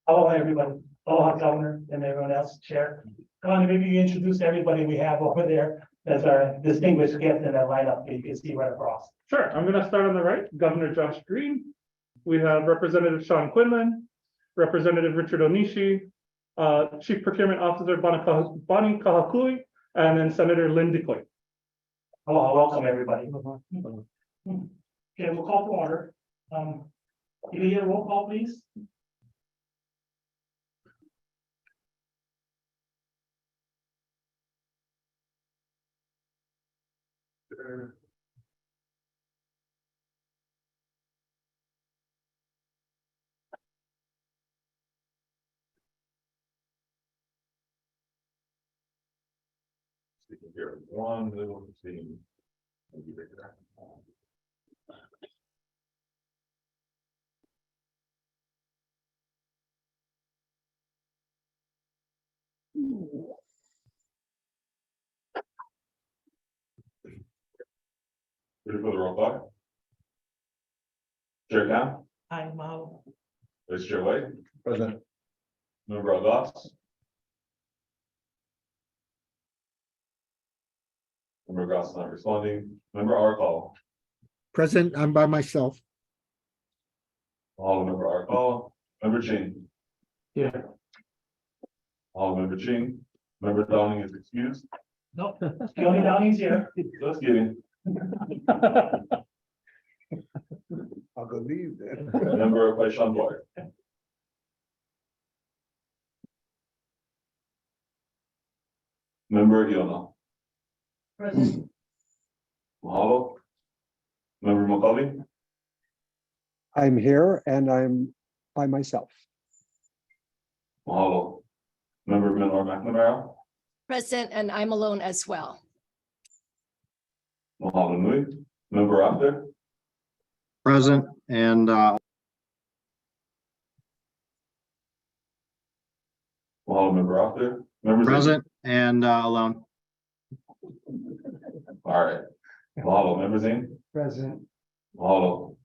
Hello, everybody. Aloha, Governor, and everyone else, Chair. Connie, maybe you introduce everybody we have over there as our distinguished guest in that lineup, so you can see right across. Sure, I'm gonna start on the right, Governor Josh Green. We have Representative Sean Quinlan, Representative Richard Onishi, Chief Procurement Officer Bonnie Kahakui, and then Senator Lynn DeCoy. Aloha, welcome, everybody. Okay, we'll call to order. Can you hear a roll call, please? Speaking here, one little thing. Ready for the roll call? Chair Khan, Hi, Mahalo. Vice Chair White, Present. Member Goss. Member Goss not responding. Member Arkall, Present, I'm by myself. all member Arkall, member Ching, Here. all member Ching, member Downing is excused. Nope, the only Downey's here. Just kidding. I'll go leave then. Member Paishan Boy. Member Iona, Present. mahalo. Member McCauley, I'm here and I'm by myself. mahalo. Member Menor McNamara, Present, and I'm alone as well. mahalo nui. Member After, Present and mahalo member After. Member Zane. present and alone. All right, mahalo member Zane, Present. mahalo.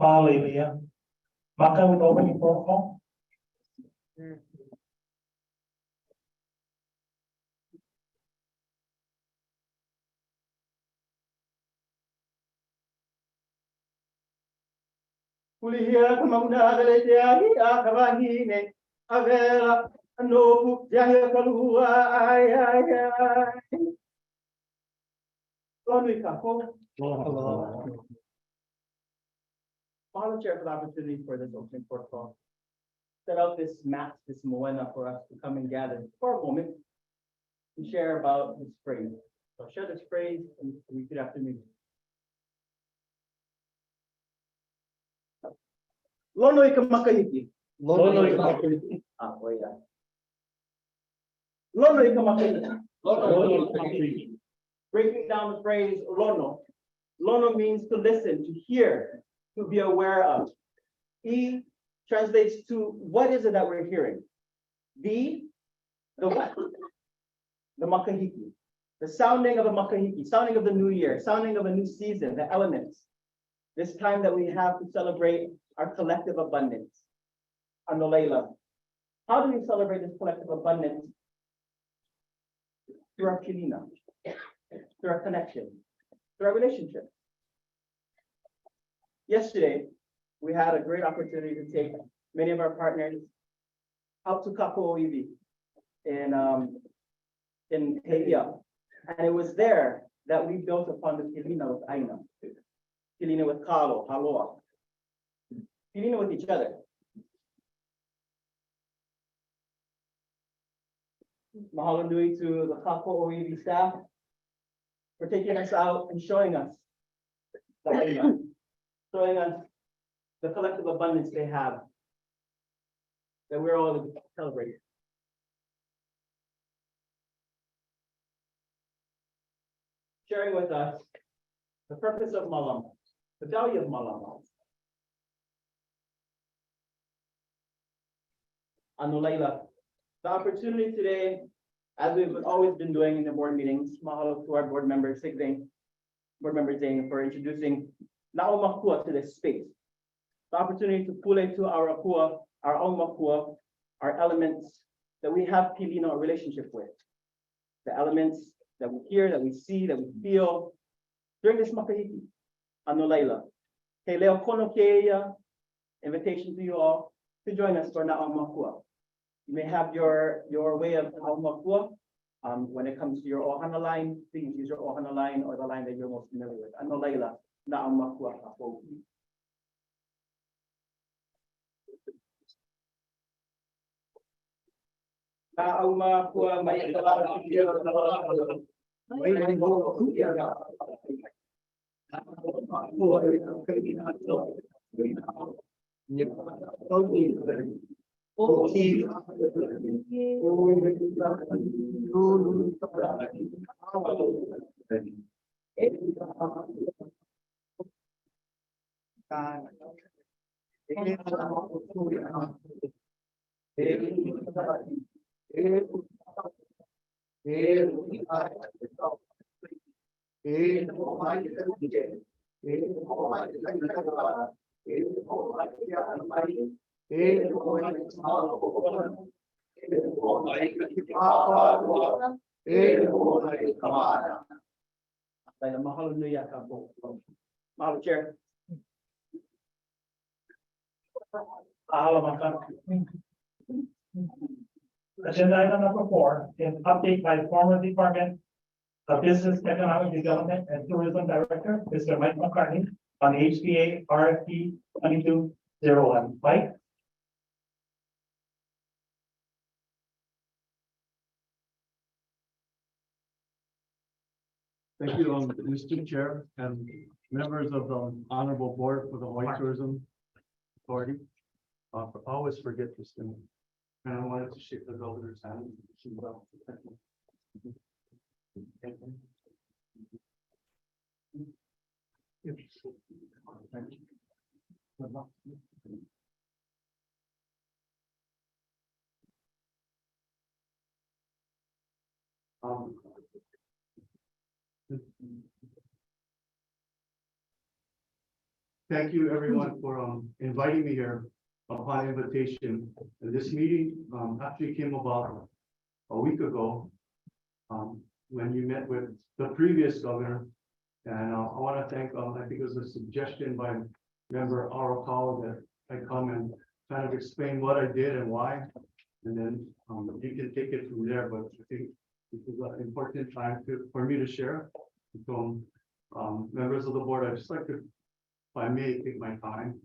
Mahalo, Leah. Maka with opening protocol. Kuliah kemamuna galetiahi akabahine avera anopu jahya kalua ay ay ay. Lord, Mahalo, Chair, for the opportunity for this opening protocol. Set out this map, this moena for us to come and gather for a moment and share about this phrase. So I'll share this phrase and repeat after me. Lono ika makahiki. Lono ika makahiki. Ah, oh yeah. Lono ika makahiki. Lono ika makahiki. Breaking down the phrase lono. Lono means to listen, to hear, to be aware of. E translates to what is it that we're hearing? The what? The makahiki. The sounding of a makahiki, sounding of the new year, sounding of a new season, the elements. This time that we have to celebrate our collective abundance. Anoleila. How do we celebrate this collective abundance? Through our pilina, through our connection, through our relationship. Yesterday, we had a great opportunity to take many of our partners out to Kapo'iwi in Hawaii. And it was there that we built upon the pilina with Aina, pilina with Kalo, Haloa, pilina with each other. Mahalo nui to the Kapo'iwi staff for taking us out and showing us the Aina, showing us the collective abundance they have that we're all celebrating. Sharing with us the purpose of Malama, the value of Malama. Anuleila, the opportunity today, as we've always been doing in the board meetings, mahalo to our board member, Board Member Zane, for introducing Na'o Makua to this space. the opportunity to pull into our akua, our aumakua, our elements that we have pilino relationship with. The elements that we hear, that we see, that we feel during this makahiki. Ano Laila. Kay leo kono keia, invitation to you all to join us for Na'aumakua. You may have your way of Na'aumakua. When it comes to your ohana line, please use your ohana line or the line that you're most familiar with. Ano Laila, Na'aumakua hapo. Na'aumakua may mahalo nui ka po. Mahalo, Chair. Agenda item number 4 is update by former Department of Business, Economic Development and Tourism Director, Mr. Mike McCartney, on HBA RFP 2201. Mike? Thank you, Mr. Chair and members of the Honorable Board for the Hawaii Tourism Authority. I always forget this thing. And I wanted to shake the governor's hand. Thank you, everyone, for inviting me here upon invitation. And this meeting actually came about a week ago when you met with the previous governor. And I want to thank, I think it was a suggestion by member Arakawa that I come and kind of explain what I did and why. And then you can take it from there, but I think this is an important time for me to share. So members of the board, I'd just like to, if I may, take my time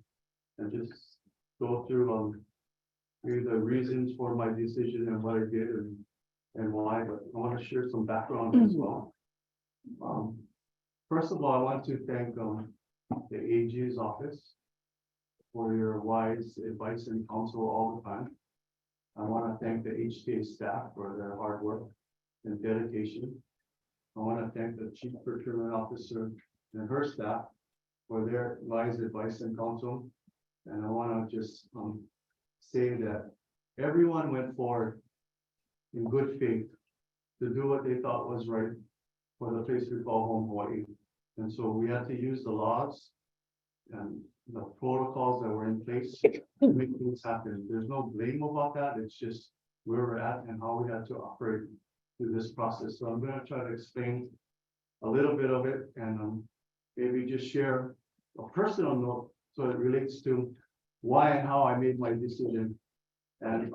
and just go through maybe the reasons for my decision and what I did and why, but I want to share some background as well. First of all, I want to thank the AG's office for your wise advice and counsel all the time. I want to thank the HTA staff for their hard work and dedication. I want to thank the Chief Procurement Officer and her staff for their wise advice and counsel. And I want to just say that everyone went forward in good faith to do what they thought was right for the place we call home, Hawaii. And so we had to use the laws and the protocols that were in place to make things happen. There's no blame about that. It's just where we're at and how we had to operate through this process. So I'm going to try to explain a little bit of it and maybe just share a personal note so it relates to why and how I made my decision. And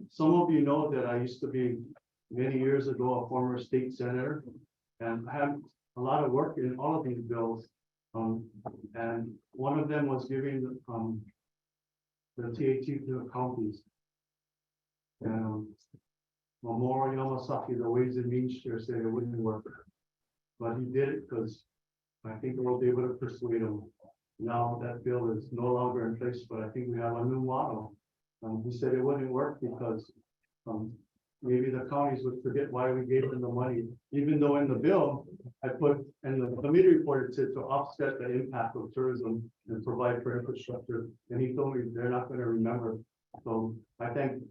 some of you know that I used to be many years ago a former state senator, and I had a lot of work in all of these bills. And one of them was giving the TAT to the counties. And Mamoru Yamasaki, the Ways and Means Chair, said it wouldn't work. But he did it because I think we were able to persuade him. Now that bill is no longer in place, but I think we have a new model. He said it wouldn't work because maybe the counties would forget why we gave them the money, even though in the bill I put, and the committee report, it said to offset the impact of tourism and provide for infrastructure. And he told me they're not going to remember. So I thank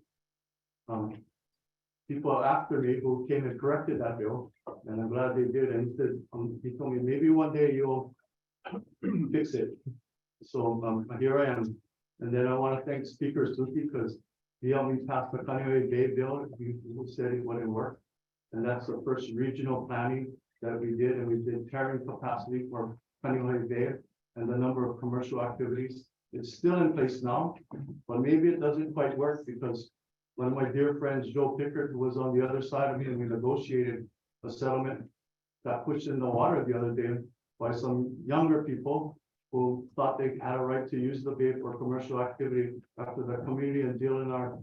people after me who came and corrected that bill, and I'm glad they did. And he said, he told me maybe one day you'll fix it. So here I am. And then I want to thank Speaker Suki because he helped me pass the Kaneohe Bay bill. He said it wouldn't work. And that's the first regional planning that we did, and we did carrying capacity for Kaneohe Bay and the number of commercial activities. It's still in place now, but maybe it doesn't quite work because one of my dear friends, Joe Pickard, who was on the other side of me, and we negotiated a settlement got pushed in the water the other day by some younger people who thought they had a right to use the bay for commercial activity after the community and deal in our,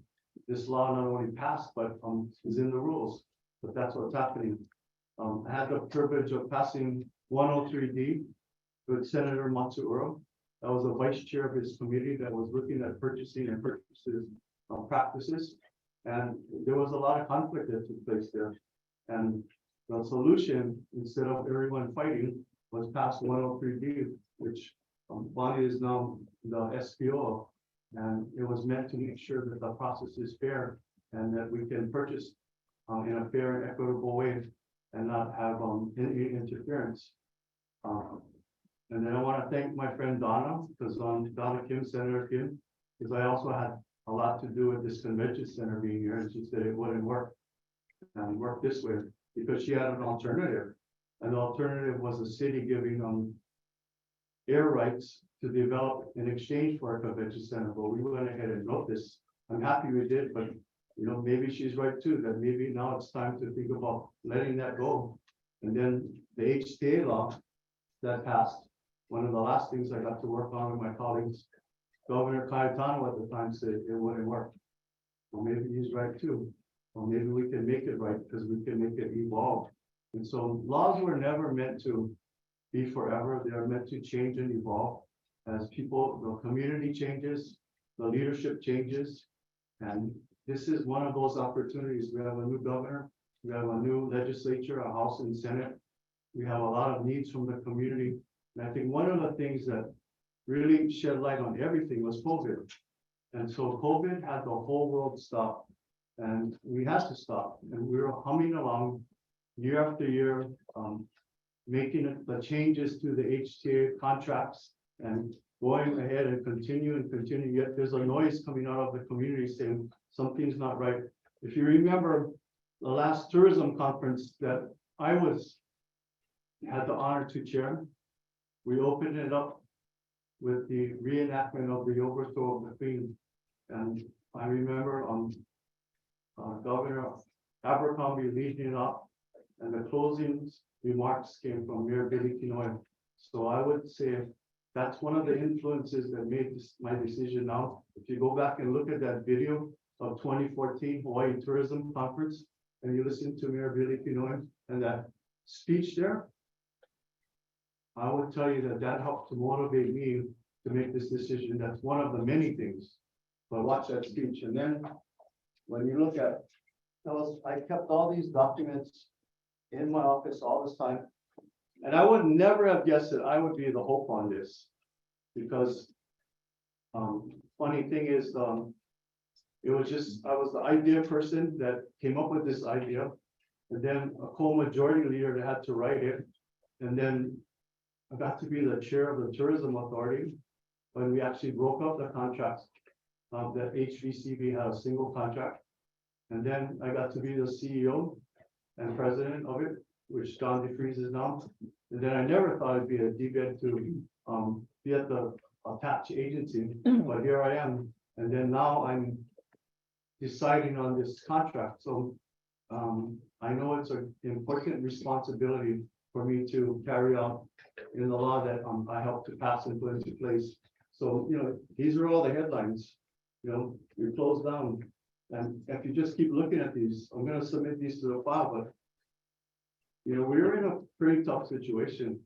this law not only passed, but is in the rules. But that's what's happening. I had the privilege of passing 103D with Senator Matsuura. I was the vice chair of his committee that was looking at purchasing and purchases practices. And there was a lot of conflict that took place there. And the solution, instead of everyone fighting, was pass 103D, which Bonnie is now the SPO. And it was meant to make sure that the process is fair and that we can purchase in a fair and equitable way and not have any interference. And then I want to thank my friend Donna, because Donna Kim, Senator Kim, because I also had a lot to do with this convention center being here, and she said it wouldn't work and work this way because she had an alternative. And the alternative was the city giving air rights to develop in exchange for a convention center. But we went ahead and wrote this. I'm happy we did, but you know, maybe she's right too, that maybe now it's time to think about letting that go. And then the HTA law that passed, one of the last things I got to work on with my colleagues, Governor Cayetano at the time said it wouldn't work. Well, maybe he's right too. Or maybe we can make it right because we can make it evolve. And so laws were never meant to be forever. They are meant to change and evolve as people, the community changes, the leadership changes. And this is one of those opportunities. We have a new governor, we have a new legislature, a House and Senate. We have a lot of needs from the community. And I think one of the things that really shed light on everything was COVID. And so COVID had the whole world stop, and we had to stop. And we were humming along year after year, making the changes to the HTA contracts and going ahead and continue. Yet there's a noise coming out of the community saying something's not right. If you remember the last tourism conference that I had the honor to chair, we opened it up with the reenactment of the overthrow of the Queen. And I remember Governor Abercrombie leading it up, and the closing remarks came from Mayor Billy Kinoy. So I would say that's one of the influences that made my decision now. If you go back and look at that video of 2014 Hawaii Tourism Conference, and you listen to Mayor Billy Kinoy and that speech there, I would tell you that that helped to motivate me to make this decision. That's one of the many things. But watch that speech. And then when you look at, I kept all these documents in my office all this time. And I would never have guessed that I would be the hope on this. Because funny thing is, it was just, I was the idea person that came up with this idea. And then a co-majority leader that had to write it. And then I got to be the chair of the tourism authority when we actually broke up the contracts. That HVCB had a single contract. And then I got to be the CEO and president of it, which John DeFries is now. And then I never thought it'd be a deebed to be at the attached agency, but here I am. And then now I'm deciding on this contract. So I know it's an important responsibility for me to carry out in the law that I helped to pass and put into place. So, you know, these are all the headlines. You know, we close down. And if you just keep looking at these, I'm going to submit these to the file, but, you know, we were in a pretty tough situation,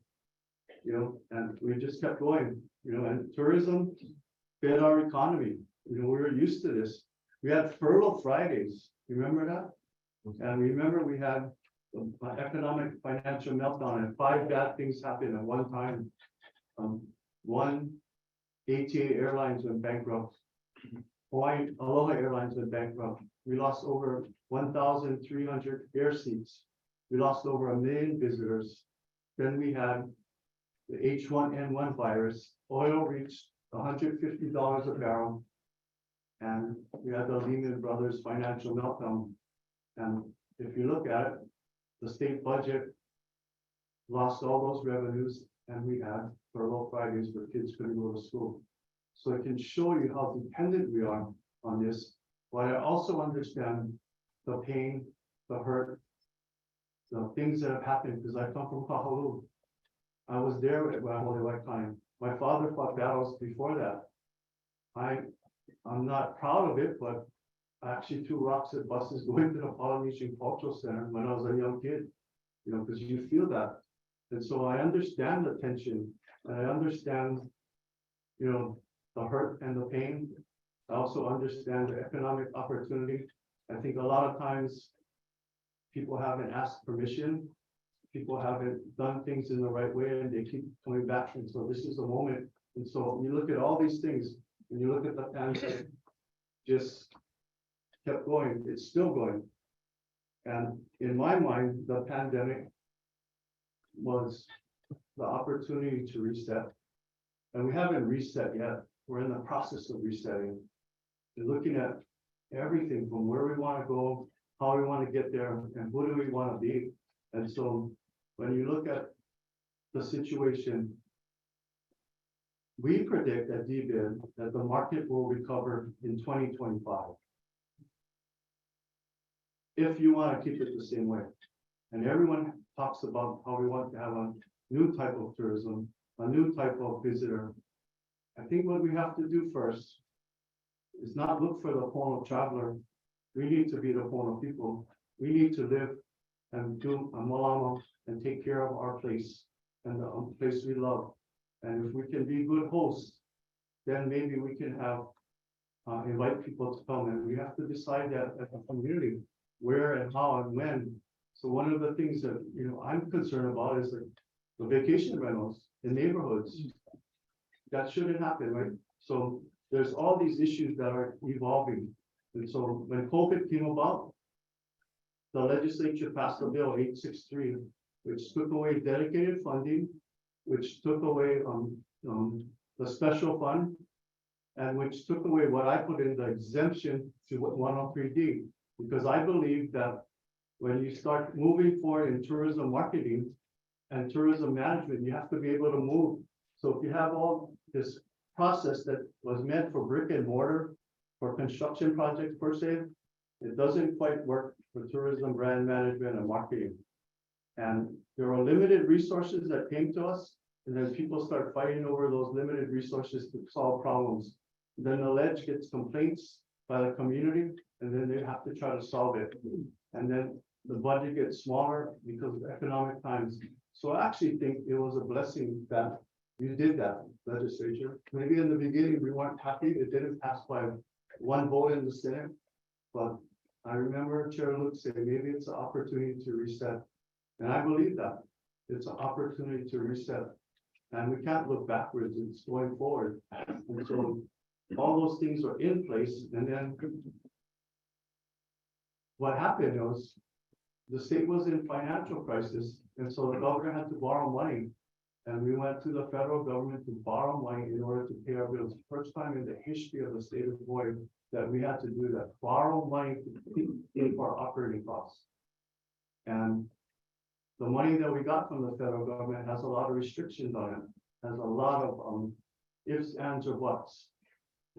you know, and we just kept going, you know, and tourism fed our economy. You know, we were used to this. We had furlough Fridays. Remember that? And remember we had an economic financial meltdown and 5 bad things happened at one time. One, ATA Airlines went bankrupt. Hawaii Aloha Airlines went bankrupt. We lost over 1,300 air seats. We lost over 1 million visitors. Then we had the H1N1 virus. Oil reached $150 a barrel. And we had the Lehman Brothers financial meltdown. And if you look at it, the state budget lost all those revenues, and we had furlough Fridays where kids couldn't go to school. So it can show you how dependent we are on this. But I also understand the pain, the hurt, the things that have happened, because I come from Kahaluu. I was there at my holy lifetime. My father fought battles before that. I'm not proud of it, but I actually threw rocks at buses going to the Polynesian Cultural Center when I was a young kid, you know, because you feel that. And so I understand the tension, and I understand, you know, the hurt and the pain. I also understand the economic opportunity. I think a lot of times people haven't asked permission. People haven't done things in the right way, and they keep coming back. And so this is the moment. And so you look at all these things, and you look at the pandemic, just kept going. It's still going. And in my mind, the pandemic was the opportunity to reset. And we haven't reset yet. We're in the process of resetting. We're looking at everything from where we want to go, how we want to get there, and who do we want to be. And so when you look at the situation, we predict at DBID that the market will recover in 2025. If you want to keep it the same way. And everyone talks about how we want to have a new type of tourism, a new type of visitor. I think what we have to do first is not look for the Pono traveler. We need to be the Pono people. We need to live and do a malama and take care of our place and the place we love. And if we can be good hosts, then maybe we can have invite people to come, and we have to decide that as a community, where and how and when. So one of the things that, you know, I'm concerned about is like the vacation rentals in neighborhoods. That shouldn't happen, right? So there's all these issues that are evolving. And so when COVID came about, the legislature passed a bill 863, which took away dedicated funding, which took away the special fund, and which took away what I put in the exemption to 103D, because I believe that when you start moving forward in tourism marketing and tourism management, you have to be able to move. So if you have all this process that was meant for brick and mortar, for construction projects per se, it doesn't quite work for tourism brand management and marketing. And there are limited resources that came to us, and then people start fighting over those limited resources to solve problems. Then the ledge gets complaints by the community, and then they have to try to solve it. And then the budget gets smaller because of economic times. So I actually think it was a blessing that you did that, legislature. Maybe in the beginning, we weren't happy. It didn't pass by one vote in the Senate. But I remember Chair Luke say, maybe it's an opportunity to reset. And I believe that it's an opportunity to reset. And we can't look backwards, it's going forward. And so all those things are in place. And then what happened was the state was in financial crisis. And so the governor had to borrow money. And we went to the federal government to borrow money in order to pay our bills. First time in the history of the state of Hawaii that we had to do that, borrow money to pay for our operating costs. And the money that we got from the federal government has a lot of restrictions on it, has a lot of ifs, ands, or buts.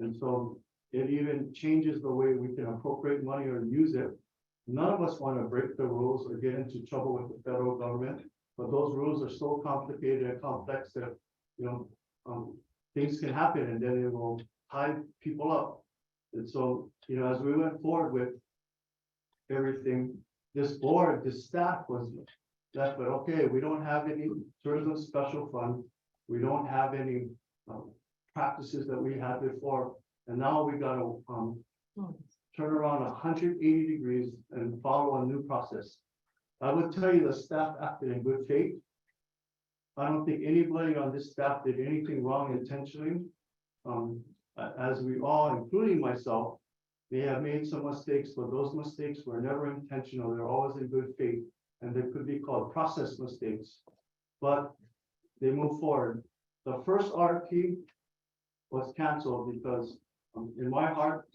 And so it even changes the way we can appropriate money or use it. None of us want to break the rules or get into trouble with the federal government, but those rules are so complicated and complex that, you know, things can happen and then it will tie people up. And so, you know, as we went forward with everything, this board, this staff was left with, okay, we don't have any tourism special fund. We don't have any practices that we had before. And now we got to turn around 180 degrees and follow a new process. I would tell you the staff acted in good faith. I don't think anybody on this staff did anything wrong intentionally. As we all, including myself, may have made some mistakes, but those mistakes were never intentional. They're always in good faith, and they could be called process mistakes, but they move forward. The first RFP was canceled because, in my heart,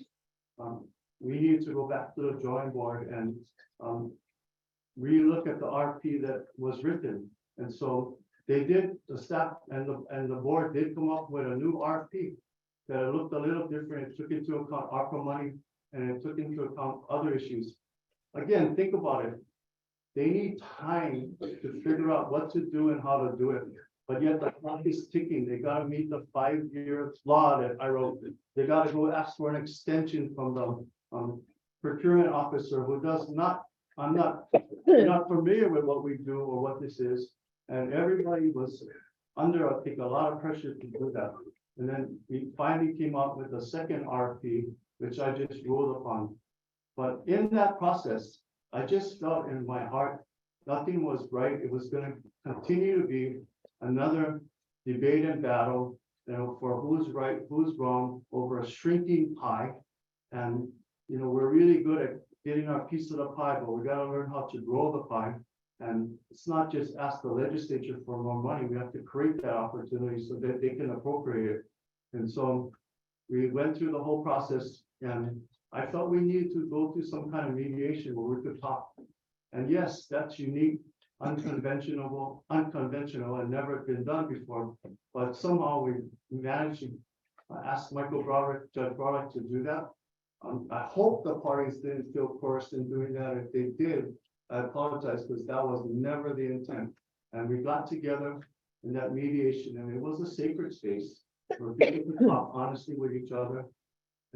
we need to go back to the drawing board and, relook at the RP that was written. And so they did, the staff and the board did come up with a new RP that looked a little different. It took into account ARPA money and it took into account other issues. Again, think about it. They need time to figure out what to do and how to do it. But yet the clock is ticking. They gotta meet the 5-year law that I wrote. They gotta go ask for an extension from the procurement officer who does not, I'm not familiar with what we do or what this is. And everybody was under, I think, a lot of pressure to do that. And then we finally came up with a second RFP, which I just ruled upon. But in that process, I just felt in my heart, nothing was right. It was gonna continue to be another debate and battle, for who's right, who's wrong, over a shrinking pie. And, we're really good at getting our piece of the pie, but we gotta learn how to grow the pie. And it's not just ask the legislature for more money, we have to create that opportunity so that they can appropriate it. And so we went through the whole process and I felt we needed to go through some kind of mediation where we could talk. And yes, that's unique, unconventional and never been done before, but somehow we managed to ask Michael Broderick, Judge Broderick to do that. I hope the parties didn't feel coerced in doing that. If they did, I apologize because that was never the intent. And we got together in that mediation and it was a sacred space where people could talk honestly with each other.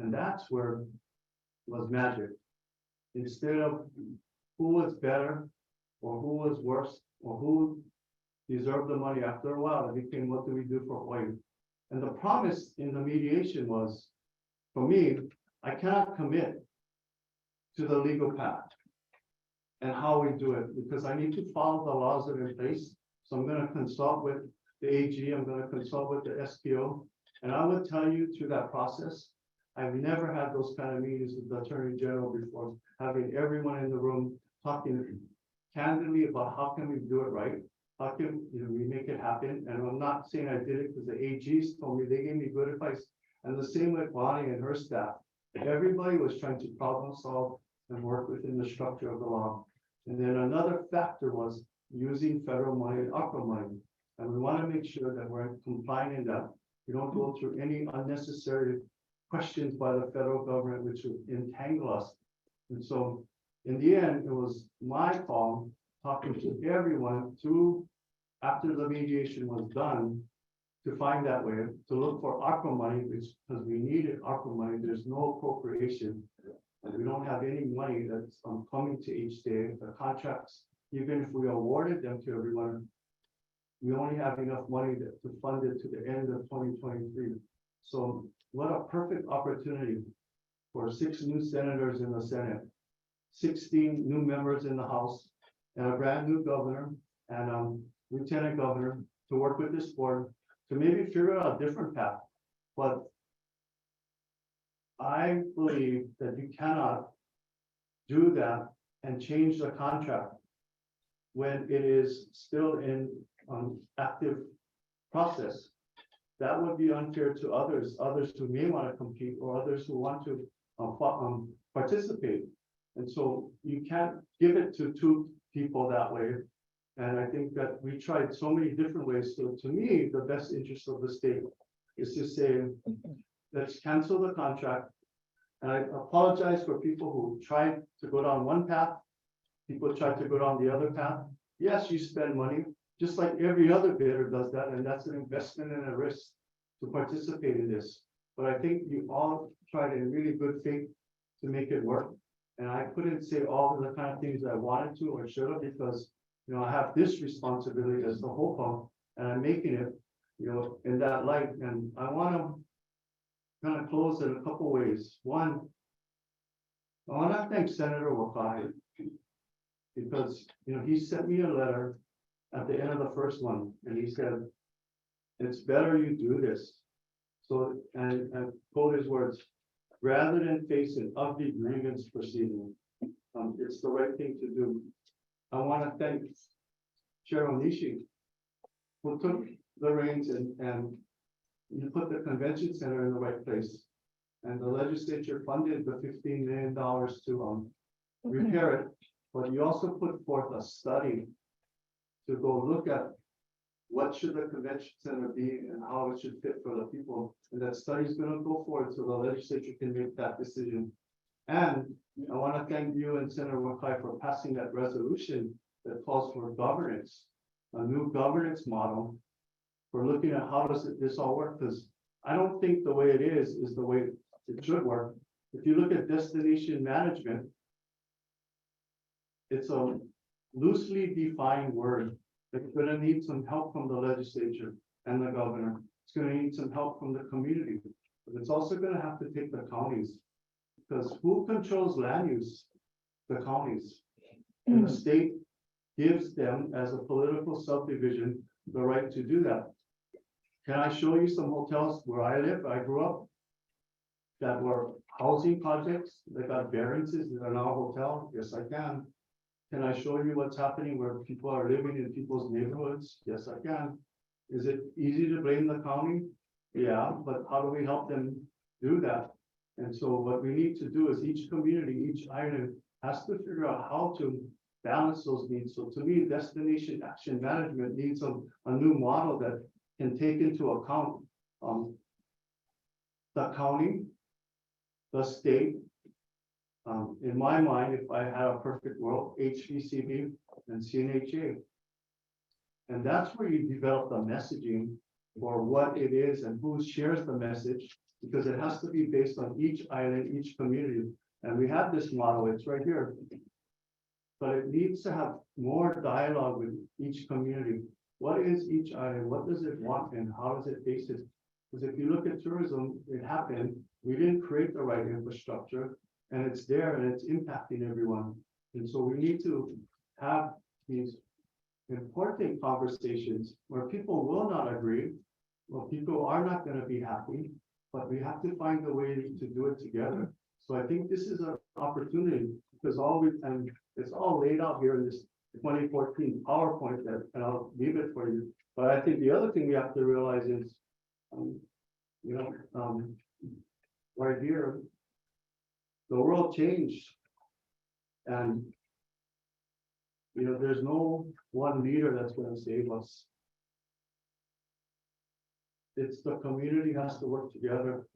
And that's where it was magic. Instead of who was better or who was worse or who deserved the money, after a while, it became what do we do for Hawaiʻi? And the promise in the mediation was, for me, I cannot commit to the legal path and how we do it, because I need to follow the laws that are in place. So I'm gonna consult with the AG, I'm gonna consult with the SPO. And I would tell you through that process, I've never had those kind of meetings with the Attorney General before, having everyone in the room talking candidly about how can we do it right? How can we make it happen? And I'm not saying I did it because the AGs told me, they gave me good advice. And the same with Bonnie and her staff. Everybody was trying to problem solve and work within the structure of the law. And then another factor was using federal money and ARPA money. And we want to make sure that we're complying in that. We don't go through any unnecessary questions by the federal government, which would entangle us. And so in the end, it was my call, talking to everyone through, after the mediation was done, to find that way, to look for ARPA money, because we needed ARPA money. There's no appropriation. And we don't have any money that's coming to each day. The contracts, even if we awarded them to everyone, we only have enough money to fund it to the end of 2023. So what a perfect opportunity for 6 new senators in the Senate, 16 new members in the House, and a brand new governor and lieutenant governor to work with this board to maybe figure out a different path. But I believe that you cannot do that and change the contract when it is still in active process. That would be unfair to others who may want to compete or others who want to participate. And so you can't give it to 2 people that way. And I think that we tried so many different ways. So to me, the best interest of the state is to say, let's cancel the contract. And I apologize for people who tried to go down one path. People tried to go down the other path. Yes, you spend money, just like every other bidder does that. And that's an investment and a risk to participate in this. But I think you all tried in really good faith to make it work. And I couldn't say all of the kind of things that I wanted to or should have, because I have this responsibility as the whole and I'm making it, in that light. And I want to kind of close in a couple ways. One, I want to thank Senator Wakai because, he sent me a letter at the end of the first one, and he said, it's better you do this. So, and quote his words, rather than face an ugly grievance proceeding, it's the right thing to do. I want to thank Chair Onishi, who took the reins and you put the convention center in the right place. And the legislature funded the $15 million to repair it, but you also put forth a study to go look at what should the convention center be and how it should fit for the people. And that study is gonna go forward so the legislature can make that decision. And I want to thank you and Senator Wakai for passing that resolution that calls for governance, a new governance model for looking at how does this all work, because I don't think the way it is the way it should work. If you look at destination management, it's a loosely defined word. It's gonna need some help from the legislature and the governor. It's gonna need some help from the community, but it's also gonna have to take the counties. Because who controls land use? The counties. And the state gives them as a political subdivision the right to do that. Can I show you some hotels where I live, I grew up, that were housing projects that got variances that are now a hotel? Yes, I can. Can I show you what's happening where people are living in people's neighborhoods? Yes, I can. Is it easy to blame the county? Yeah, but how do we help them do that? And so what we need to do is each community, each island has to figure out how to balance those needs. So to me, destination action management needs a new model that can take into account the county, the state. In my mind, if I had a perfect world, HVCB and CNHA. And that's where you develop the messaging for what it is and who shares the message, because it has to be based on each island, each community. And we have this model, it's right here. But it needs to have more dialogue with each community. What is each island? What does it want and how does it face it? Because if you look at tourism, it happened. We didn't create the right infrastructure and it's there and it's impacting everyone. And so we need to have these important conversations where people will not agree, well, people are not going to be happy, but we have to find a way to do it together. So I think this is an opportunity because and it's all laid out here in this 2014 PowerPoint that, and I'll leave it for you. But I think the other thing we have to realize is, right here, the world changed, and there's no one leader that's going to save us. It's the community has to work together,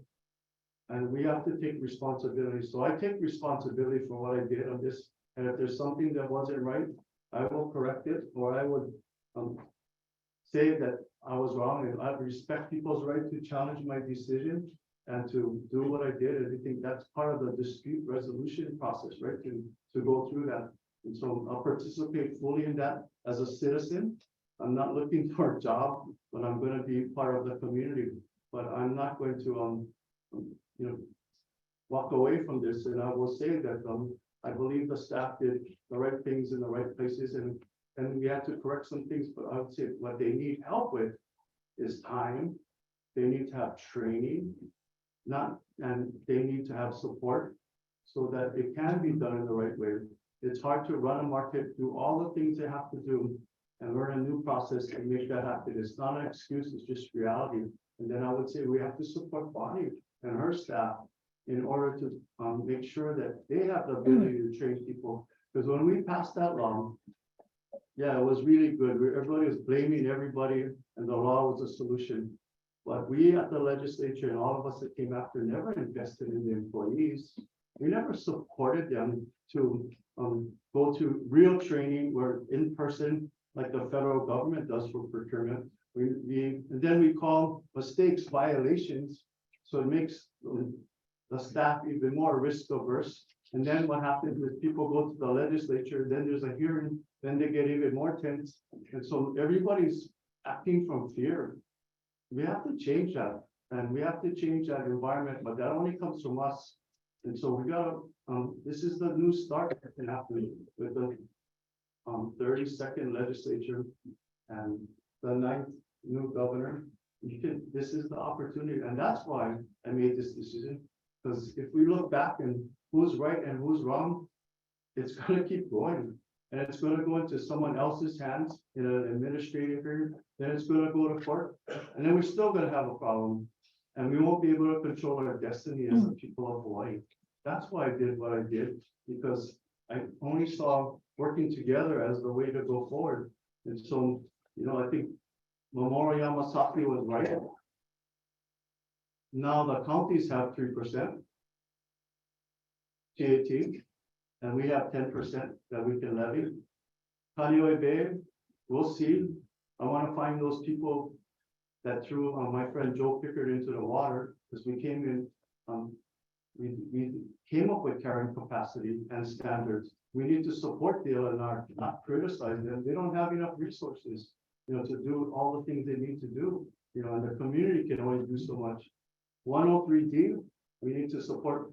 and we have to take responsibility. So I take responsibility for what I did on this, and if there's something that wasn't right, I will correct it, or I would say that I was wrong, and I respect people's right to challenge my decision and to do what I did. And I think that's part of the dispute resolution process, right? To go through that. And so I'll participate fully in that as a citizen. I'm not looking for a job, but I'm going to be part of the community. But I'm not going to, walk away from this. And I will say that I believe the staff did the right things in the right places, and we had to correct some things. But I would say what they need help with is time. They need to have training, and they need to have support so that it can be done in the right way. It's hard to run a market, do all the things they have to do, and learn a new process and make that happen. It's not an excuse, it's just reality. And then I would say we have to support Bonnie and her staff in order to make sure that they have the ability to train people. Because when we passed that law, yeah, it was really good. Everybody was blaming everybody, and the law was a solution. But we at the legislature and all of us that came after never invested in the employees. We never supported them to go to real training where in person, like the federal government does for procurement. And then we call mistakes violations. So it makes the staff even more risk averse. And then what happens is people go to the legislature, then there's a hearing, then they get even more tense. And so everybody's acting from fear. We have to change that, and we have to change that environment, but that only comes from us. And so we gotta, this is the new start that can happen with the 32nd legislature and the 9th new governor. This is the opportunity, and that's why I made this decision. Because if we look back and who's right and who's wrong, it's gonna keep going. and it's gonna go into someone else's hands in an administrative hearing, then it's gonna go to court, and then we're still gonna have a problem. And we won't be able to control our destiny as the people of Hawaii. That's why I did what I did, because I only saw working together as the way to go forward. And so, I think Mamoru Yamasaki was right. Now the counties have 3% TAT, and we have 10% that we can levy. Kaneohe Bay, we'll see. I want to find those people that threw my friend Joe Pickard into the water, because we came in, we came up with carrying capacity and standards. We need to support DLNR, not criticize them. They don't have enough resources, to do all the things they need to do, and the community can only do so much. 103D, we need to support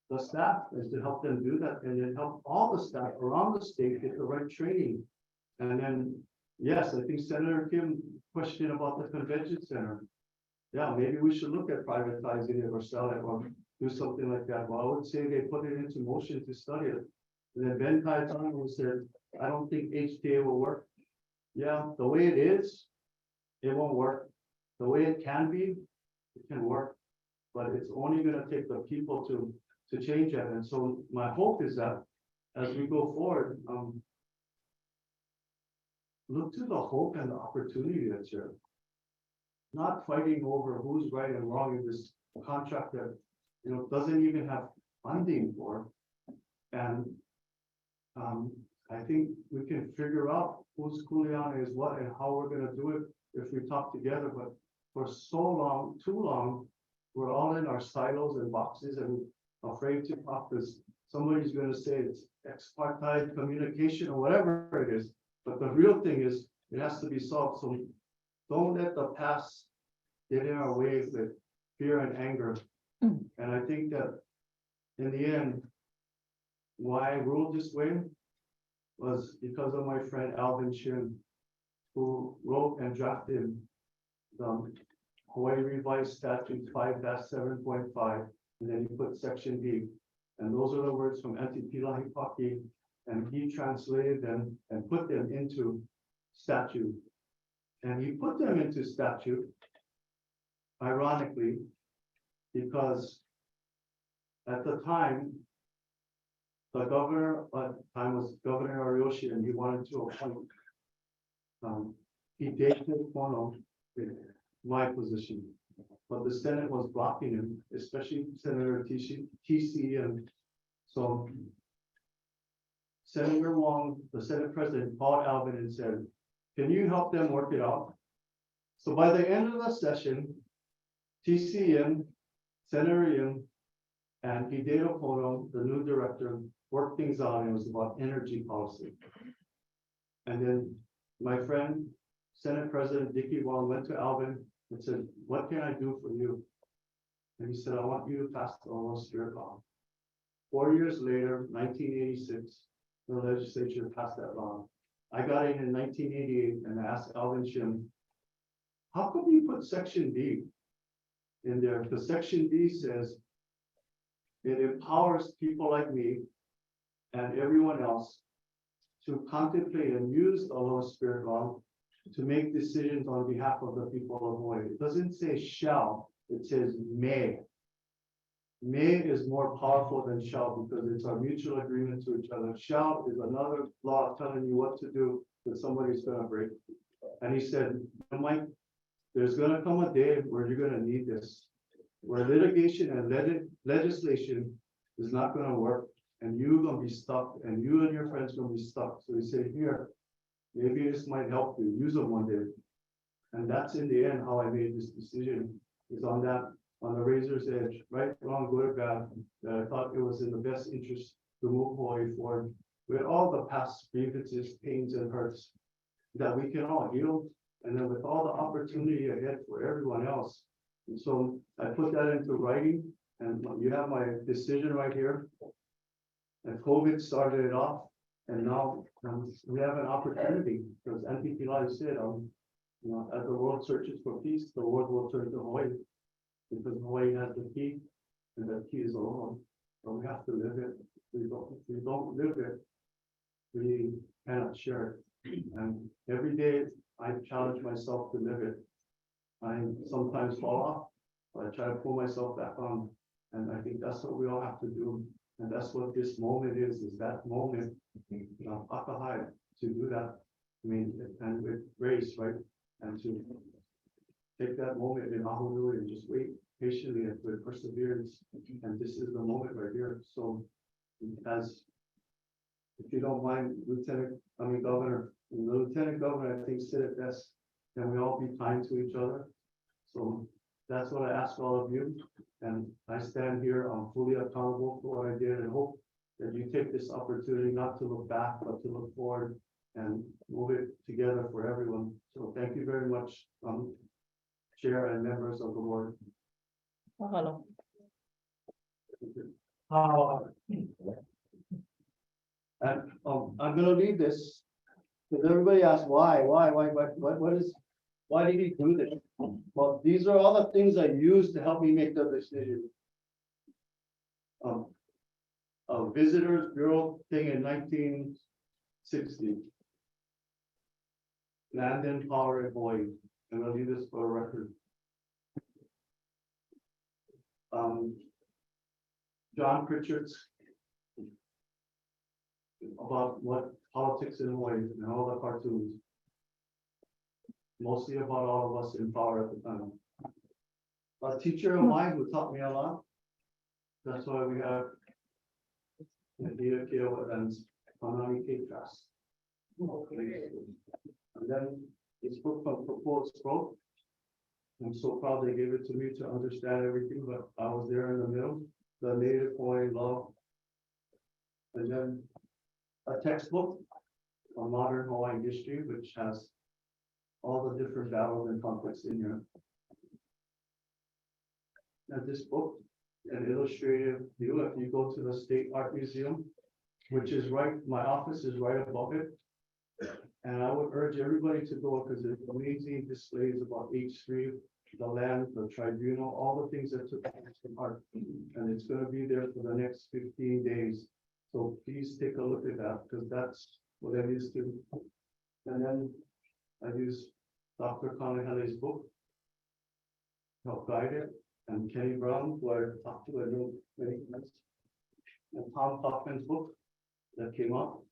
the staff is to help them do that, and then help all the staff around the state get the right training. And then, yes, I think Senator Kim questioned about the convention center. Yeah, maybe we should look at privatizing it or sell it or do something like that. Well, I would say they put it into motion to study it. And then Ben Cayetano said, I don't think HTA will work. Yeah, the way it is, it won't work. The way it can be, it can work. But it's only gonna take the people to change it. And so my hope is that as we go forward, look to the hope and the opportunity that's here. Not fighting over who's right and wrong in this contract that, doesn't even have funding for. And I think we can figure out whose kuleana is what and how we're gonna do it if we talk together. But for so long, too long, we're all in our silos and boxes and afraid to talk because somebody's gonna say it's ex-parte communication or whatever it is. But the real thing is, it has to be solved. So don't let the past get in our way with fear and anger. And I think that in the end, why I ruled this way was because of my friend Alvin Shin, who wrote and drafted the Hawaii Revised Statute 5-7.5, and then he put section D. And those are the words from Antipilahi Paki, and he translated them and put them into statute. And he put them into statute, ironically, because at the time, the governor at the time was Governor Ariyoshi, and he wanted to appoint. He dated Pono in my position, but the Senate was blocking him, especially Senator TC, and so Senator Wong, the Senate President, called Alvin and said, "Can you help them work it out?" So by the end of the session, TCM, Senator Yim, and Hideo Kono, the new director, worked things out, and it was about energy policy. And then my friend, Senate President Dickey Wong, went to Alvin and said, "What can I do for you?" And he said, "I want you to pass the Oral Spirit Law." 4 years later, 1986, the legislature passed that law. I got in 1988 and I asked Alvin Shim, "How come you put section D in there?" Because section D says it empowers people like me and everyone else to contemplate and use the Holy Spirit law to make decisions on behalf of the people of Hawaii. It doesn't say shall, it says may. May is more powerful than shall because it's our mutual agreement to each other. Shall is another law telling you what to do that somebody's gonna break. And he said, "Mike, there's gonna come a day where you're gonna need this, where litigation and legislation is not gonna work, and you're gonna be stuck, and you and your friends gonna be stuck." So he said, "Here, maybe this might help you, use them one day." And that's in the end how I made this decision, is on the razor's edge, right, wrong, good or bad, that I thought it was in the best interest to move Hawaii forward with all the past grievances, pains and hurts that we can all heal, and then with all the opportunity ahead for everyone else. And so I put that into writing, and you have my decision right here. And COVID started it off, and now we have an opportunity, because Antipilahi said, as the world searches for peace, the world will turn to Hawaii. Because Hawaii has the key, and that key is alone. But we have to live it. If we don't live it, we cannot share it. And every day I challenge myself to live it. I sometimes fall off, but I try to pull myself back on. And I think that's what we all have to do. And that's what this moment is that moment, Akahai, to do that. I mean, and with grace, right? And to take that moment in Ahulu and just wait patiently and with perseverance. And this is the moment right here. So as, if you don't mind, Governor, and the Lieutenant Governor, I think said it best, can we all be kind to each other? So that's what I ask all of you. And I stand here, I'm fully accountable for what I did and hope that you take this opportunity not to look back, but to look forward and move it together for everyone. So thank you very much, Chair and members of the board. Mahalo. And I'm gonna leave this, because everybody asks why, why did he do this? Well, these are all the things I used to help me make the decision. A Visitors Bureau thing in 1960. Land and power in Hawaii. I'm gonna leave this for a record. John Pritchard's about what politics in Hawaii and all the cartoons. Mostly about all of us in power at the time. A teacher of mine who taught me a lot. That's why we have Nadia Keo and Hanani K-Class. And then this book from Proposed Growth. I'm so proud they gave it to me to understand everything, but I was there in the middle, the native Hawaiian law. And then a textbook on modern Hawaiian history, which has all the different battles and conflicts in here. And this book, an illustrative view, if you go to the State Art Museum, which is right, my office is right above it. And I would urge everybody to go because there's amazing displays about H3, the land, the tribunal, all the things that took place in art. And it's going to be there for the next 15 days. So please take a look at that because that's what I used to. And then I use Dr. Kanehele's book, help guide it, and Kenny Brown, who I talked to, I know many times, and Tom Kaufman's book that came up.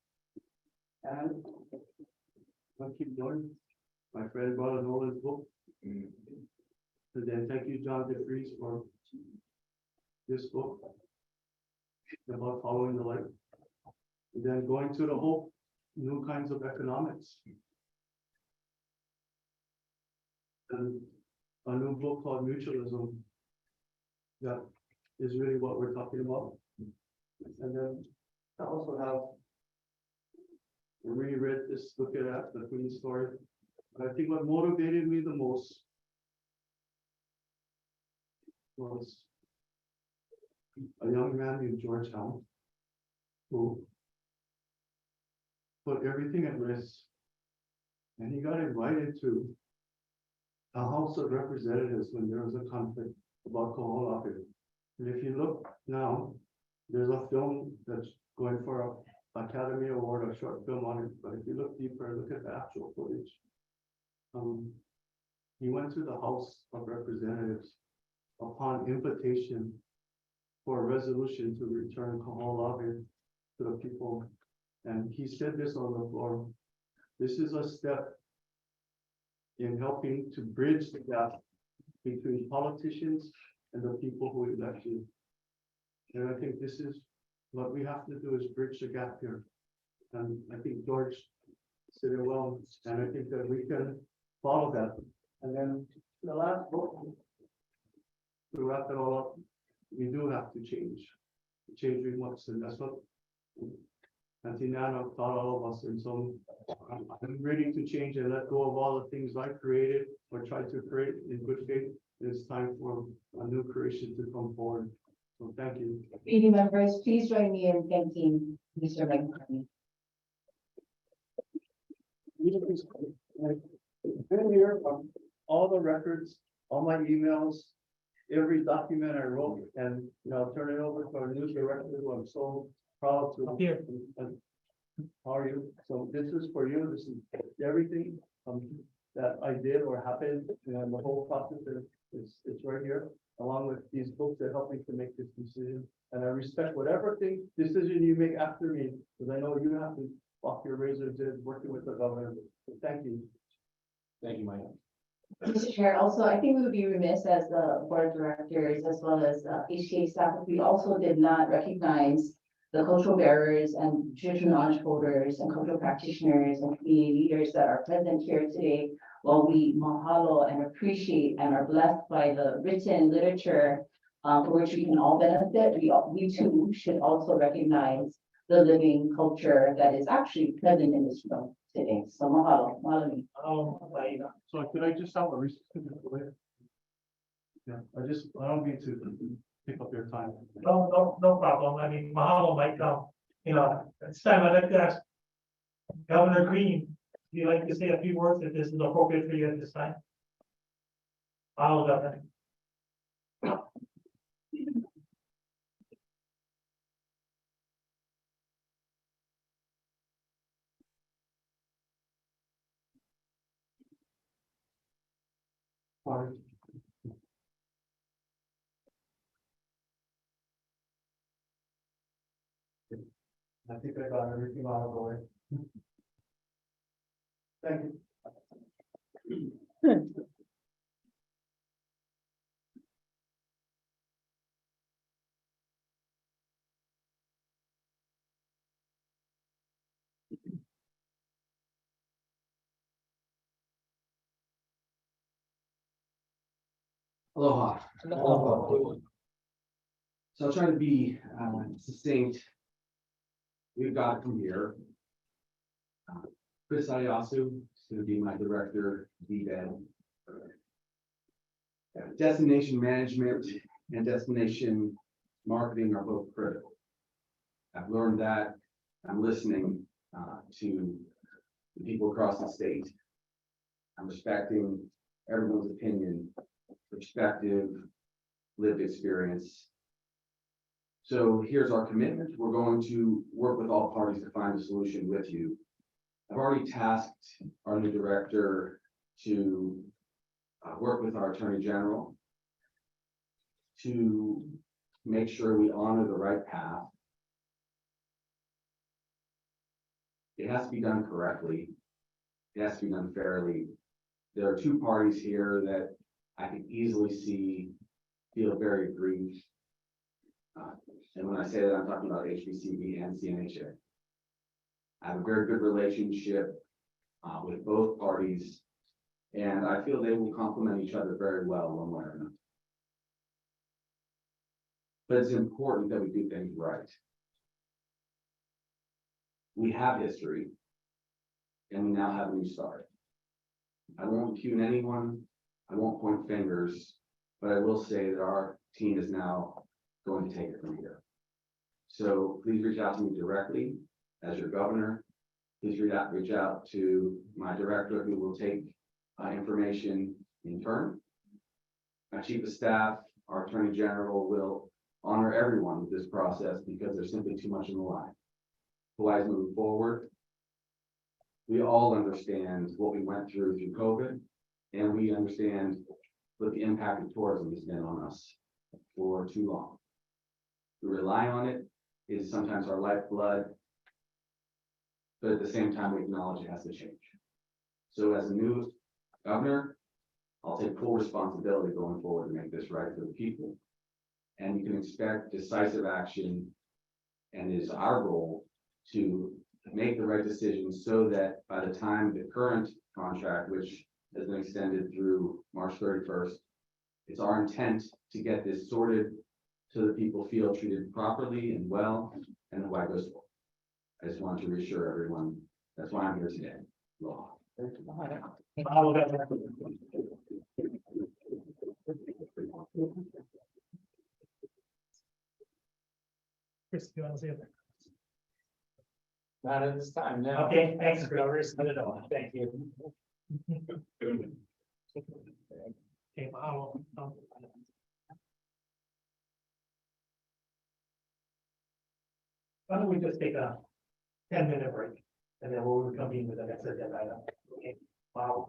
And I'll keep going. My friend Brother Nolan's book. And then thank you, John DeFries, for this book about following the light. And then going to the whole new kinds of economics. And a new book called Mutualism. That is really what we're talking about. And then I also have reread this, look at that, the Queen story. But I think what motivated me the most was a young man named George Howe, who put everything at risk. And he got invited to a House of Representatives when there was a conflict about Koho'olawe. And if you look now, there's a film that's going for an Academy Award, a short film on it. But if you look deeper, look at the actual footage. He went to the House of Representatives upon invitation for a resolution to return Koho'olawe to the people. And he said this on the floor. This is a step in helping to bridge the gap between politicians and the people who elect you. And I think this is what we have to do is bridge the gap here. And I think George said it well, and I think that we can follow that. And then the last book, to wrap it all up, we do have to change we must, and that's what Auntie Nana taught all of us. And so I'm ready to change and let go of all the things I created or tried to create in good faith. It's time for a new creation to come forward. So thank you. Meeting members, please join me in thanking Mr. McCartney. Been here on all the records, all my emails, every document I wrote, and I'll turn it over to our news director, who I'm so proud to. Here. How are you? So this is for you, this is everything, that I did or happened, and the whole process is, it's right here, along with these books that helped me to make this decision. And I respect whatever decision you make after me, because I know you have to walk your razors in working with the governor. So thank you. Thank you, Mike. Mr. Chair, also, I think we would be remiss as the board of directors as well as HTA staff if we also did not recognize the cultural bearers and traditional knowledge holders and cultural practitioners and community leaders that are present here today. While we mahalo and appreciate and are blessed by the written literature for which we can all benefit, we too should also recognize the living culture that is actually present in this room today. So mahalo, mahalo. So could I just have a Yeah, I don't mean to pick up your time. No problem. I mean, mahalo might come, this time I'd like to ask Governor Green, do you like to say a few words if this is appropriate for you at this time? Mahalo, Governor. Sorry. I think I got everything out of the way. Thank you. Aloha. So I'll try to be succinct. We've got from here. Chris Ayasu is going to be my director, DBED. Destination management and destination marketing are both critical. I've learned that. I'm listening to the people across the state. I'm respecting everyone's opinion, perspective, lived experience. So here's our commitment. We're going to work with all parties to find a solution with you. I've already tasked our new director to work with our Attorney General to make sure we honor the right path. It has to be done correctly. It has to be done fairly. There are two parties here that I can easily feel very aggrieved. And when I say that, I'm talking about HBCB and CNHA. I have a very good relationship with both parties, and I feel they will complement each other very well one way or another. But it's important that we do things right. We have history, and we now have a new start. I won't impugn anyone, I won't point fingers, but I will say that our team is now going to take it from here. So please reach out to me directly as your governor. Please reach out to my director, who will take information in turn. My chief of staff, our attorney general, will honor everyone with this process because there's simply too much in the line. Hawaii's moving forward. We all understand what we went through COVID, and we understand what the impact of tourism has been on us for too long. We rely on it. It is sometimes our lifeblood, but at the same time, we acknowledge it has to change. So as a new governor, I'll take full responsibility going forward to make this right for the people. And you can expect decisive action, and it is our goal to make the right decisions so that by the time the current contract, which has been extended through March 31st, it's our intent to get this sorted so that people feel treated properly and well, and Hawaii goes forward. I just want to reassure everyone, that's why I'm here today. Aloha. Mahalo, Governor. Chris, do you want to say it? Not at this time, no. Okay, thanks, Chris. Thank you. Okay, mahalo. Why don't we just take a 10-minute break. And then we'll reconvene with the next agenda item. Okay. Wow.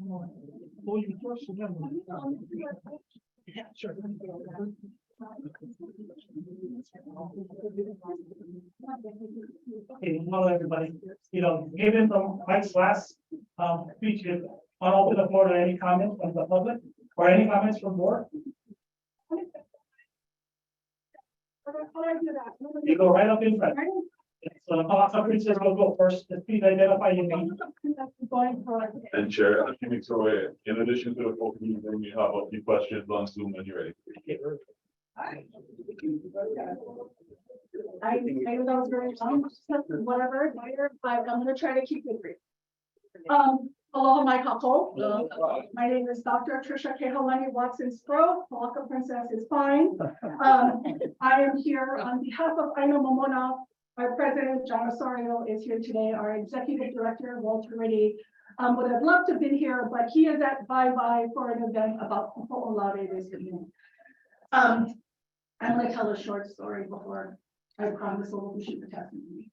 Yeah, sure. Okay, hello, everybody. Given from Mike's last, speech, I'll open the floor to any comments from the public or any comments from board. You go right up in front. So, Princess will go first. Please identify your name. And Chair, a few weeks away, in addition to the full committee, we have a few questions on Zoom when you're ready. I know that was very long, whatever, later, but I'm gonna try to keep it brief. Aloha mai kako. My name is Dr. Tricia Kehalani Watson Spro. Palaka Princess is fine. I am here on behalf of Aino Momona. Our president, John Osorio, is here today. Our executive director, Walter Reddy, would have loved to have been here, but he is at Bye for an event about Ho'olare this evening. I'm gonna tell a short story before I promise we'll shoot the testimony.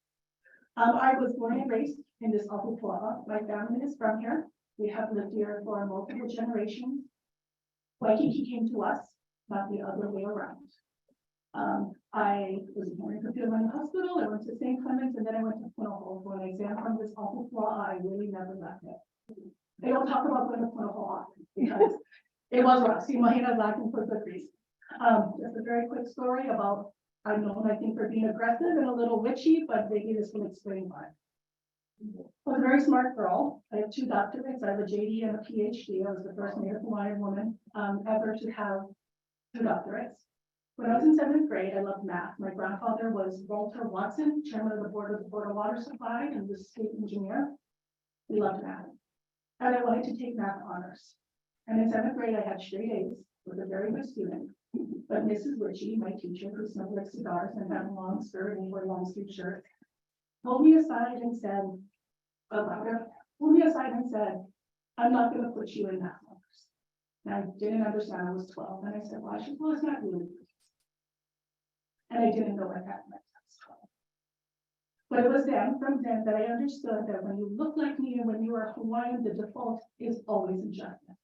I was born and raised in this Ahupua'a. My family is from here. We have lived here for multiple generations. Waikiki came to us, not the other way around. I was born in Kapilani Hospital. I went to St. Clements, and then I went to Punahou for an exam from this Ahupua'a. I really never left it. They don't talk about going to Punahou often because it was rough. Mahina lacking for good reason. Just a very quick story about, I'm known, I think, for being aggressive and a little witchy, but maybe this will explain why. I was a very smart girl. I have 2 doctorates. I have a JD and a PhD. I was the first Native Hawaiian woman ever to have 2 doctorates. When I was in 7th grade, I loved math. My grandfather was Walter Watson, chairman of the board of the Board of Water Supply, and was state engineer. We loved math. And I wanted to take math honors. And in 7th grade, I had straight A's, was a very good student. But Mrs. Ritchie, my teacher, who smoked like cigars and had a long skirt and wore long sleeve shirts, pulled me aside and said, I'm not going to put you in math honors. And I didn't understand. I was 12. And I said, well, it's not really. And I didn't know what that meant. But it was from then that I understood that when you look like me and when you are Hawaiian, the default is always injustice.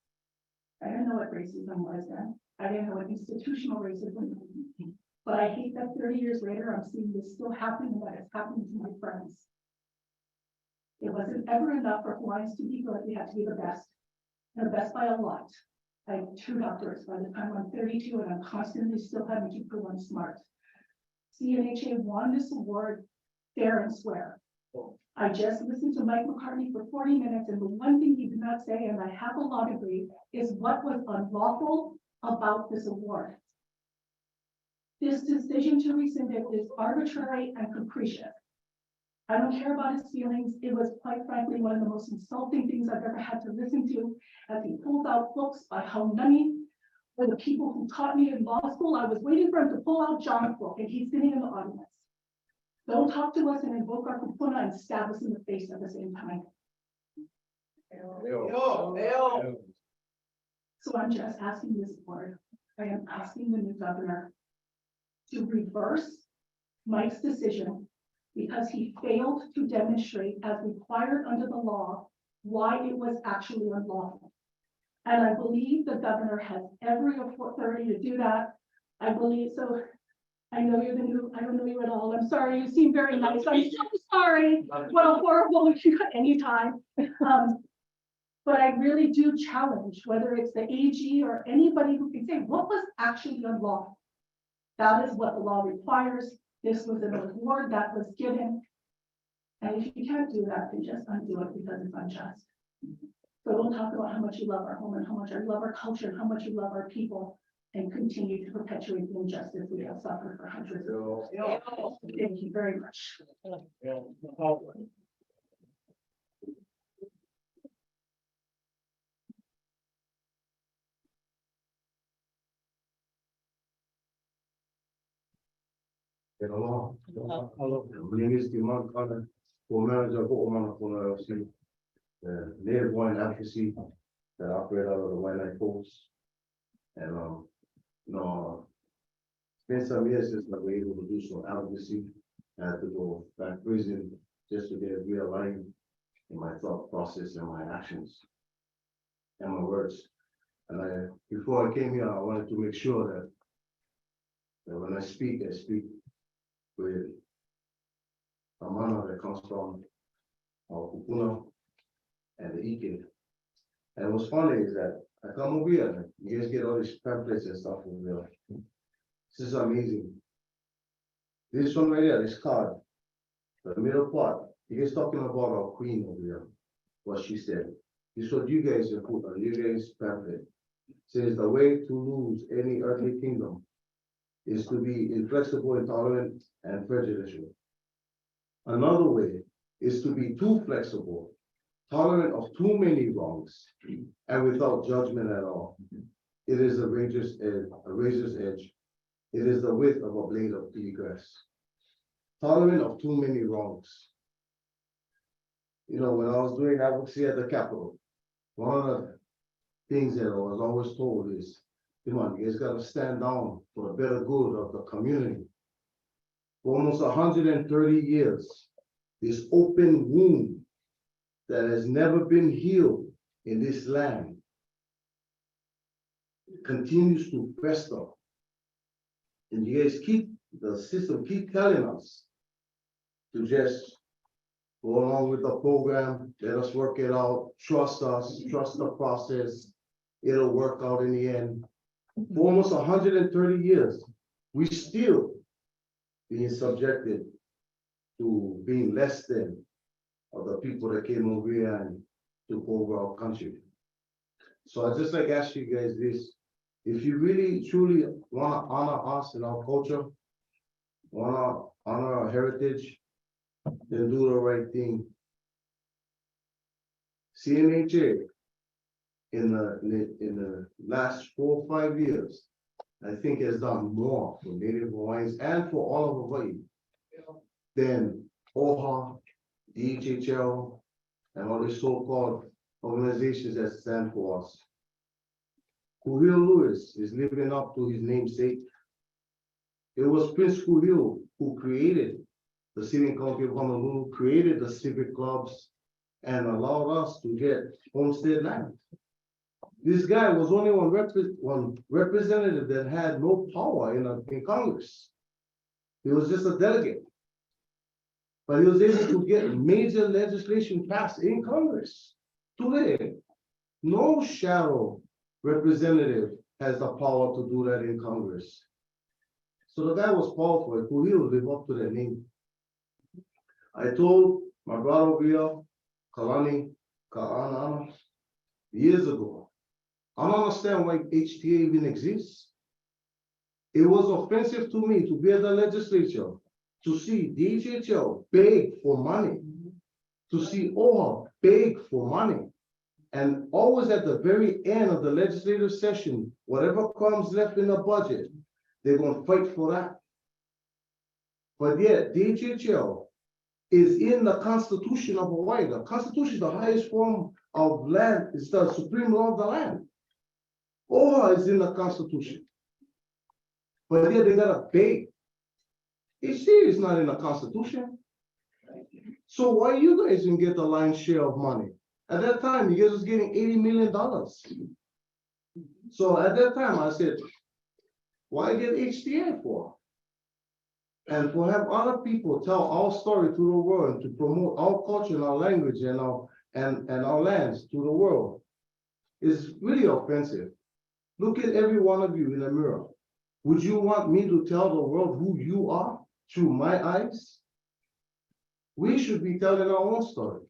I didn't know what racism was then. I didn't know what institutional racism was. But I hate that 30 years later, I'm seeing this still happening and that it's happening to my friends. It wasn't ever enough for Hawaiians to be good. We had to be the best. And the best by a lot. I have 2 doctorates by the time I'm 32, and I'm constantly still having to prove I'm smart. CNHA won this award fair and square. I just listened to Mike McCartney for 40 minutes, and the one thing he did not say, and I have a law degree, is what was unlawful about this award. This decision to rescind it is arbitrary and capricious. I don't care about his feelings. It was quite frankly one of the most insulting things I've ever had to listen to, as he pulled out books by Haunani, or the people who taught me in law school. I was waiting for him to pull out John's book, and he's sitting in the audience. Don't talk to us and invoke our kupuna and stab us in the face at the same time. So I'm just asking this board, I am asking the new governor to reverse Mike's decision because he failed to demonstrate, as required under the law, why it was actually unlawful. And I believe the governor has every authority to do that. I believe so. I know you're the new, I don't know you at all. I'm sorry, you seem very nice. I'm so sorry. What a horrible anytime. But I really do challenge whether it's the AG or anybody who can say what was actually unlawful. That is what the law requires. This was an award that was given. And if you can't do that, then just undo it because it's unjust. So don't talk about how much you love our home and how much you love our culture and how much you love our people and continue to perpetuate the injustice we have suffered for hundreds of years. Thank you very much. Hello. My name is Diman Khan, co-manager of Omana Kona LC, Native Hawaiian Advocacy that operate out of the Waianae Coast. And it's been some years since I've been able to do some advocacy. I had to go back to prison just to get realigned in my thought process and my actions. and my words. And before I came here, I wanted to make sure that when I speak with a manner that comes from our kupuna and the Ike. And what's funny is that I come over here, and you guys get all these pamphlets and stuff over there. This is amazing. This one right here, this card, the middle part, you guys talking about our queen over here, what she said. This is what you guys have put on you guys pamphlet. Says the way to lose any earthly kingdom is to be inflexible, intolerant, and prejudicial. Another way is to be too flexible, tolerant of too many wrongs, and without judgment at all. It is a razor's edge. It is the width of a blade of pea grass. Tolerant of too many wrongs. You know, when I was doing advocacy at the Capitol, one of the things that I was always told is, come on, you guys gotta stand down for the better good of the community. For almost 130 years, this open wound that has never been healed in this land continues to fester. And you guys the system keep telling us to just go along with the program, let us work it out, trust us, trust the process, it'll work out in the end. For almost 130 years, we still being subjected to being less than of the people that came over here and took over our country. So I just like ask you guys this, if you really truly wanna honor us and our culture, wanna honor our heritage, then do the right thing. CNHA in the last 4 or 5 years, I think has done more for Native Hawaiians and for all of Hawaii than OHA, DHHL, and all these so-called organizations that stand for us. Kuhil Lewis is living up to his namesake. It was Prince Kuhil who created the city and county of Honolulu, created the civic clubs, and allowed us to get homestead land. This guy was only one representative that had no power in Congress. He was just a delegate. But he was able to get major legislation passed in Congress. Today, no shadow representative has the power to do that in Congress. So the guy was powerful, who he would live up to that name. I told my brother over here, Kalani Ka'ana, years ago, I don't understand why HTA even exists. It was offensive to me to be at the legislature, to see DHHL beg for money, to see OHA beg for money. And always at the very end of the legislative session, whatever comes left in the budget, they're gonna fight for that. But yet, DHHL is in the Constitution of Hawaii. The Constitution is the highest form of land, it's the supreme law of the land. OHA is in the Constitution. But yet they gotta beg. HTA is not in the Constitution. So why you guys didn't get the lion's share of money? At that time, you guys was getting $80 million. So at that time, I said, why get HTA for? And to have other people tell our story to the world, to promote our culture and our language and our lands to the world is really offensive. Look at every one of you in the mirror. Would you want me to tell the world who you are through my eyes? We should be telling our own story.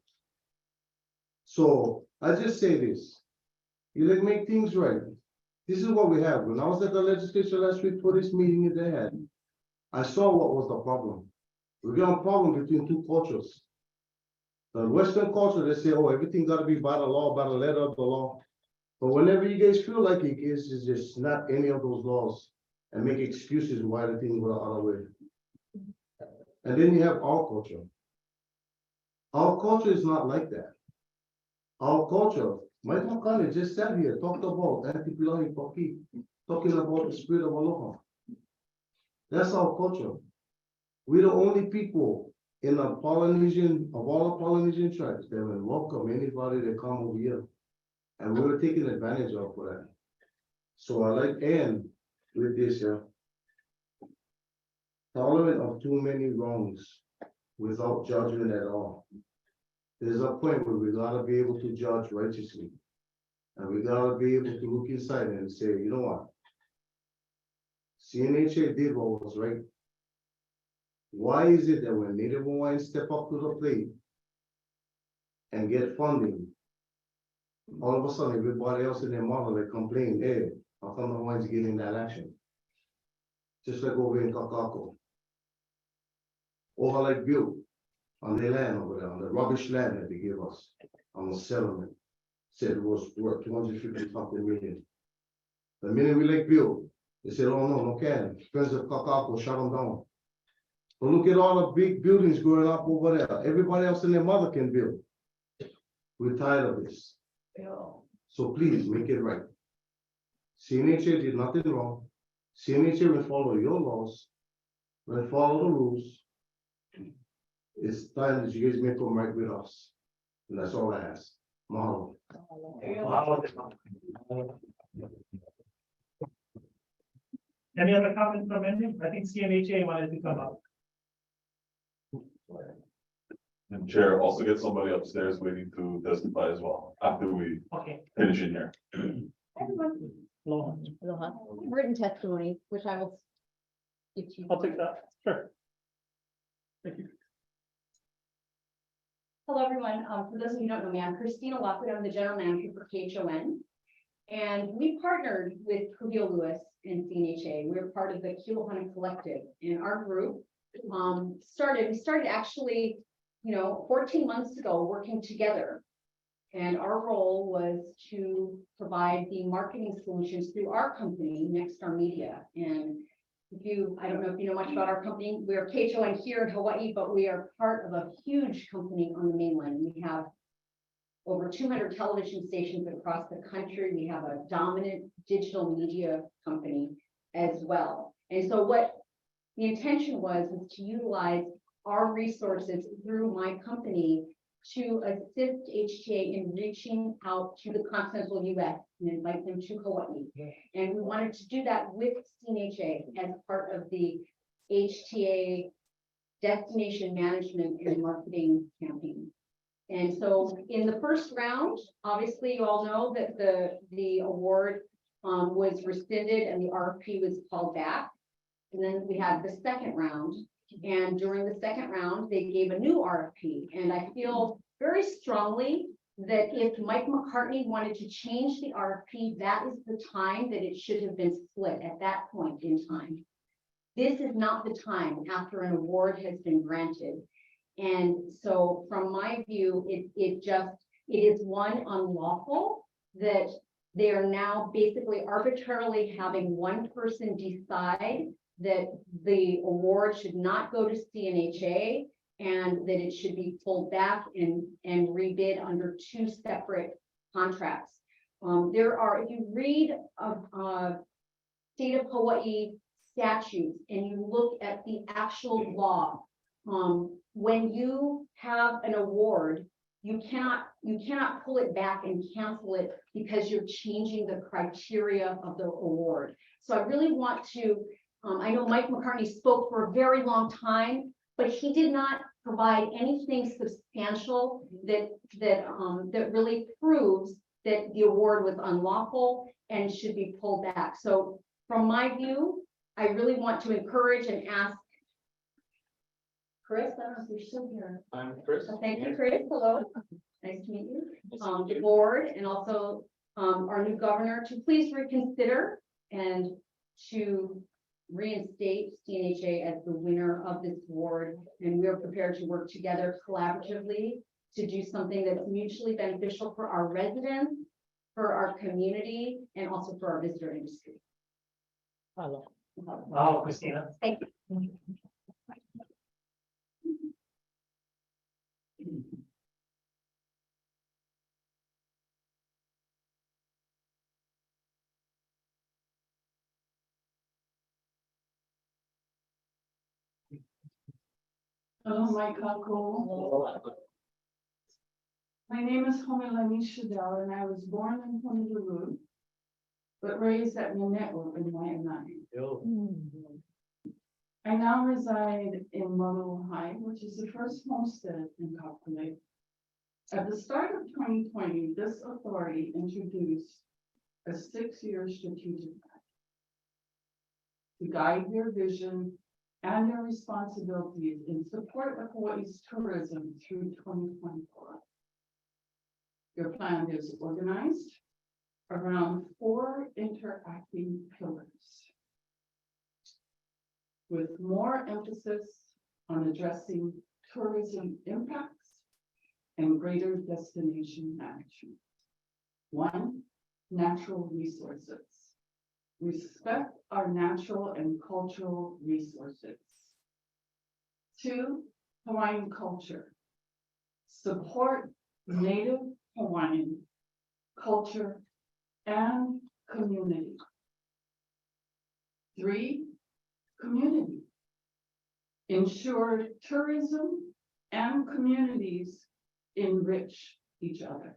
So I just say this, you like make things right. This is what we have. When I was at the legislature last week for this meeting that they had, I saw what was the problem. We got a problem between two cultures. The Western culture, they say, oh, everything gotta be by the law, by the letter of the law. But whenever you guys feel like it is just snap any of those laws and make excuses why the thing go the other way. And then you have our culture. Our culture is not like that. Our culture, Mike McConnell just sat here, talked about Antipilahi Paki, talking about the spirit of aloha. That's our culture. We're the only people in the Polynesian, of all the Polynesian tribes that will welcome anybody that come over here And we were taken advantage of for that. So I like to end with this, tolerant of too many wrongs without judgment at all. There's a point where we gotta be able to judge righteously. And we gotta be able to look inside and say, you know what? CNHA did what was right. Why is it that when Native Hawaiians step up to the plate and get funding, all of a sudden everybody else in their model they complain, hey, how come the Hawaiians getting that action? Just like over in Kakako. Or like built on their land over there, on the rubbish land that they gave us, on the settlement. Said it was worth 250 something million. The minute we like build, they said, oh no, no can. Friends of Kakako shut them down. But look at all the big buildings going up over there. Everybody else and their mother can build. We're tired of this. So please make it right. CNHA did nothing wrong. CNHA will follow your laws, will follow the rules. It's time that you guys make them right with us. And that's all I ask. Mahalo. Any other comments from any? I think CNHA wanted to come up. And Chair, also get somebody upstairs waiting to testify as well, after we Okay. finish in here. Aloha. Written testimony, which I will. Give to you. I'll take that, sure. Thank you. Hello, everyone. For those of you who don't know me, I'm Christina Lockwood. I'm the general manager for KHON. And we partnered with Kuvio Lewis and CNHA. We're part of the Kilohana Collective. And our group we started actually, 14 months ago working together. And our role was to provide the marketing solutions through our company, Nexstar Media. And I don't know if you know much about our company, we're KHON here in Hawaii, but we are part of a huge company on the mainland. We have over 200 television stations across the country. We have a dominant digital media company as well. And so what the intention was to utilize our resources through my company to assist HTA in reaching out to the continental US and invite them to Hawaii. And we wanted to do that with CNHA as part of the HTA destination management and marketing campaign. And so in the first round, obviously you all know that the award was rescinded and the RFP was called back. And then we had the second round. And during the second round, they gave a new RFP. And I feel very strongly that if Mike McCartney wanted to change the RFP, that is the time that it should have been split at that point in time. This is not the time after an award has been granted. And so from my view, it is one unlawful that they are now basically arbitrarily having one person decide that the award should not go to CNHA and that it should be pulled back and rebid under two separate contracts. If you read state of Hawaii statutes and you look at the actual law, when you have an award, you cannot pull it back and cancel it because you're changing the criteria of the award. So I really want to, I know Mike McCartney spoke for a very long time, but he did not provide anything substantial that really proves that the award was unlawful and should be pulled back. So from my view, I really want to encourage and ask Chris, I don't know if you're still here. I'm Chris. Thank you, Chris. Hello. Nice to meet you. The board and also our new governor to please reconsider and to reinstate CNHA as the winner of this award. And we are prepared to work together collaboratively to do something that's mutually beneficial for our residents, for our community, and also for our visitor industry. Hello. Oh, Christina. Thank you. Oh my God, cool. My name is Homelani Shadell, and I was born in Honolulu, but raised at Nanetto in Waianae. I now reside in Hawaiʻi, which is the first homestead in Kapolei. At the start of 2020, this authority introduced a 6-year strategic plan to guide their vision and their responsibilities in support of Hawaii's tourism through 2024. Your plan is organized around 4 interacting pillars, with more emphasis on addressing tourism impacts and greater destination management. 1, natural resources. Respect our natural and cultural resources. 2, Hawaiian culture. Support Native Hawaiian culture and community. 3, community. Ensure tourism and communities enrich each other.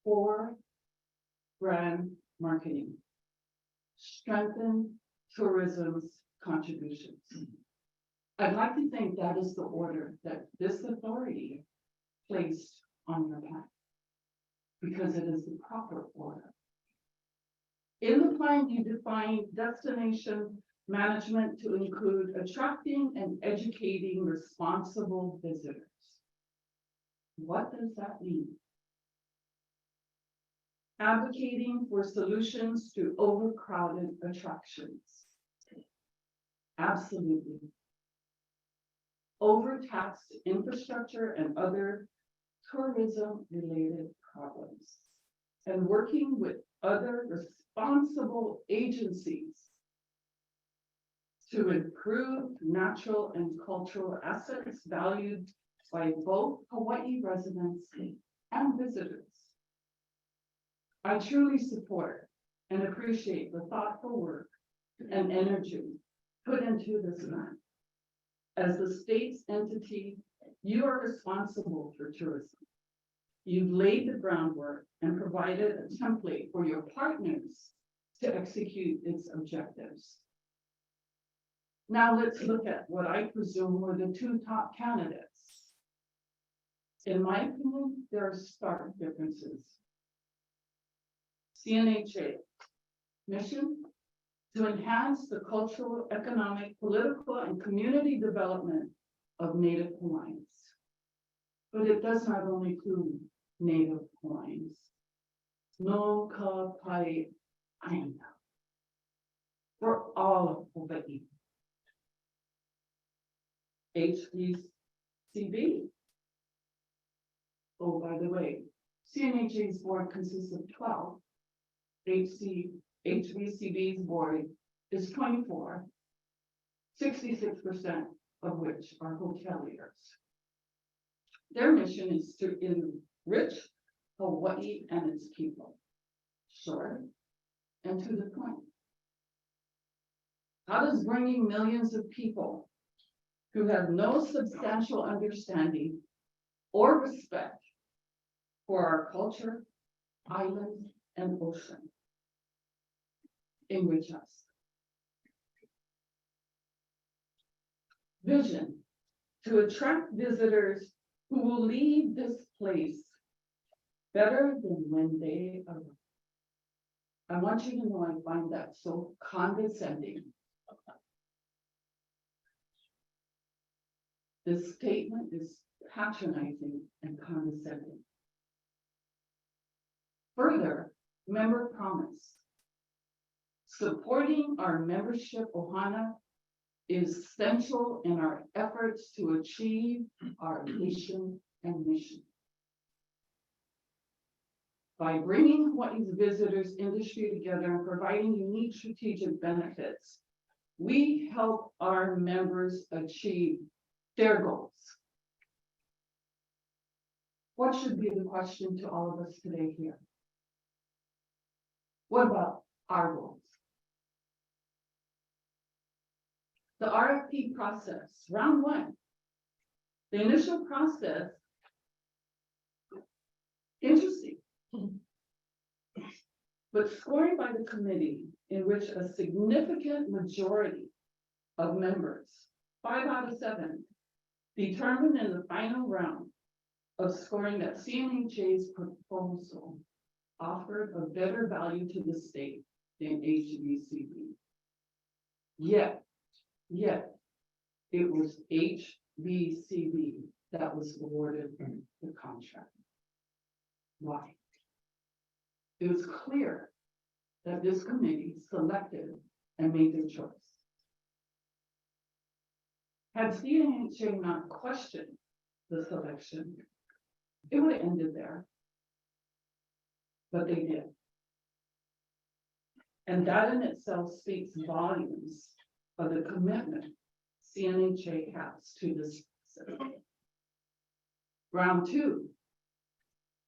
4, brand marketing. Strengthen tourism's contributions. I'd like to think that is the order that this authority placed on your path, because it is the proper order. In the plan, you define destination management to include attracting and educating responsible visitors. What does that mean? Advocating for solutions to overcrowded attractions. Absolutely. Overtaxed infrastructure and other tourism-related problems. And working with other responsible agencies to improve natural and cultural assets valued by both Hawaiʻi residents and visitors. I truly support and appreciate the thoughtful work and energy put into this plan. As the state's entity, you are responsible for tourism. You've laid the groundwork and provided a template for your partners to execute its objectives. Now let's look at what I presume were the 2 top candidates. In my opinion, there are stark differences. CNHA, mission to enhance the cultural, economic, political, and community development of Native Hawaiians. But it does not only include Native Hawaiians. No ka pai aina. For all of Hawaiʻi. HBCB. Oh, by the way, CNHA's board consists of 12. HBCB's board is 24, 66% of which are hoteliers. Their mission is to enrich Hawaiʻi and its people. Short and to the point. How does bringing millions of people who have no substantial understanding or respect for our culture, island, and ocean enrich us? Vision to attract visitors who will leave this place better than when they arrived. I want you to know I find that so condescending. This statement is patronizing and condescending. Further, member promise. Supporting our membership ohana is essential in our efforts to achieve our vision and mission. By bringing Hawaii's visitors industry together and providing unique strategic benefits, we help our members achieve their goals. What should be the question to all of us today here? What about our goals? The RFP process, round 1. The initial process Interesting. But scoring by the committee, in which a significant majority of members, 5 out of 7, determined in the final round of scoring that CNHA's proposal offered a better value to the state than HBCB. Yet, it was HBCB that was awarded the contract. Why? It was clear that this committee selected and made their choice. Had CNHA not questioned the selection, it would have ended there. But they did. And that in itself speaks volumes of the commitment CNHA has to this process. Round 2,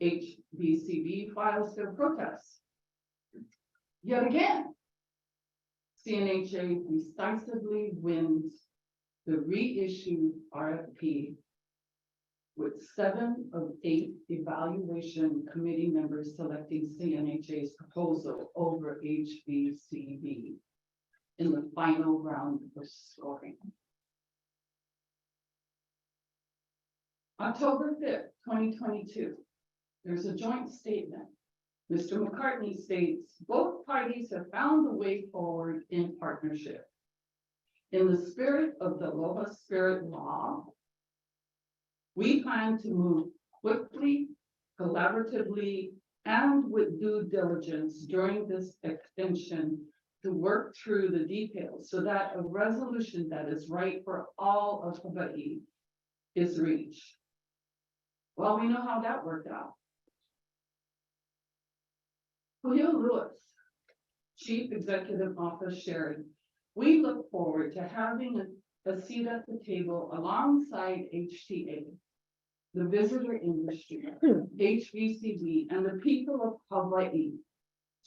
HBCB files their protest. Yet again, CNHA decisively wins the reissued RFP with 7 of 8 evaluation committee members selecting CNHA's proposal over HBCB in the final round of scoring. October 5th, 2022, there's a joint statement. Mr. McCartney states, both parties have found the way forward in partnership. In the spirit of the Aloha Spirit Law, we plan to move quickly, collaboratively, and with due diligence during this extension to work through the details so that a resolution that is right for all of Hawaii is reached. Well, we know how that worked out. Julio Lewis, Chief Executive Officer, shared, we look forward to having a seat at the table alongside HTA, the visitor industry, HBCB, and the people of Hawaii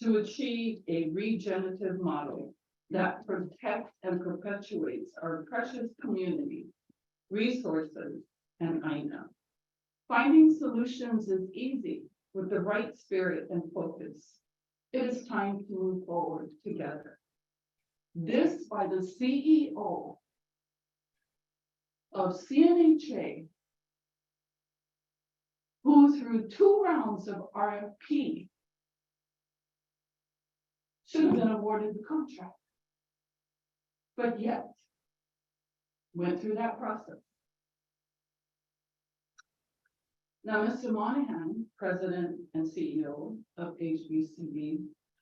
to achieve a regenerative model that protects and perpetuates our precious community, resources, and Aina. Finding solutions is easy with the right spirit and focus. It is time to move forward together. This by the CEO of CNHA, who through 2 rounds of RFP should have been awarded the contract, but yet went through that process. Now, Mr. Monahan, President and CEO of HBCB,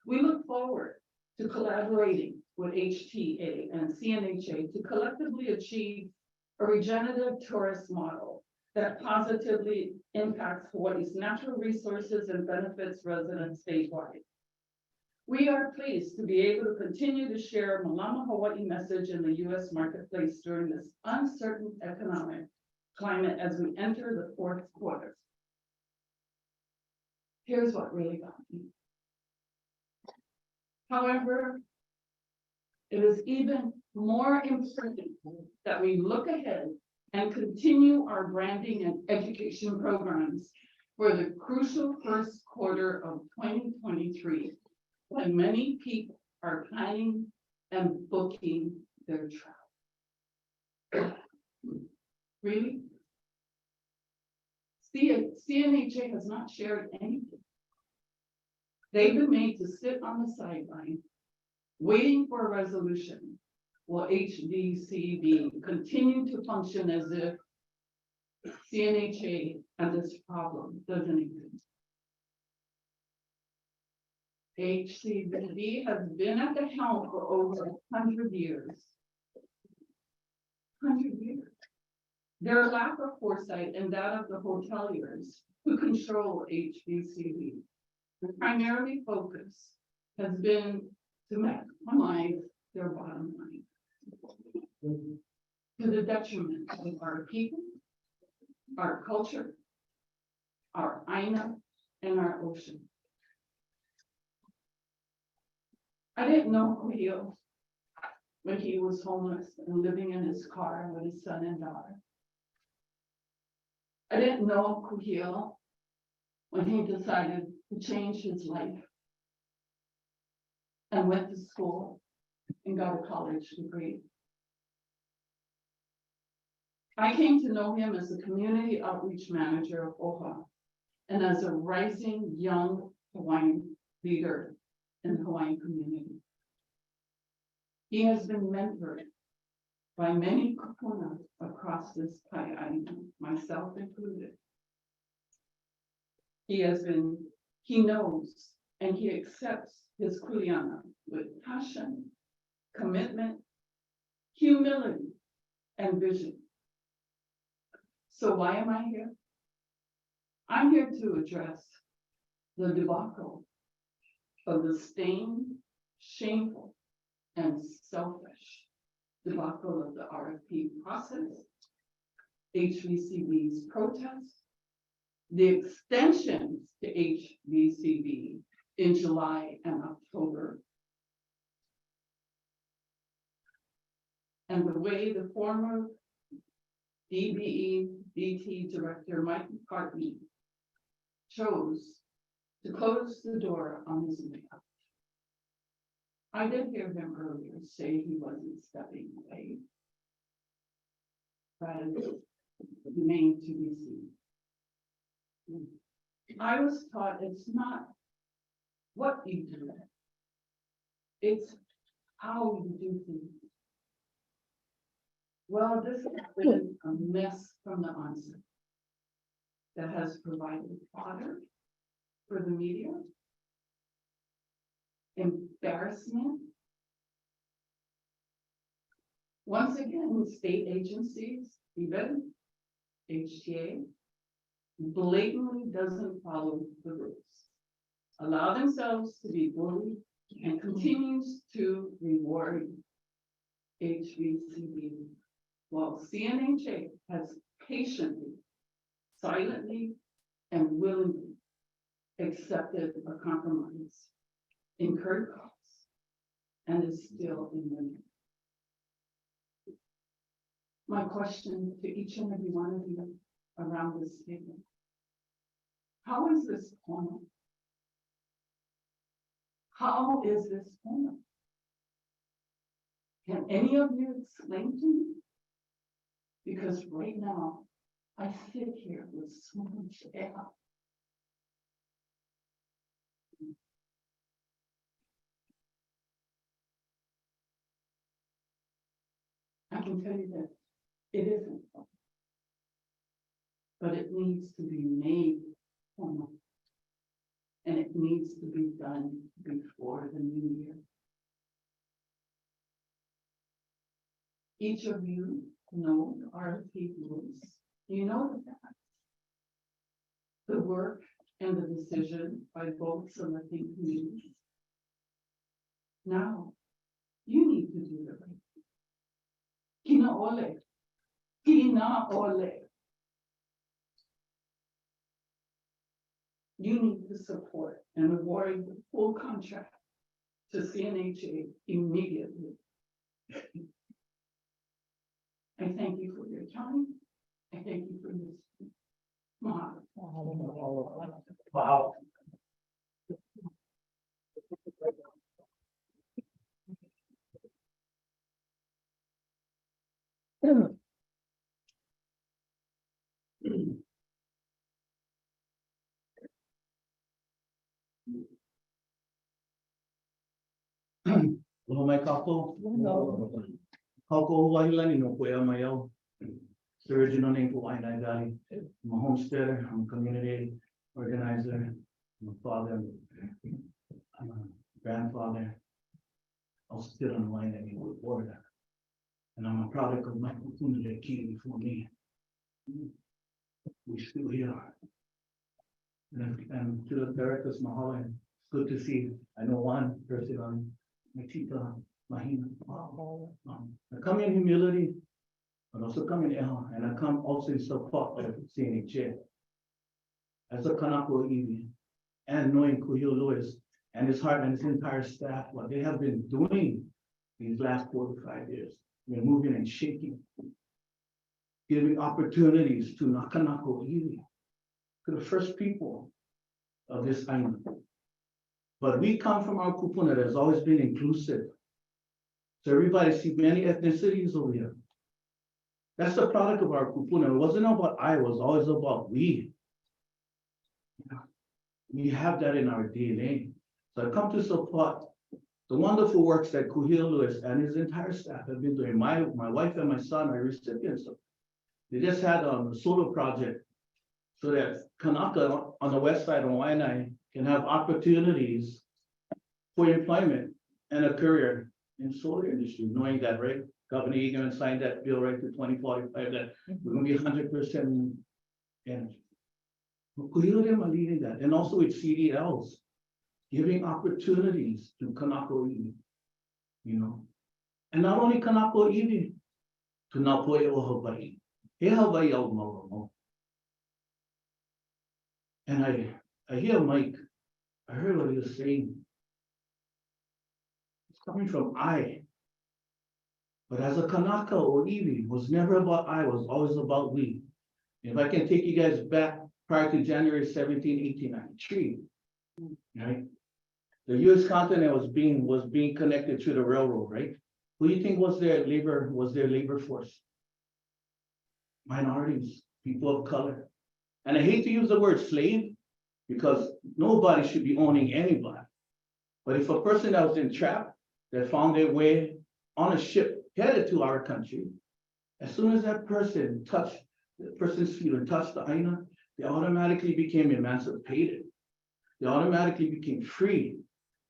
we look forward to collaborating with HTA and CNHA to collectively achieve a regenerative tourist model that positively impacts Hawaii's natural resources and benefits residents statewide. We are pleased to be able to continue to share Malama Hawaii message in the U.S. marketplace during this uncertain economic climate as we enter the 4th quarter. Here's what really got me. However, it is even more important that we look ahead and continue our branding and education programs for the crucial 1st quarter of 2023, when many people are planning and booking their travel. Really? CNHA has not shared anything. They've been made to sit on the sideline, waiting for a resolution, while HBCB continue to function as if CNHA and this problem doesn't exist. HCBB has been at the helm for over 100 years. 100 years. Their lack of foresight and that of the hoteliers who control HBCB, the primary focus has been to maximize their bottom line to the detriment of our people, our culture, our Aina, and our ocean. I didn't know Kuhio when he was homeless and living in his car with his son and daughter. I didn't know Kuhio when he decided to change his life and went to school and got a college degree. I came to know him as a community outreach manager of OHA and as a rising young Hawaiian leader in the Hawaiian community. He has been mentored by many kupuna across this island, myself included. He knows and he accepts his kuleana with passion, commitment, humility, and vision. So why am I here? I'm here to address the debacle of the stained, shameful, and selfish debacle of the RFP process, HVCB's protest, the extensions to HVCB in July and October, and the way the former DBE DT Director Mike McCartney chose to close the door on his behalf. I did hear him earlier say he wasn't stepping away. That is remained to be seen. I was taught it's not what you do, it's how you do things. Well, this has been a mess from the onset that has provided fodder for the media, embarrassment. Once again, state agencies, even HTA, blatantly doesn't follow the rules, allow themselves to be bullied, and continues to reward HVCB, while CNHA has patiently, silently, and willingly accepted a compromise, incurred costs, and is still in limbo. My question to each and every one of you around this table: how is this porno? How is this porno? Can any of you explain to me? Because right now, I sit here with so much air. I can tell you that it isn't. But it needs to be made formal. And it needs to be done before the new year. Each of you know RFP rules. You know the facts. The work and the decision by both selecting committees. Now, you need to do the right thing. Kina ole. Kina ole. You need to support and award the full contract to CNHA immediately. I thank you for your time. I thank you for listening. Mahalo. Wow. Hello, my couple. Kako Hawaii no kuya mayo. Surgeon on name Hawaiʻi Valley. I'm a homesteader. I'm a community organizer. I'm a father. I'm a grandfather. I'll sit on the line that you would order. And I'm a product of my opportunity that came before me. We're still here. And to the directors, mahalo. It's good to see. I know one person on my tita. Mahina. I come in humility, but also come in awe, and I come also in support of CNHA. As a Kanako Iwi, and knowing Kuhio Lewis and his heart and his entire staff, what they have been doing these last 4 to 5 years, we're moving and shaking, giving opportunities to Nakanako Iwi, to the first people of this island. But we come from our kupuna that has always been inclusive. So everybody see many ethnicities over here. That's the product of our kupuna. It wasn't about I, it was always about we. We have that in our DNA. So I come to support the wonderful works that Kuhil Lewis and his entire staff have been doing. My wife and my son are recipients of. They just had a solar project so that Kanaka on the west side of Waianae can have opportunities for employment and a career in solar industry, knowing that, right? Governor Egan signed that bill right to 2045 that we're gonna be 100% energy. Kuhil them are leading that, and also with CDLs, giving opportunities to Kanako Iwi, you know? And not only Kanako Iwi, to Napoe o Hawaii. He Hawaii au Mauamo. And I hear Mike, I heard what he was saying. It's coming from I. But as a Kanaka or Iwi, it was never about I, it was always about we. If I can take you guys back prior to January 17, 1893, right? The US continent was being connected to the railroad, right? Who do you think was their labor force? Minorities, people of color. And I hate to use the word slave because nobody should be owning anybody. But if a person that was entrapped, that found their way on a ship headed to our country, as soon as that person touched, the person's feet and touched the aina, they automatically became emancipated. They automatically became free.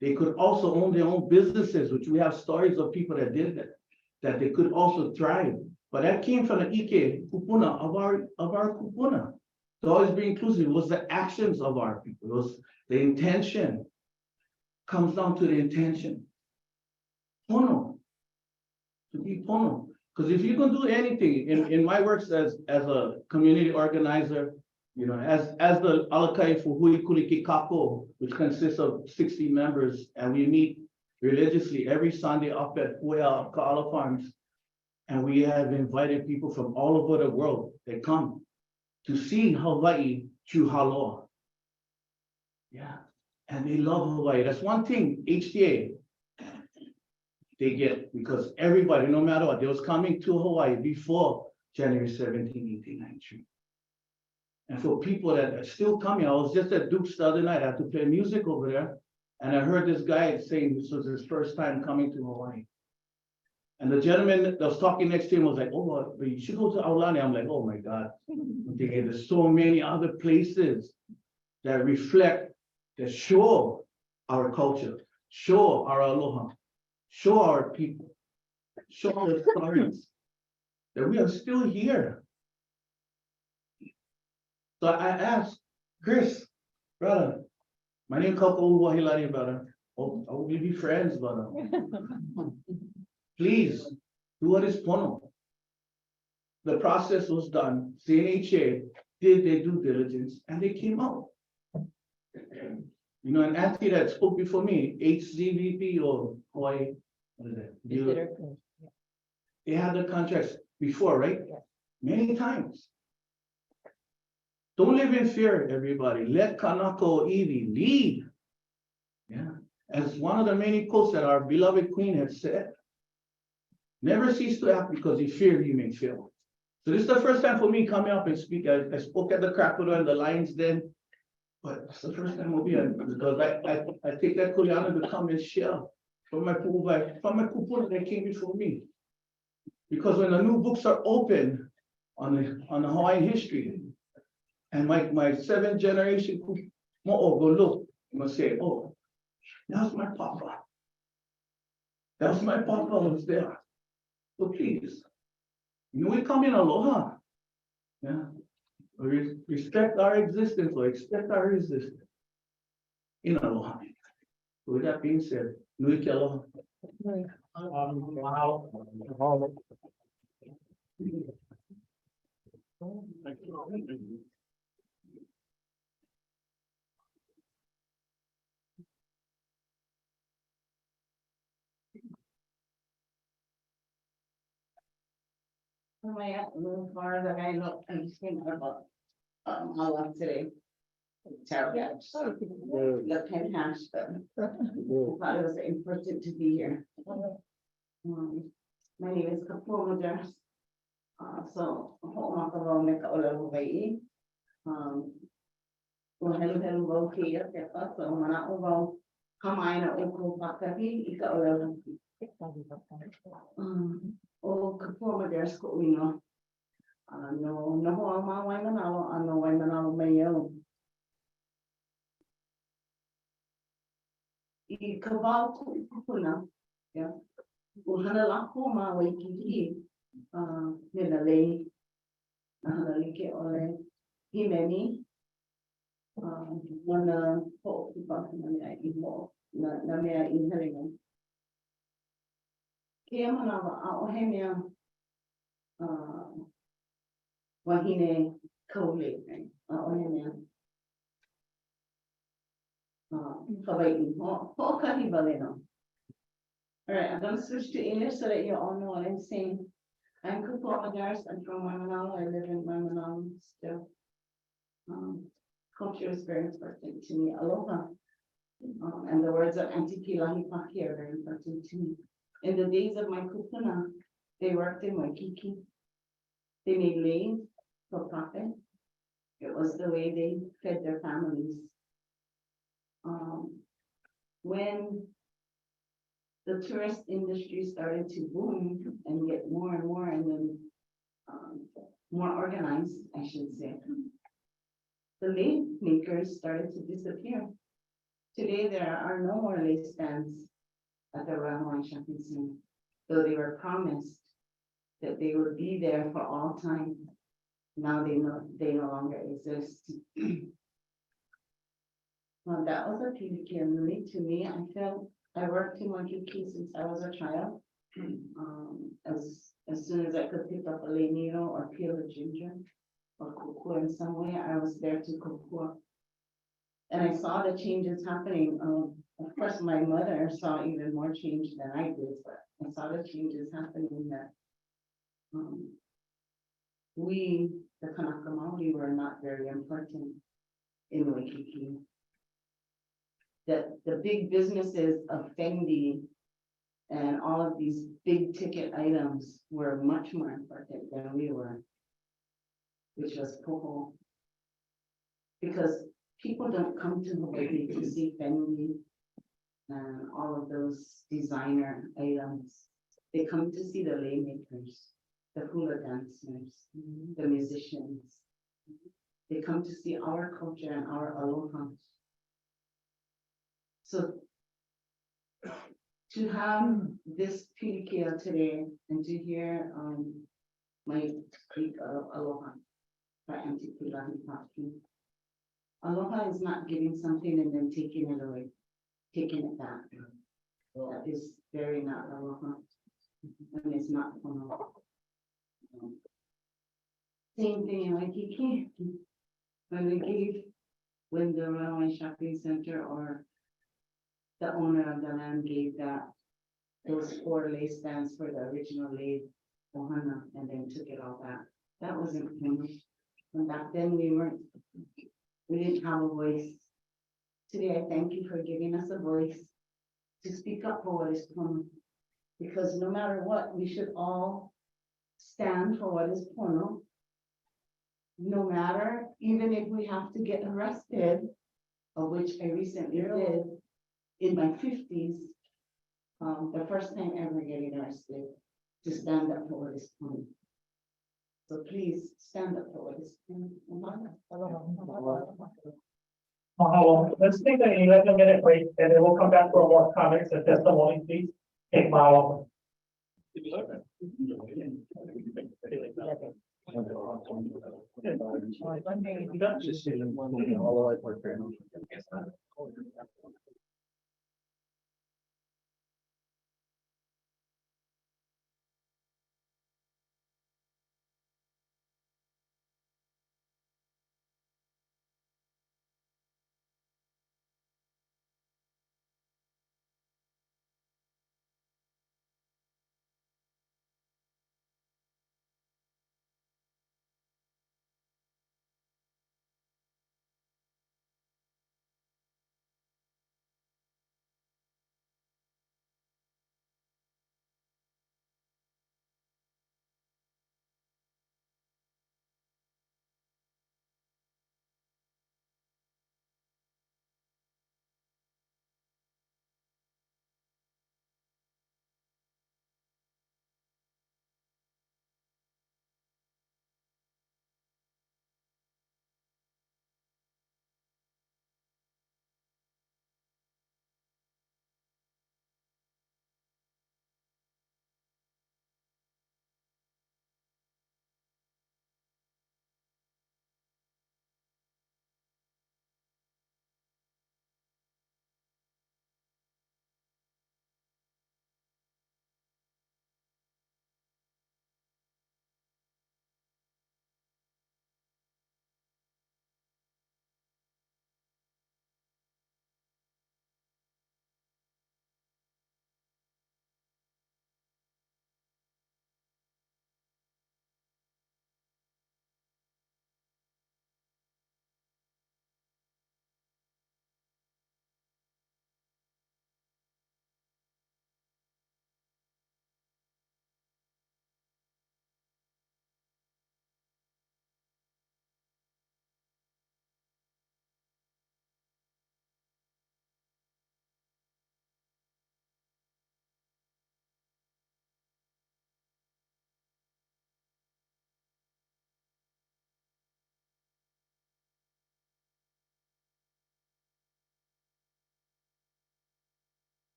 They could also own their own businesses, which we have stories of people that did that they could also thrive. But that came from the Ike kupuna of our kupuna. To always be inclusive, it was the actions of our people. It was the intention. Comes down to the intention. Pono. To be pono. Because if you can do anything in my works as a community organizer, you know, as the Alakai for Hui Kuliki Kako, which consists of 60 members, and we meet religiously every Sunday up at Puea Kaala Farms. And we have invited people from all over the world that come to see Hawaii through Haloa. Yeah, and they love Hawaii. That's one thing HTA they get, because everybody, no matter what, they was coming to Hawaii before January 17, 1893. And for people that are still coming, I was just at Duke's the other night, I had to play music over there, and I heard this guy saying this was his first time coming to Hawaii. And the gentleman that was talking next to him was like, oh, but you should go to Aulani. I'm like, oh my God. I'm thinking there's so many other places that reflect, that show our culture, show our aloha, show our people, show our stories, that we are still here. So I asked, Chris, brother, my name is Kako Wahilani, brother. Oh, I will be friends, brother. Please, do what is pono. The process was done. CNHA did their due diligence and they came out. You know, an auntie that spoke before me, HZVP or Hawaii, what is that? They had the contracts before, right? Many times. Don't live in fear, everybody. Let Kanako Iwi lead. Yeah. As one of the many quotes that our beloved queen had said, never cease to act because you fear you may fail. So this is the first time for me coming up and speak. I spoke at the Krakow and the Lions Den, but it's the first time I'll be on because I take that kuleana to come and share from my kupuna that came before me. Because when the new books are open on the Hawaiian history, and my 7th generation mo'o go look, I'm gonna say, oh, that was my papa. That was my papa who was there. So please, you know, we come in aloha. Yeah. Respect our existence or expect our resistance in aloha. With that being said, nui ke aloha. Wow. Move farther, I look and think about how today. Terrible. The penthouse, but I thought it was important to be here. My name is Kapoma Dars. So, home of the Mecca Hawaiʻi. Hello, here, so mana over Hawaiʻi Oko Pakahi, Ika Ola. Oh, Kapoma Dars, we know. No, no, ma Waimanalo, I know Waimanalo Mayo. I kabau kupuna, ya. Uhana lako ma waikiki, nila lei, nahana like ole, himeni, wana po kipa na mea imo, na mea inhalinga. Kia manawa a ohe mea, wahine kaule, a ohe mea. Hawaiʻi, ho'okahi wale no. All right, I'm gonna switch to English so that you all know what I'm saying. I'm Kupoma Dars, I'm from Waimanalo, I live in Waimanalo still. Culture is very important to me, aloha. And the words of Auntie Pilahi Paki are very important to me. In the days of my kupuna, they worked in Waikiki. They made leis for profit. It was the way they fed their families. When the tourist industry started to boom and get more and more, and then more organized, I should say, the lei makers started to disappear. Today, there are no more lei stands at the Royal Hawaiian Shopping Center, though they were promised that they would be there for all time. Now they no longer exist. Well, that was a PDK movie to me. I worked in Waikiki since I was a child. As soon as I could pick up a lei needle or peel a ginger or kukua in some way, I was there to kukua. And I saw the changes happening. Of course, my mother saw even more change than I did, but I saw the changes happening that we, the Kanaka Maoli, were not very important in Waikiki. That the big businesses of Fendi and all of these big ticket items were much more important than we were, which was poho. Because people don't come to Hawaii to see Fendi and all of those designer items. They come to see the lei makers, the hula dancers, the musicians. They come to see our culture and our aloha. So to have this pilikia today and to hear my speak of aloha by Auntie Pilahi Paki. Aloha is not giving something and then taking it away, taking it back. That is very not aloha. And it's not pono. Same thing in Waikiki. When the Railway Shopping Center or the owner of the land gave those 4 lei stands for the original lei ohana and then took it all back. That wasn't finished. And back then we didn't have a voice. Today I thank you for giving us a voice to speak up for what is pono. Because no matter what, we should all stand for what is pono. No matter, even if we have to get arrested, of which I recently did, in my 50s, the first time ever getting arrested, to stand up for what is pono. So please stand up for what is pono. Mahalo. Let's take an 11-minute break and then we'll come back for more comments and testimony, please. Take mahalo.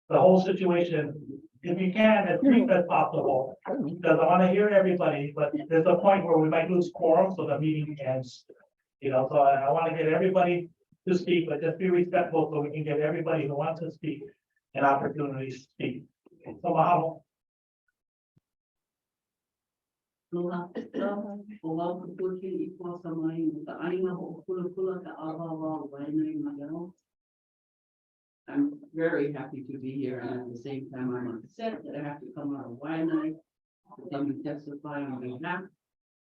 the whole situation, if you can, as brief as possible, because I want to hear everybody, but there's a point where we might lose quorum, so the meeting ends. You know, so I want to get everybody to speak, but just be respectful so we can give everybody who wants to speak an opportunity to speak. So mahalo. Aloha, o wau kupuki I kua samai, ta ainga ho kula ka awawa wainai mai. I'm very happy to be here, and at the same time, I'm upset that I have to come out of Waianae to come and testify on behalf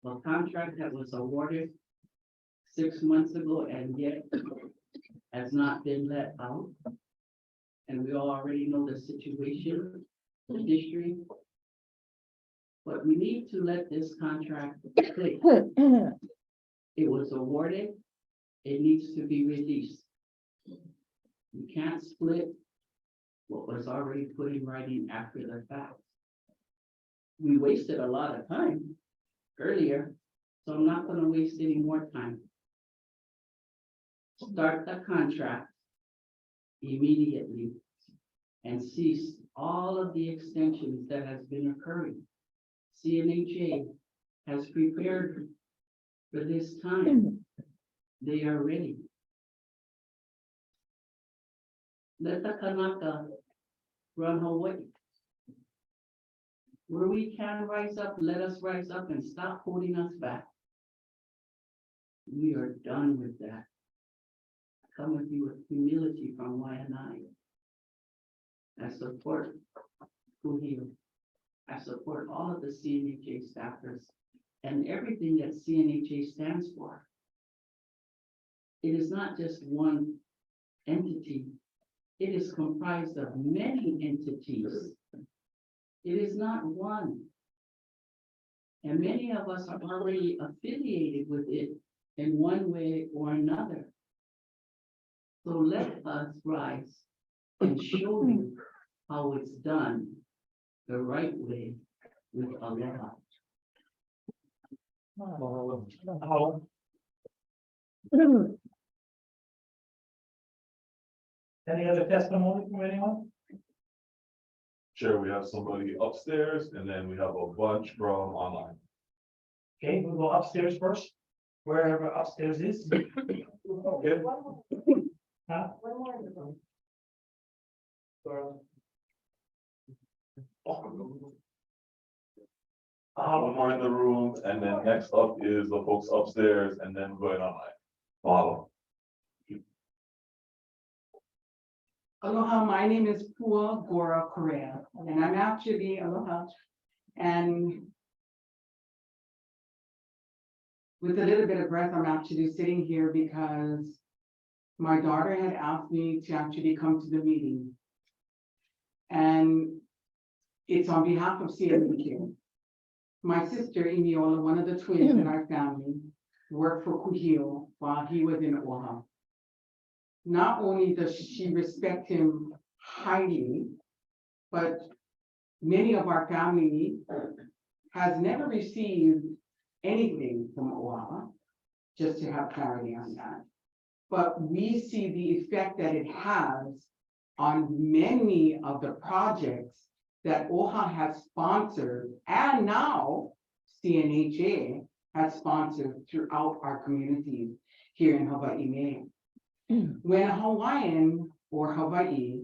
of a contract that was awarded 6 months ago and yet has not been let out. And we all already know the situation, the history. But we need to let this contract click. It was awarded, it needs to be released. You can't split what was already put in writing after the fact. We wasted a lot of time earlier, so I'm not gonna waste any more time. Start the contract immediately and cease all of the extensions that has been occurring. CNHA has prepared for this time. They are ready. Let the Kanaka run Hawaii. Where we can rise up, let us rise up and stop holding us back. We are done with that. I come with you with humility from Waianae. I support Kuhio. I support all of the CNHA staffers and everything that CNHA stands for. It is not just one entity. It is comprised of many entities. It is not one. And many of us are already affiliated with it in one way or another. So let us rise and show you how it's done the right way with aloha. Any other testimony from anyone? Chair, we have somebody upstairs and then we have a bunch from online. Okay, we'll go upstairs first, wherever upstairs is. Okay. Huh? One more in the room, and then next up is the folks upstairs, and then going online. Follow. Aloha, my name is Pua Gora Correa, and I'm actually, aloha, and with a little bit of breath, I'm actually sitting here because my daughter had asked me to actually come to the meeting. And it's on behalf of CNHA. My sister, Imiola, one of the twins in our family, worked for Kuhio while he was in Oahu. Not only does she respect him highly, but many of our family has never received anything from Oahu, just to have clarity on that. But we see the effect that it has on many of the projects that OHA has sponsored, and now CNHA has sponsored throughout our communities here in Hawaiʻi. When a Hawaiian or Hawaii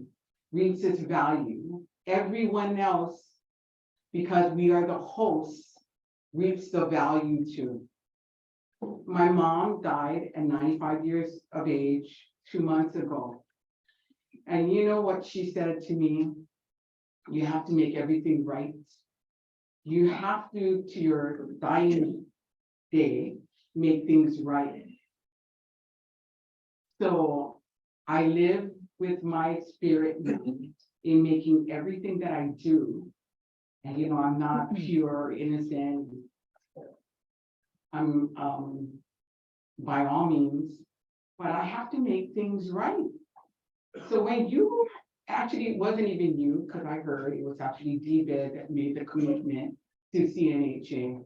reaps its value, everyone else, because we are the hosts, reaps the value too. My mom died at 95 years of age 2 months ago. And you know what she said to me? You have to make everything right. You have to your dying day, make things right. So I live with my spirit in making everything that I do. And you know, I'm not pure, innocent. I'm by all means, but I have to make things right. So when you actually, it wasn't even you, because I heard it was actually DBED that made the commitment to CNHA.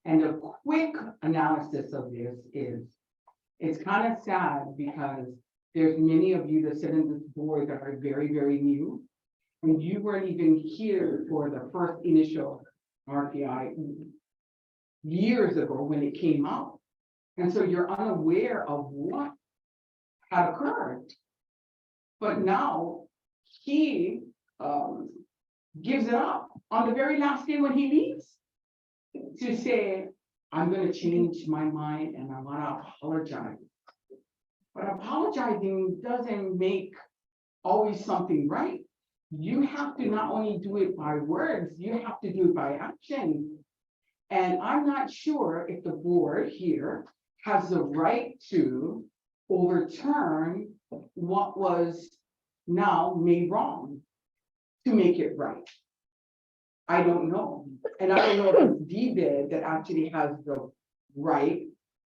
And a quick analysis of this is, it's kind of sad because there's many of you that sit in this board that are very, very new. And you weren't even here for the first initial RPI years ago when it came out. And so you're unaware of what had occurred. But now he gives it up on the very last day when he leaves to say, I'm gonna change my mind and I wanna apologize. But apologizing doesn't make always something right. You have to not only do it by words, you have to do it by action. And I'm not sure if the board here has the right to overturn what was now made wrong to make it right. I don't know. And I don't know if it's DBED that actually has the right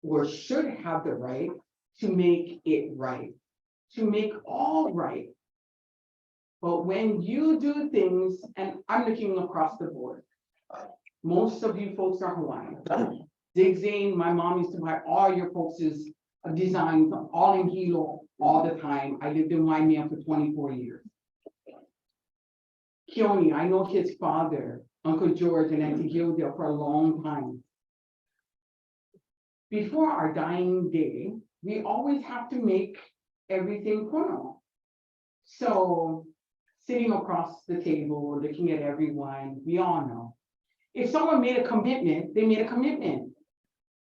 or should have the right to make it right, to make all right. But when you do things, and I'm looking across the board, most of you folks are Hawaiian. Dig Zane, my mom used to buy all your folks' designs, all in Hilo, all the time. I lived in Waimea for 24 years. Keone, I know his father, Uncle George and Auntie Gilda for a long time. Before our dying day, we always have to make everything pono. So sitting across the table, looking at everyone, we all know. If someone made a commitment, they made a commitment.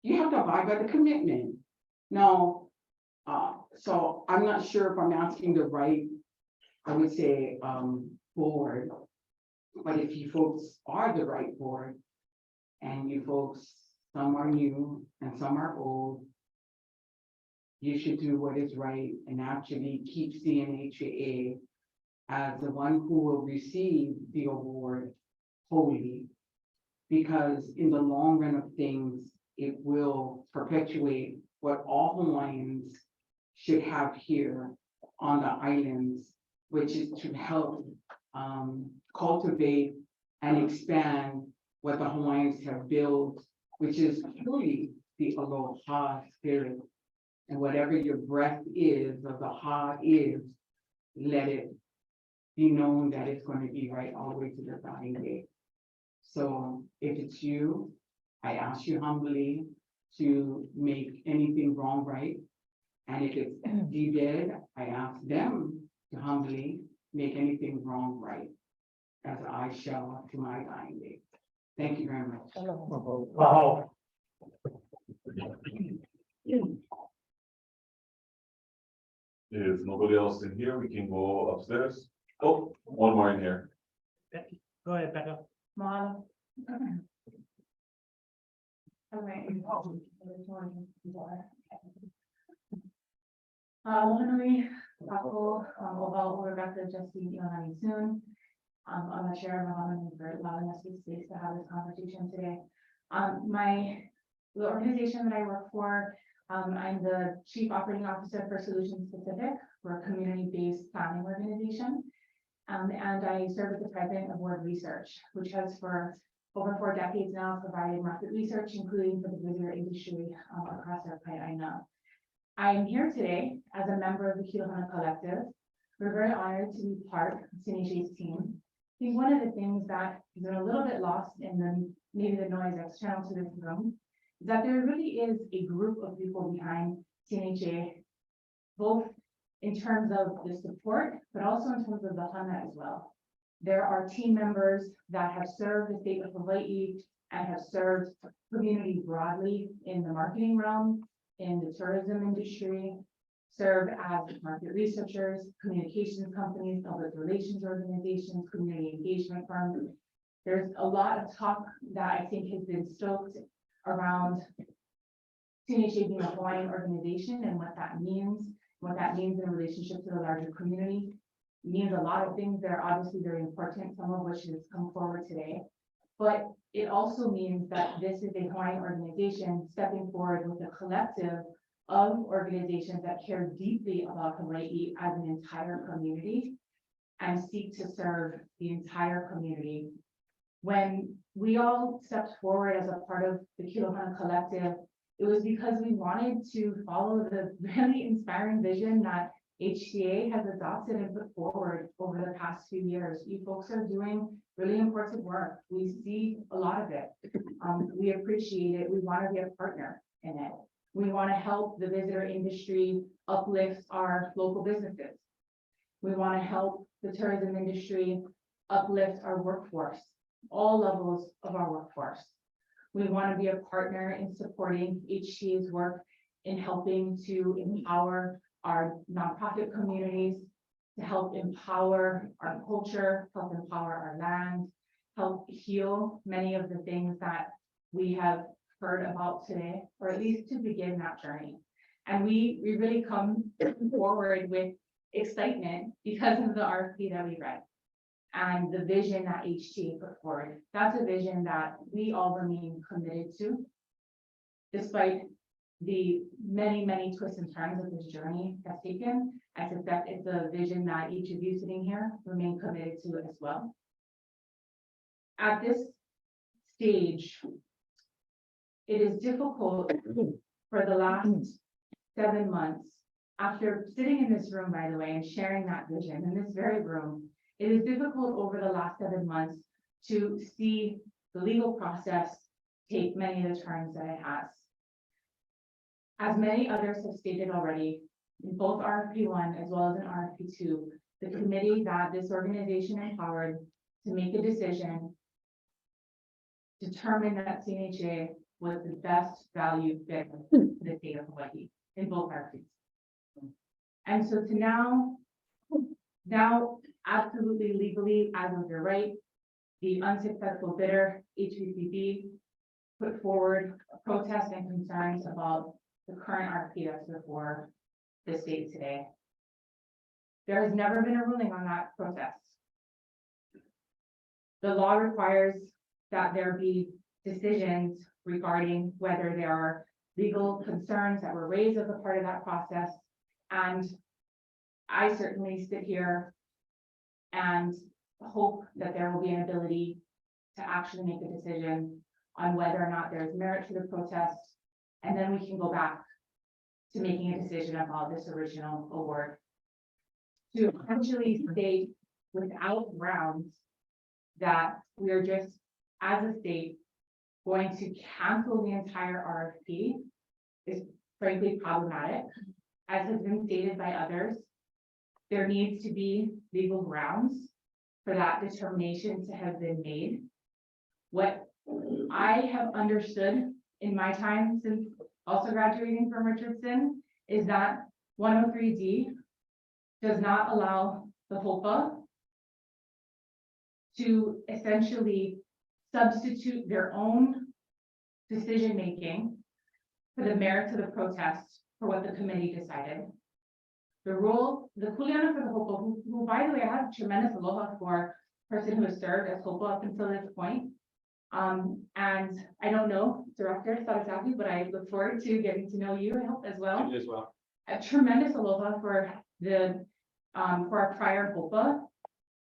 You have to abide by the commitment. Now, so I'm not sure if I'm asking the right, I would say, board. But if you folks are the right board, and you folks, some are new and some are old, you should do what is right and actually keep CNHA as the one who will receive the award wholly. Because in the long run of things, it will perpetuate what all Hawaiians should have here on the islands, which is to help cultivate and expand what the Hawaiians have built, which is truly the aloha spirit. And whatever your breath is, or the ha is, let it be known that it's going to be right all the way to the dying day. So if it's you, I ask you humbly to make anything wrong right. And if it's DBED, I ask them to humbly make anything wrong right, as I shall to my dying day. Thank you very much. Wow. If nobody else in here, we can go upstairs. Oh, one more in here. Becky, go ahead, Becca. Mahalo. Lohanui, Kako, Oval, Rebecca, Jesse, Yohani soon. I'm the chair of Mahalo for allowing us this space to have this conversation today. The organization that I work for, I'm the Chief Operating Officer for Solutions Pacific. We're a community-based planning organization. And I serve as the president of Word Research, which has for over 4 decades now provided market research, including for the visitor industry across our Hawaiʻi. I am here today as a member of the Kilohana Collective. We're very honored to be part of CNHA's team. I think one of the things that has been a little bit lost in maybe the noise external to this room is that there really is a group of people behind CNHA, both in terms of the support, but also in terms of the hana as well. There are team members that have served the state of Hawaiʻi and have served community broadly in the marketing realm, in the tourism industry, serve as market researchers, communications companies, public relations organizations, community engagement firms. There's a lot of talk that I think has been stoked around CNHA being a Hawaiian organization and what that means in relationship to the larger community. It means a lot of things that are obviously very important, some of which has come forward today. But it also means that this is a Hawaiian organization stepping forward with a collective of organizations that care deeply about Hawaiʻi as an entire community and seek to serve the entire community. When we all stepped forward as a part of the Kilohana Collective, it was because we wanted to follow the really inspiring vision that HCA has adopted and put forward over the past few years. You folks are doing really important work. We see a lot of it. We appreciate it. We want to be a partner in it. We want to help the visitor industry uplift our local businesses. We want to help the tourism industry uplift our workforce, all levels of our workforce. We want to be a partner in supporting HCA's work in helping to empower our nonprofit communities, to help empower our culture, help empower our land, help heal many of the things that we have heard about today, or at least to begin that journey. And we really come forward with excitement because of the RFP that we read and the vision that HTA put forward. That's a vision that we all remain committed to, despite the many, many twists and turns that this journey has taken. I suspect it's a vision that each of you sitting here remain committed to as well. At this stage, it is difficult for the last 7 months, after sitting in this room, by the way, and sharing that vision in this very room, it is difficult over the last 7 months to see the legal process take many of the turns that it has. As many others have stated already, in both RFP1 as well as in RFP2, the committee that this organization empowered to make a decision determined that CNHA was the best value fit for the state of Hawaii in both RFPs. And so to now absolutely legally, as of your right, the unsuccessful bidder, HVCB, put forward a protest and concerns about the current RFP that's before the state today. There has never been a ruling on that protest. The law requires that there be decisions regarding whether there are legal concerns that were raised as a part of that process. And I certainly sit here and hope that there will be an ability to actually make a decision on whether or not there's merit to the protest. And then we can go back to making a decision about this original award. To essentially state without grounds that we are just, as a state, going to cancel the entire RFP is frankly problematic. As has been stated by others, there needs to be legal grounds for that determination to have been made. What I have understood in my time since also graduating from Richardson is that 103D does not allow the HOPA to essentially substitute their own decision-making for the merits of the protest for what the committee decided. The Kuleana for the HOPA, who by the way, I have tremendous aloha for a person who has served as HOPA up until this point. And I don't know Director Sarasaki, but I look forward to getting to know you, I hope, as well. You as well. A tremendous aloha for our prior HOPA.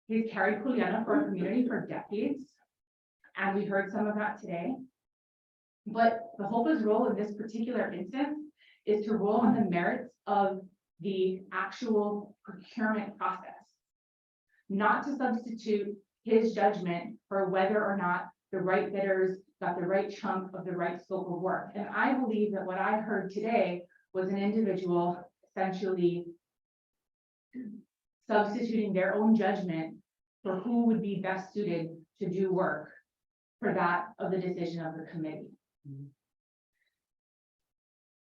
He's carried Kuleana for our community for decades, and we heard some of that today. But the HOPA's role in this particular instance is to rule on the merits of the actual procurement process, not to substitute his judgment for whether or not the right bidders got the right chunk of the right scope of work. And I believe that what I heard today was an individual essentially substituting their own judgment for who would be best suited to do work for that of the decision of the committee.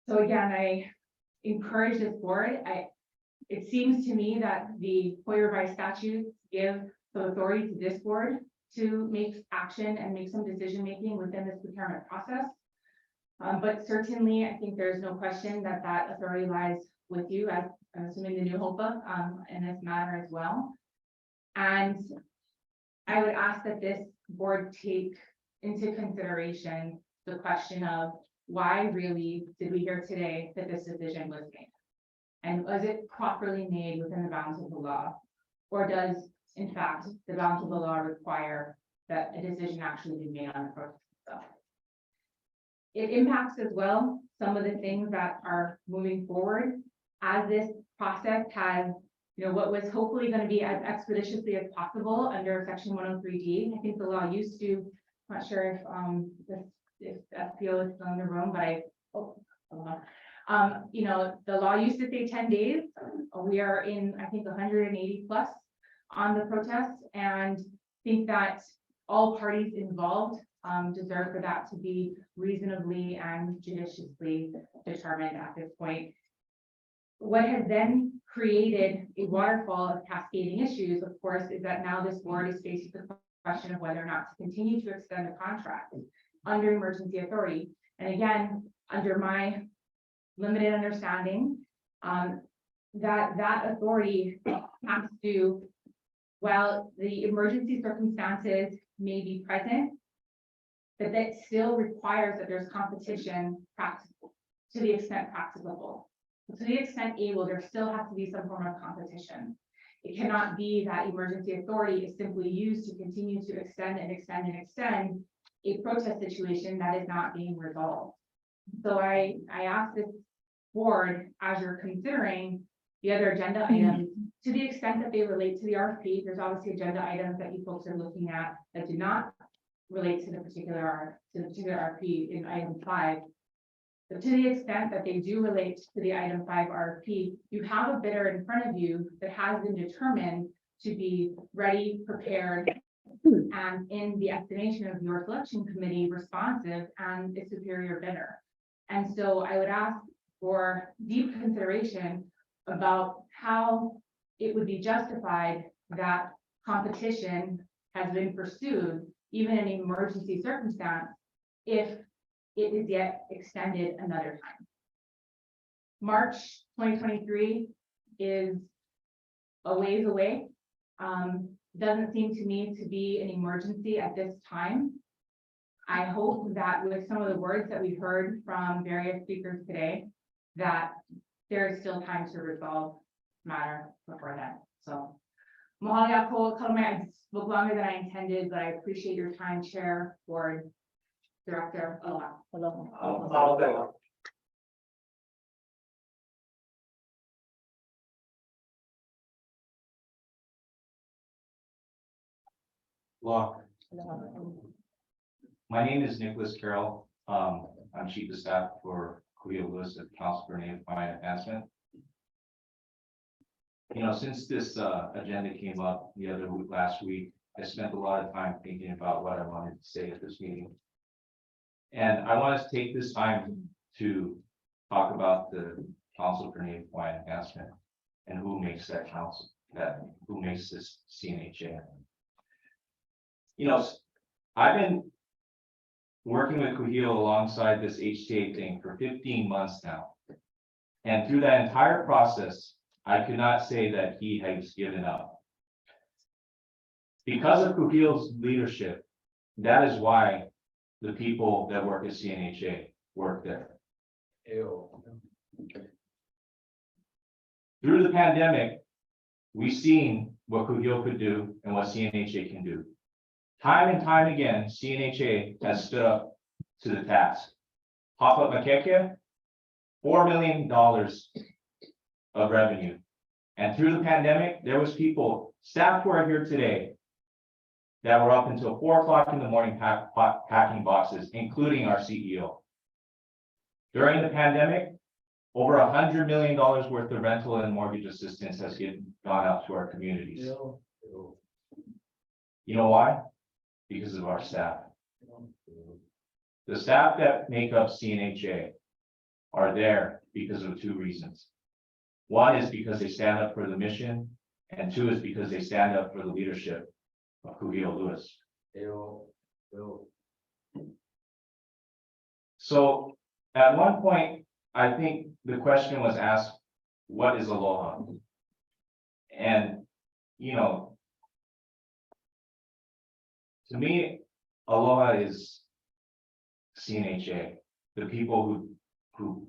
So again, I encourage this board. It seems to me that the Hawaii revised statutes give the authority to this board to make action and make some decision-making within this procurement process. But certainly, I think there's no question that that authority lies with you, as I'm assuming the new HOPA in this matter as well. And I would ask that this board take into consideration the question of why really did we hear today that this decision was made? And was it properly made within the bounds of the law? Or does, in fact, the bounds of the law require that a decision actually be made on the process itself? It impacts as well some of the things that are moving forward as this process has, what was hopefully going to be as expeditiously as possible under section 103D. I think the law used to, I'm not sure if FPO is still in the room, but the law used to say 10 days. We are in, I think, 180 plus on the protest, and think that all parties involved deserve for that to be reasonably and judiciously determined at this point. What has then created a waterfall of cascading issues, of course, is that now this board is faced with the question of whether or not to continue to extend the contract under emergency authority. And again, under my limited understanding, that authority has to, while the emergency circumstances may be present, that still requires that there's competition practical to the extent practicable. To the extent able, there still has to be some form of competition. It cannot be that emergency authority is simply used to continue to extend and extend and extend a protest situation that is not being resolved. So I ask this board, as you're considering the other agenda items, to the extent that they relate to the RFP, there's obviously agenda items that you folks are looking at that do not relate to the particular RFP in item 5. But to the extent that they do relate to the item 5 RFP, you have a bidder in front of you that has been determined to be ready, prepared, and in the estimation of your selection committee, responsive and a superior bidder. And so I would ask for deep consideration about how it would be justified that competition has been pursued, even in an emergency circumstance, if it is yet extended another time. March 2023 is a ways away. Doesn't seem to me to be an emergency at this time. I hope that with some of the words that we've heard from various speakers today, that there is still time to resolve the matter before then. So, mahalo ako, I spoke longer than I intended, but I appreciate your time, Chair, Board, Director. Aloha. Law. My name is Nicholas Carroll. I'm Chief of Staff for Kuya Lewis at the Council for Native Hawaiian Advancement. Since this agenda came up last week, I spent a lot of time thinking about what I wanted to say at this meeting. And I want to take this time to talk about the Council for Native Hawaiian Advancement and who makes that council, who makes this CNHA. I've been working with Kuhio alongside this HTA thing for 15 months now. And through that entire process, I could not say that he has given up. Because of Kuhio's leadership, that is why the people that work at CNHA work there. Through the pandemic, we've seen what Kuhio could do and what CNHA can do. Time and time again, CNHA has stood up to the task. Pop-up Makeke, $4 million of revenue. And through the pandemic, there was people, staff who are here today, that were up until 4 o'clock in the morning packing boxes, including our CEO. During the pandemic, over $100 million worth of rental and mortgage assistance has gone out to our communities. You know why? Because of our staff. The staff that make up CNHA are there because of 2 reasons. One is because they stand up for the mission, and 2 is because they stand up for the leadership of Kuhio Lewis. So at one point, I think the question was asked, what is aloha? And, to me, aloha is CNHA, the people who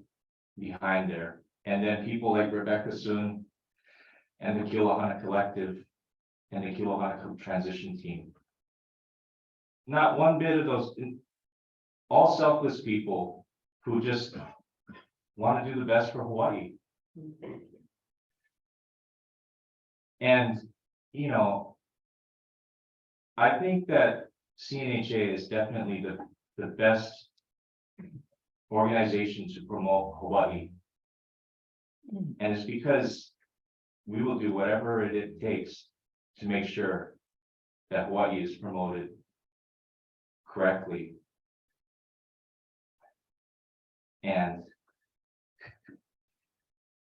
behind there, and then people like Rebecca Soon and the Kilohana Collective and the Kilohana Transition Team. Not one bit of those, all selfless people who just want to do the best for Hawaii. And, you know, I think that CNHA is definitely the best organization to promote Hawaii. And it's because we will do whatever it takes to make sure that Hawaii is promoted correctly. And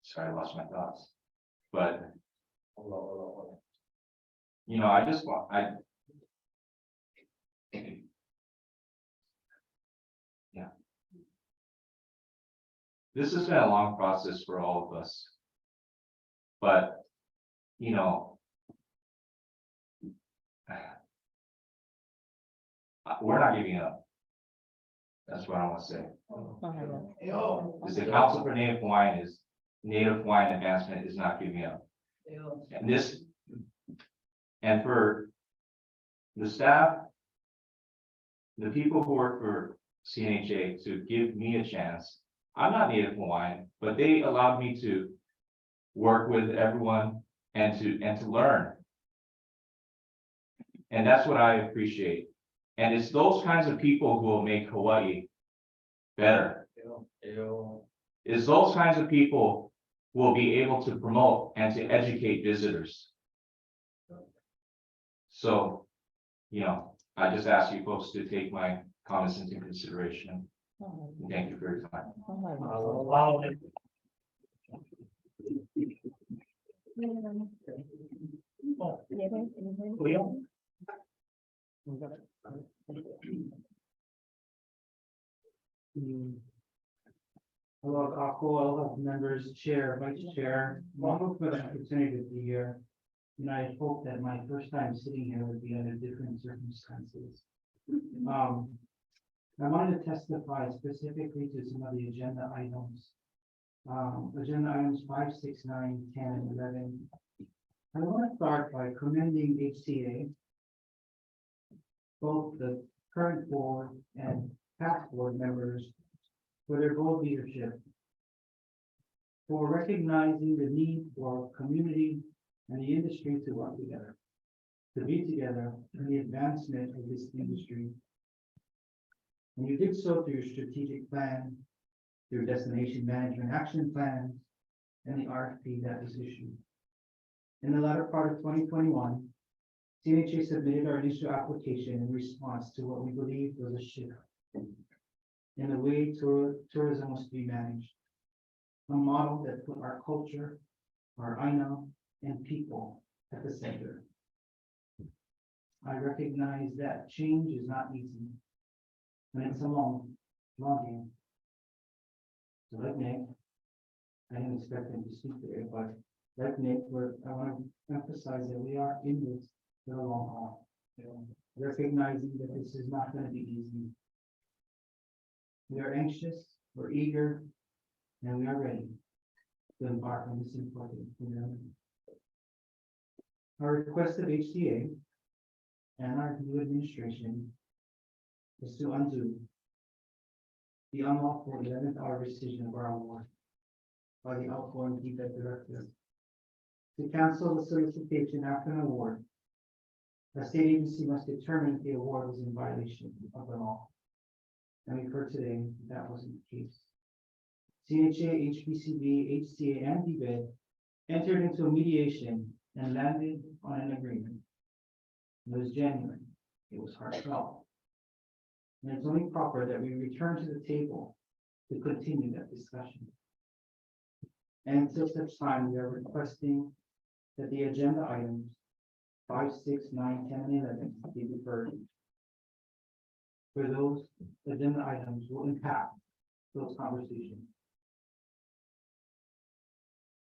sorry, I lost my thoughts, but you know, I just want, yeah. This has been a long process for all of us. But, you know, we're not giving up. That's what I want to say. Is the Council for Native Hawaiian Advancement is not giving up. And for the staff, the people who work for CNHA to give me a chance. I'm not Native Hawaiian, but they allowed me to work with everyone and to learn. And that's what I appreciate. And it's those kinds of people who will make Hawaii better. It's those kinds of people who will be able to promote and to educate visitors. So, you know, I just ask you folks to take my comments into consideration. And thank you for your time. Allow it. Leo? Hello, Ako, members, chair, vice chair, welcome for the opportunity to be here. And I hope that my first time sitting here would be under different circumstances. I wanted to testify specifically to some of the agenda items. Agenda items 5, 6, 9, 10, and 11. I want to start by commending HCA, both the current board and past board members, for their bold leadership, for recognizing the need for community and the industry to work together, to be together in the advancement of this industry. And you did so through your strategic plan, through destination management action plans, and the RFP that was issued. In the latter part of 2021, CNHA submitted our initial application in response to what we believed was a shift in the way tourism was to be managed. A model that put our culture, our aina, and people at the center. I recognize that change is not easy, and it's a long game. So like Nick, I didn't expect him to speak today, but like Nick, I want to emphasize that we are in this for the long haul. Recognizing that this is not going to be easy. We are anxious, we're eager, and we are ready to embark on this important program. Our request of HCA and our new administration is to undo the unlawful 11th hour rescission of our award by the outgoing DPED director, to cancel the solicitation after an award. The state agency must determine if the award was in violation of the law. And we've heard today that wasn't the case. CNHA, HBCB, HCA, and DPED entered into a mediation and landed on an agreement. It was genuine. It was heartfelt. And it's only proper that we return to the table to continue that discussion. And until such time, we are requesting that the agenda items 5, 6, 9, 10, and 11 be deferred. For those agenda items will impact those conversations.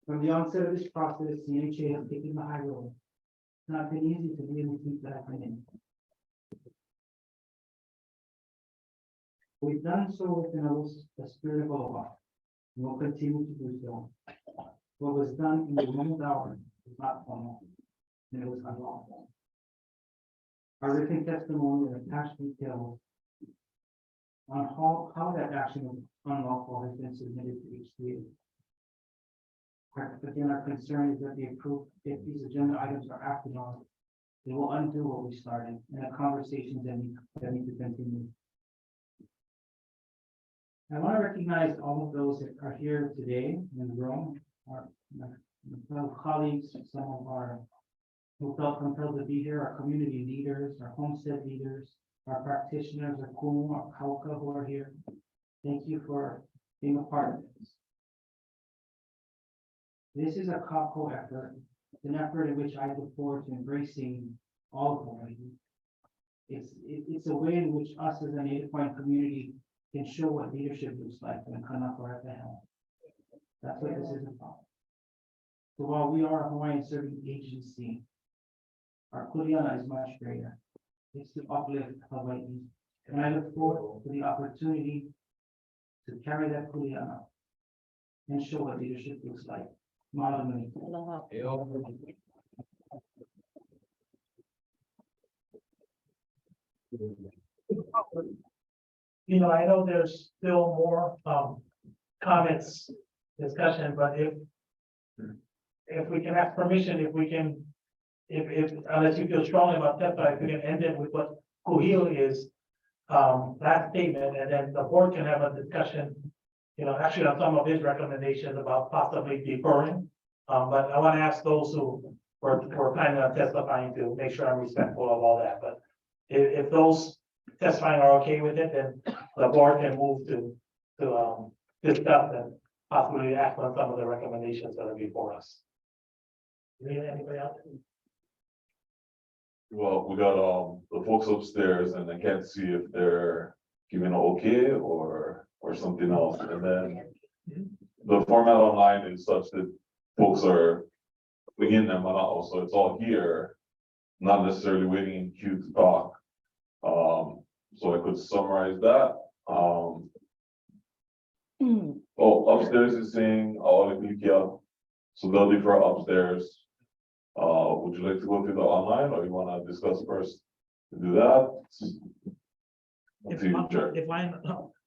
From the onset of this process, CNHA has taken the high road. It's not been easy to be in the seat that I've been in. We've done so within a spirit of aloha, and we'll continue to do so. What was done in the 1 hour was not formal, and it was unlawful. Our written testimony and attached details on how that action was unlawful has been submitted to HCA. Again, our concern is that if these agenda items are acted on, they will undo what we started and the conversations that need to continue. I want to recognize all of those that are here today in the room, my fellow colleagues, some of our who felt compelled to be here, our community leaders, our homestead leaders, our practitioners, our kumu, our kauka who are here. Thank you for being a part of this. This is a kako effort. It's an effort in which I look forward to embracing all of Hawaiʻi. It's a way in which us as a Native Hawaiian community can show what leadership looks like when Kanaka are at the helm. That's what this is about. So while we are a Hawaiian serving agency, our kuleana is much greater. It's to uplift Hawaiʻi. And I look forward to the opportunity to carry that kuleana and show what leadership looks like. Mahalo nui. You know, I know there's still more, comments, discussion, but if we can ask permission, if unless you feel strongly about that, but if we can end it with what Kuhio is, that statement, and then the board can have a discussion, you know, actually on some of his recommendations about possibly deferring. But I want to ask those who were planning on testifying to make sure I'm respectful of all that, but if those testifying are okay with it, then the board can move to discuss and possibly act on some of the recommendations that are before us. Anybody else? Well, we got, the folks upstairs and I can't see if they're giving an okay or something else. And then the format online is such that folks are bringing them out, so it's all here, not necessarily waiting in queue to talk. So I could summarize that. Oh, upstairs is saying, so they'll defer upstairs. Would you like to go through the online or you wanna discuss first to do that?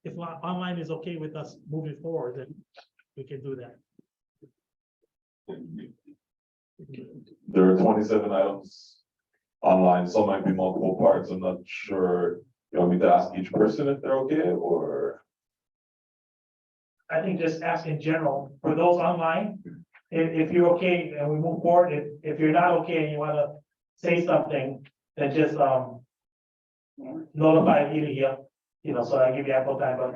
If online is okay with us moving forward, then we can do that. There are 27 items online, some might be multiple parts, I'm not sure. You want me to ask each person if they're okay, or? I think just ask in general, for those online, if you're okay and we move forward, if you're not okay and you wanna say something, then just, notify either here, you know, so I give you ample time, but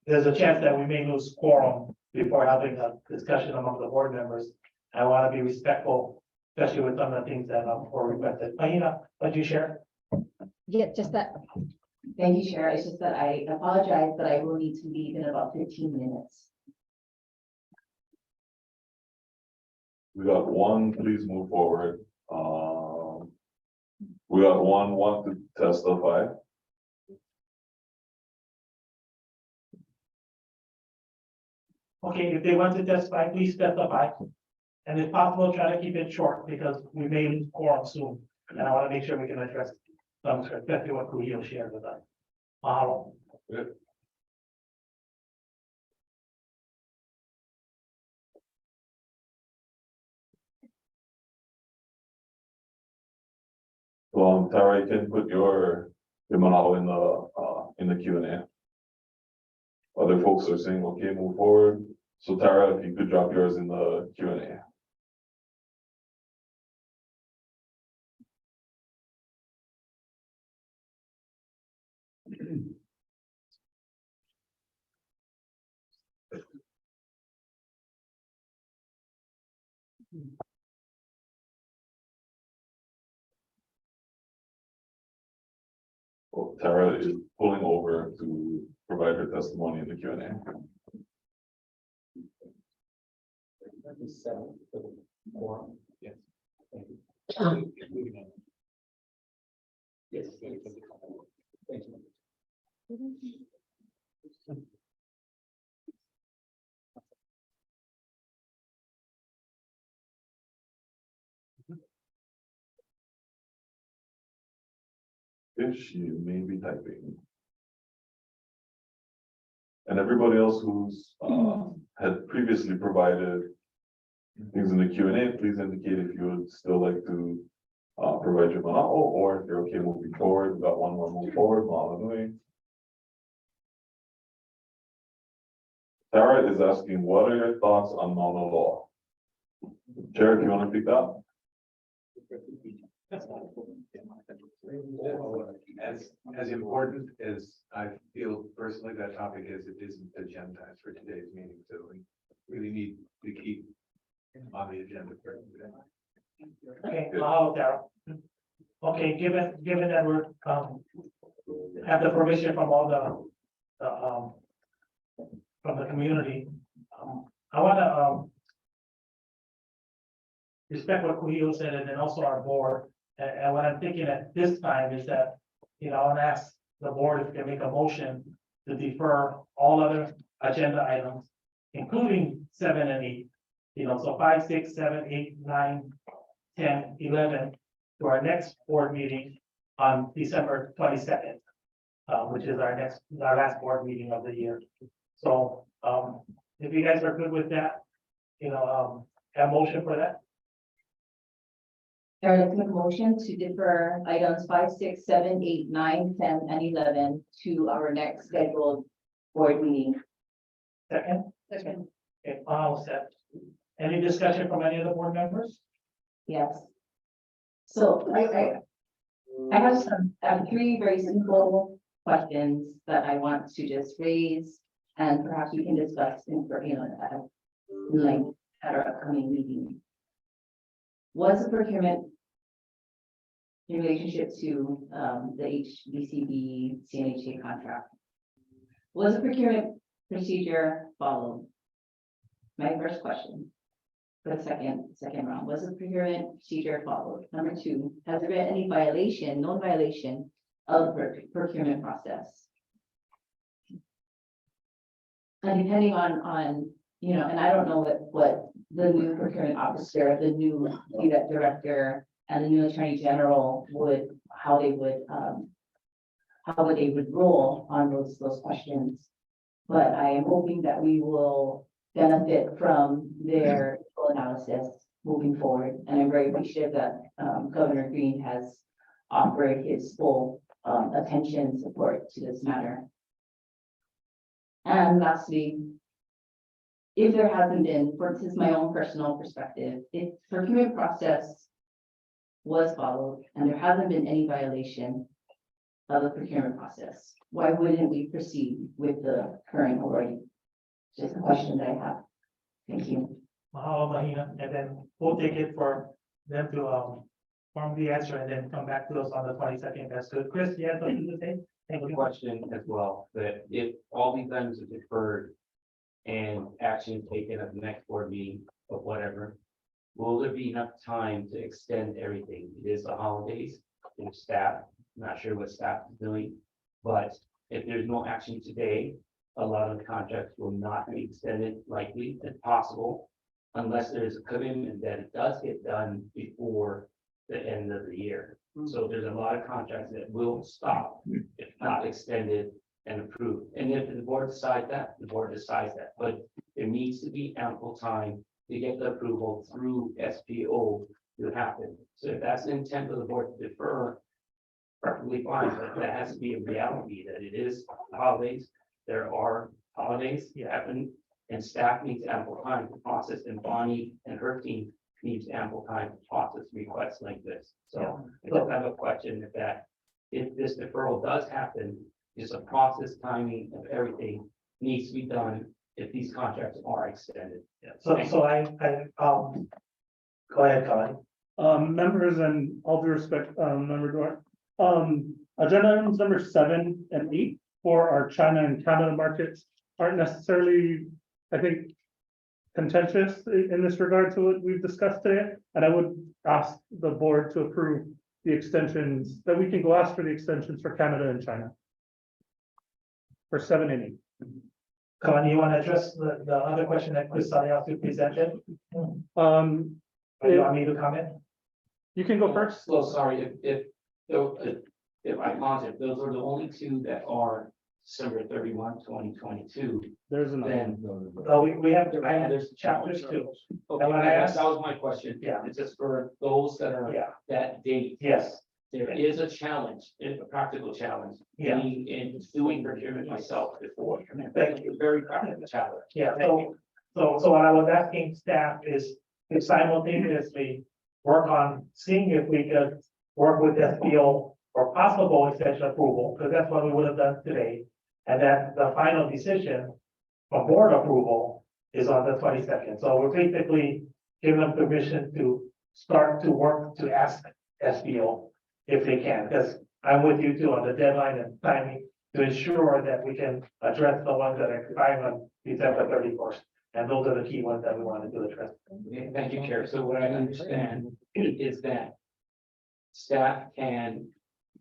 there's a chance that we may lose quorum before having a discussion among the board members. I wanna be respectful, especially with some of the things that were requested. Mahina, what'd you share? Yeah, just that. Thank you, Chair. It's just that I apologize, but I will need to leave in about 15 minutes. We got one, please move forward. We got one want to testify. Okay, if they want to testify, please specify. And if possible, try to keep it short because we may lose quorum soon. And I want to make sure we can address some, especially what Kuhio shared with us. Mahalo. Well, Tara, you can put your manao in the Q&A. Other folks are saying, okay, move forward. So Tara, if you could drop yours in the Q&A. Well, Tara is pulling over to provide her testimony in the Q&A. Yes. Yes. Thank you. If she may be typing. And everybody else who's had previously provided things in the Q and A, please indicate if you would still like to provide your mana'o, or if you're okay moving forward. We've got one more move forward, Ma'a nui. Tara is asking, what are your thoughts on Mauna Loa? Chair, if you want to pick up? As important as I feel personally that topic is, it isn't agendized for today's meeting, so we really need to keep on the agenda for today. Okay, Tara. Okay, given that we're, have the permission from all from the community, I wanna, respect what Kuhio said, and then also our board, and what I'm thinking at this time is that, I wanna ask the board if we can make a motion to defer all other agenda items, including 7 and 8. So 5, 6, 7, 8, 9, 10, 11, to our next board meeting on December 22nd, which is our last board meeting of the year. So, if you guys are good with that, have a motion for that? I'd like to make a motion to defer items 5, 6, 7, 8, 9, 10, and 11 to our next scheduled board meeting. Second? Second. Okay, I'll set. Any discussion from any of the board members? Yes. So I have 3 very simple questions that I want to just raise, and perhaps we can discuss in, at length at our upcoming meeting. Was the procurement in relationship to the HBCB CNHA contract? Was the procurement procedure followed? My first question. For the second round, was the procurement procedure followed? Number 2, has there been any violation, known violation of the procurement process? And depending on, and I don't know what the new procurement officer, the new director, and the new attorney general how they would roll on those questions. But I am hoping that we will benefit from their full analysis moving forward. And I'm very appreciative that Governor Green has offered his full attention and support to this matter. And lastly, if there hasn't been, this is my own personal perspective, if procurement process was followed and there hasn't been any violation of the procurement process, why wouldn't we proceed with the current awarding? Just a question that I have. Thank you. Mahalo, Mahina, and then we'll take it for them to form the answer and then come back to us on the 22nd. That's good. Chris, you have something to say? Thank you. Question as well, that if all these items are deferred and action taken at the next board meeting or whatever, will there be enough time to extend everything? It is the holidays, and staff, not sure what staff is doing, but if there's no action today, a lot of the contracts will not be extended likely if possible, unless there's a commitment that it does get done before the end of the year. So there's a lot of contracts that will stop if not extended and approved. And if the board decides that, the board decides that, but there needs to be ample time to get the approval through SPO to happen. So if that's the intent of the board to defer, perfectly fine, but that has to be a reality that it is holidays. There are holidays happen, and staff needs ample time to process, and Bonnie and her team needs ample time to process requests like this. So I just have a question if this deferral does happen, is a process timing of everything needs to be done if these contracts are extended. Yeah. So I go ahead, Colin. Members, and all due respect, Member Dwyer, agenda items number 7 and 8 for our China and Canada markets aren't necessarily, I think, contentious in this regard to what we've discussed today. And I would ask the board to approve the extensions, that we can go ask for the extensions for Canada and China. For 7 and 8. Colin, you want to address the other question that Chris Saliasu presented? Or you want me to comment? You can go first. So sorry, if I apologize, those are the only 2 that are December 31, 2022. There's another. Then- one. So we have, I have There's chapters too. Okay, And when I asked- that was my question. Yeah. It's just for those that are Yeah, that date. yes, There is a challenge, a practical challenge, Yeah. being in doing procurement myself before. Thank you. Very practical challenge. yeah, so what I was asking staff is to simultaneously work on seeing if we could work with SBO for possible extension approval, because that's what we would have done today. And then the final decision for board approval is on the 22nd. So we're basically giving them permission to start to work to ask SBO if they can, because I'm with you too on the deadline and timing to ensure that we can address the ones that are expiring on December 31st. And those are the key ones that we wanted to address. Okay, thank you, Chair. So what I understand is that staff can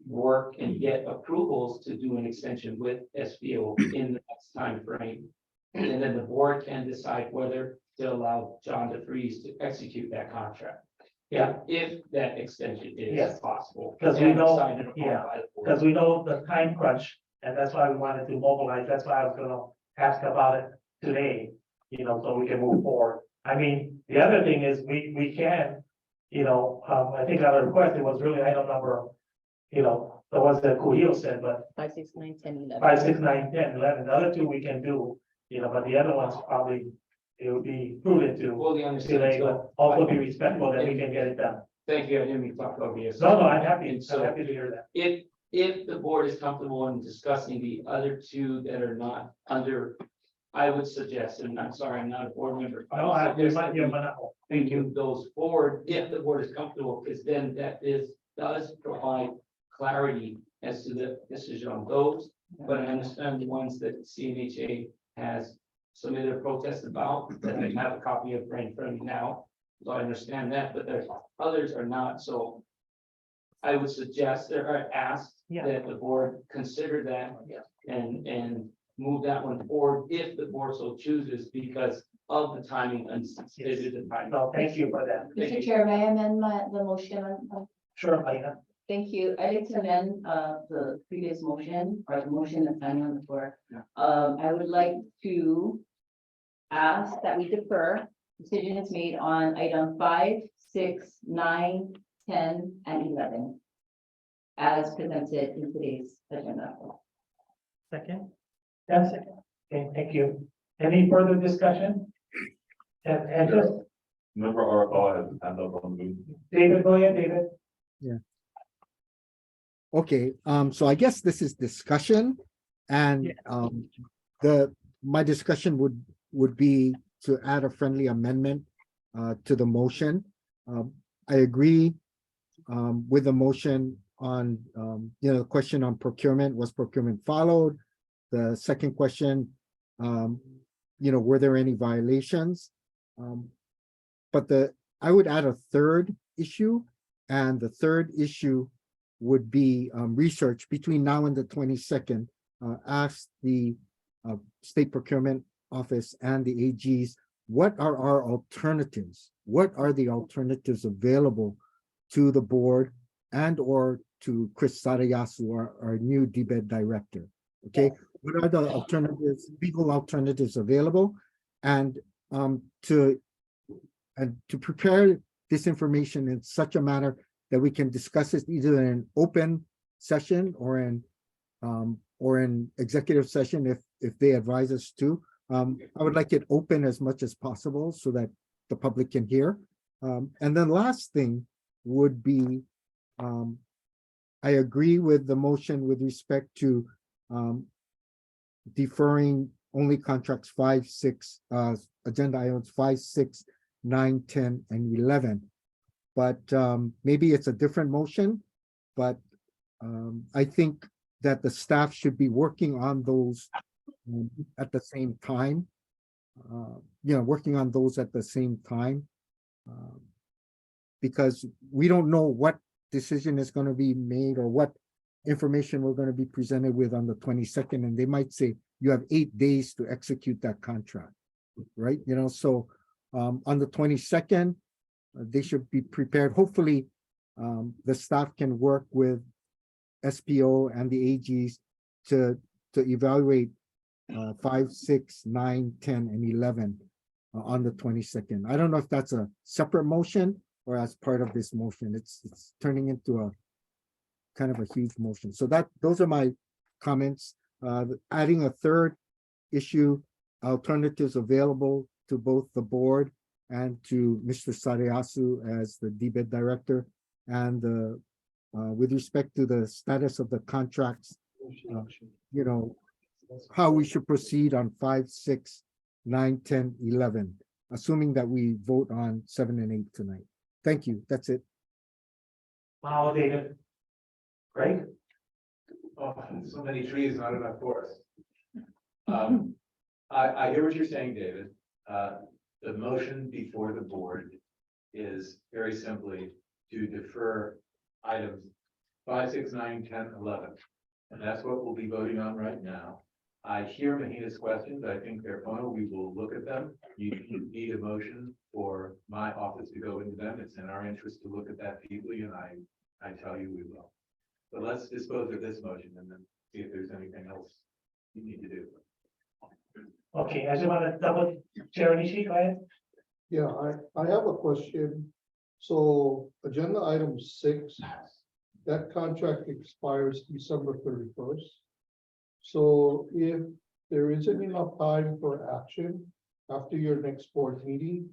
work and get approvals to do an extension with SBO in the next time frame. And then the board can decide whether to allow John DeFreeze to execute that contract. Yeah. If that extension Yes. is possible. Because we and know- decided upon yeah, by the board. Because we know the time crunch, and that's why we wanted to mobilize, that's why I was gonna ask about it today, so we can move forward. I mean, the other thing is, we can, I think our request, it was really item number, the ones that Kuhio said, but 5, 6, 9, 10, 11. 5, 6, 9, 10, 11, the other two we can do, but the other ones probably, it would be prudent to Fully understand. delay, So, but also be respectful that we can get it done. thank you. I didn't mean to talk over you. No, I'm happy, And I'm so- happy to hear that. If the board is comfortable in discussing the other two that are not under, I would suggest, and I'm sorry, I'm not a board member. No, would I, suggest you're that we move those forward if the board is comfortable, because then does provide clarity as to the decision on those. But I understand the ones that CNHA has submitted a protest about, that I have a copy of right in front of me now. So I understand that, but there's others are not, so I would suggest or ask Yeah. that the board consider that and move that one forward if the board so chooses because of the timing and the timing. No, thank you for that. Thank Mr. you. Chair, may I amend the motion? Sure, Aina. Thank you. I'd like to amend the previous motion or the motion that's standing on the floor. I would like to ask that we defer. Decision is made on item 5, 6, 9, 10, and 11 as presented in today's agenda. Second? Yes, okay, thank you. Any further discussion? And just, Member Arpaio has his hand up on the. David, go ahead, David. Okay, so I guess this is discussion and my discussion would be to add a friendly amendment to the motion. I agree with the motion on the question on procurement, was procurement followed? The second question, were there any violations? But I would add a third issue, and the third issue would be research between now and the 22nd. Ask the State Procurement Office and the AGs, what are our alternatives? What are the alternatives available to the board and or to Chris Sarayasu, our new DBED director? Okay, what are the alternatives, legal alternatives available? And to prepare this information in such a manner that we can discuss it either in an open session or in executive session if they advise us to. I would like it open as much as possible so that the public can hear. And then last thing would be, I agree with the motion with respect to deferring only contracts 5, 6, agenda items 5, 6, 9, 10, and 11. But maybe it's a different motion, but I think that the staff should be working on those at the same time. Working on those at the same time. Because we don't know what decision is going to be made or what information we're going to be presented with on the 22nd, and they might say you have 8 days to execute that contract, right? So on the 22nd, they should be prepared. Hopefully, the staff can work with SPO and the AGs to to evaluate 5, 6, 9, 10, and 11 on the 22nd. I don't know if that's a separate motion or as part of this motion. It's turning into a kind of a huge motion. So those are my comments. Adding a third issue, alternatives available to both the board and to Mr. Sareasu as the DBED director, and with respect to the status of the contracts, you know, how we should proceed on 5, 6, 9, 10, 11, assuming that we vote on 7 and 8 tonight. Thank you. That's it. Wow, David. Greg? Oh, so many trees, not enough forest. I hear what you're saying, David. The motion before the board is very simply to defer items 5, 6, 9, 10, 11. And that's what we'll be voting on right now. I hear Mahina's questions. I think they're fine. We will look at them. You need a motion for my office to go into them. It's in our interest to look at that deeply, and I tell you we will. But let's dispose of this motion and then see if there's anything else you need to do. Okay, I just want to double, Chair Nishi, go ahead. Yeah, I have a question. So agenda item 6, that contract expires December 31st. So if there isn't enough time for action after your next board meeting,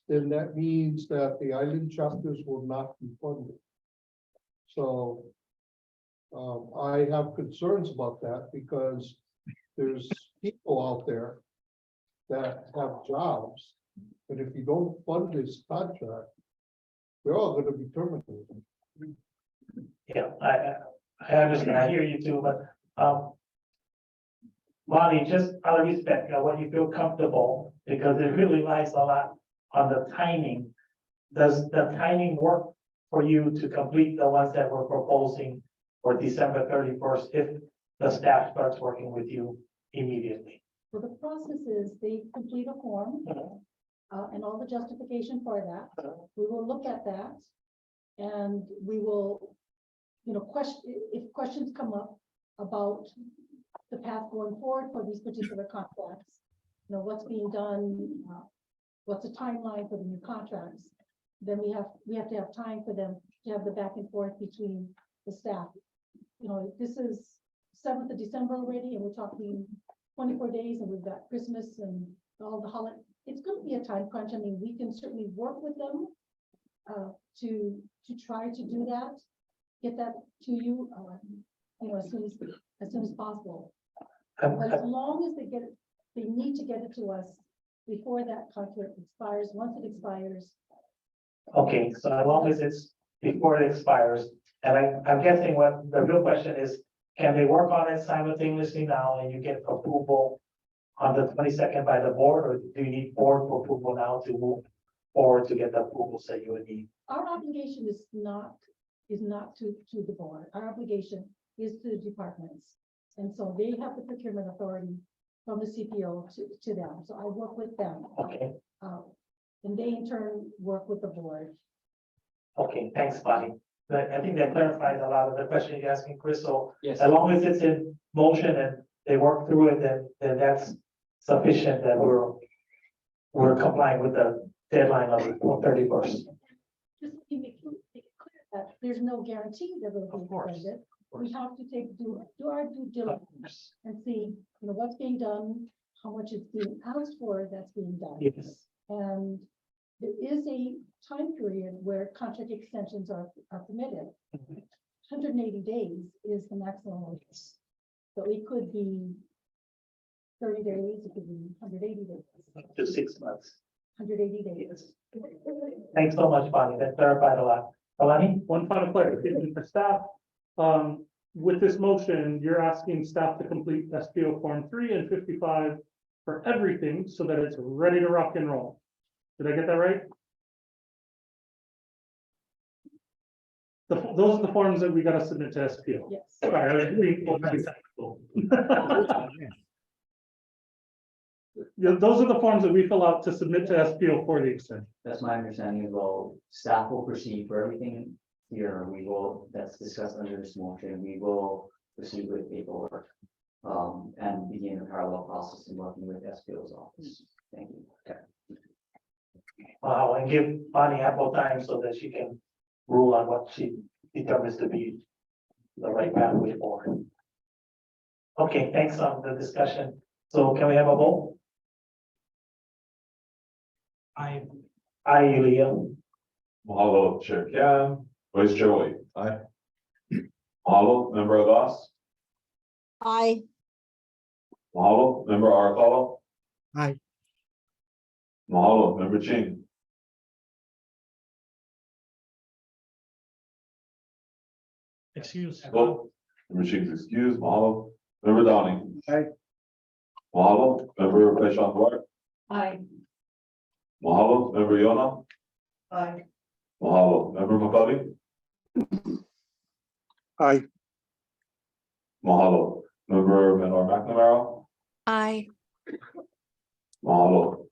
then that means that the island chapters will not be funded. So I have concerns about that because there's people out there that have jobs. And if you don't fund this contract, they're all gonna be terminated. Yeah, I understand, I hear you too, but, Lonnie, just out of respect, when you feel comfortable, because it really relies a lot on the timing. Does the timing work for you to complete the ones that we're proposing for December 31st, if the staff starts working with you immediately? So the process is they complete a form, and all the justification for that. We will look at that. And we will, if questions come up about the path going forward for these particular contracts, what's being done, what's the timeline for the new contracts, then we have to have time for them to have the back and forth between the staff. This is 7th of December already, and we're talking 24 days, and we've got Christmas and all the holiday. It's going to be a time crunch. I mean, we can certainly work with them to try to do that, get that to you, as soon as possible. But as long as they need to get it to us before that contract expires. Once it expires. Okay, so as long as it's before it expires, and I'm guessing what the real question is, can they work on it simultaneously now and you get approval on the 22nd by the board, or do you need board approval now to move forward to get the approvals that you would need? Our obligation is not to the board. Our obligation is to the departments. And so they have the procurement authority from the CPO to them. So I work with them. Okay. And they in turn work with the board. Okay, thanks, Bonnie. But I think that clarifies a lot of the questions you're asking, Chris. So Yes. as long as it's in motion and they work through it, then that's sufficient that we're complying with the deadline of the 31st. Just to make it clear that there's no guarantee that it'll be extended. We have to do our due diligence and see, what's being done, how much is being asked for that's being done. Yes. And there is a time period where contract extensions are permitted. 180 days is the maximum. So it could be 30 days, it could be 180 days. Up to 6 months. 180 days. Thanks so much, Bonnie. That clarified a lot. Alani? One final clarification for staff. With this motion, you're asking staff to complete SPO Form 3 and 55 for everything so that it's ready to rock and roll. Did I get that right? Those are the forms that we gotta submit to SPO. Yes. Sorry, I was being very technical. Yeah, those are the forms that we fill out to submit to SPO for the extension. That's my understanding as well. Staff will proceed for everything here. That's discussed under this motion. We will proceed with paperwork. and begin a parallel process in working with SPO's office. Thank you. And give Bonnie ample time so that she can rule on what she determines to be the right pathway forward. Okay, thanks on the discussion. So can we have a vote? Aye, Leah. Mahalo, Chair Can, Vice Chair White. Aye. Mahalo, Member Agas. Aye. Mahalo, Member Arcala. Aye. Mahalo, Member Ching. Excuse. Vote. Member Ching's excused. Mahalo. Member Downing. Aye. Mahalo, Member Faishan Duarte. Aye. Mahalo, Member Yona. Aye. Mahalo, Member McCully. Aye. Mahalo, Member Menor McNamara. Aye. Mahalo.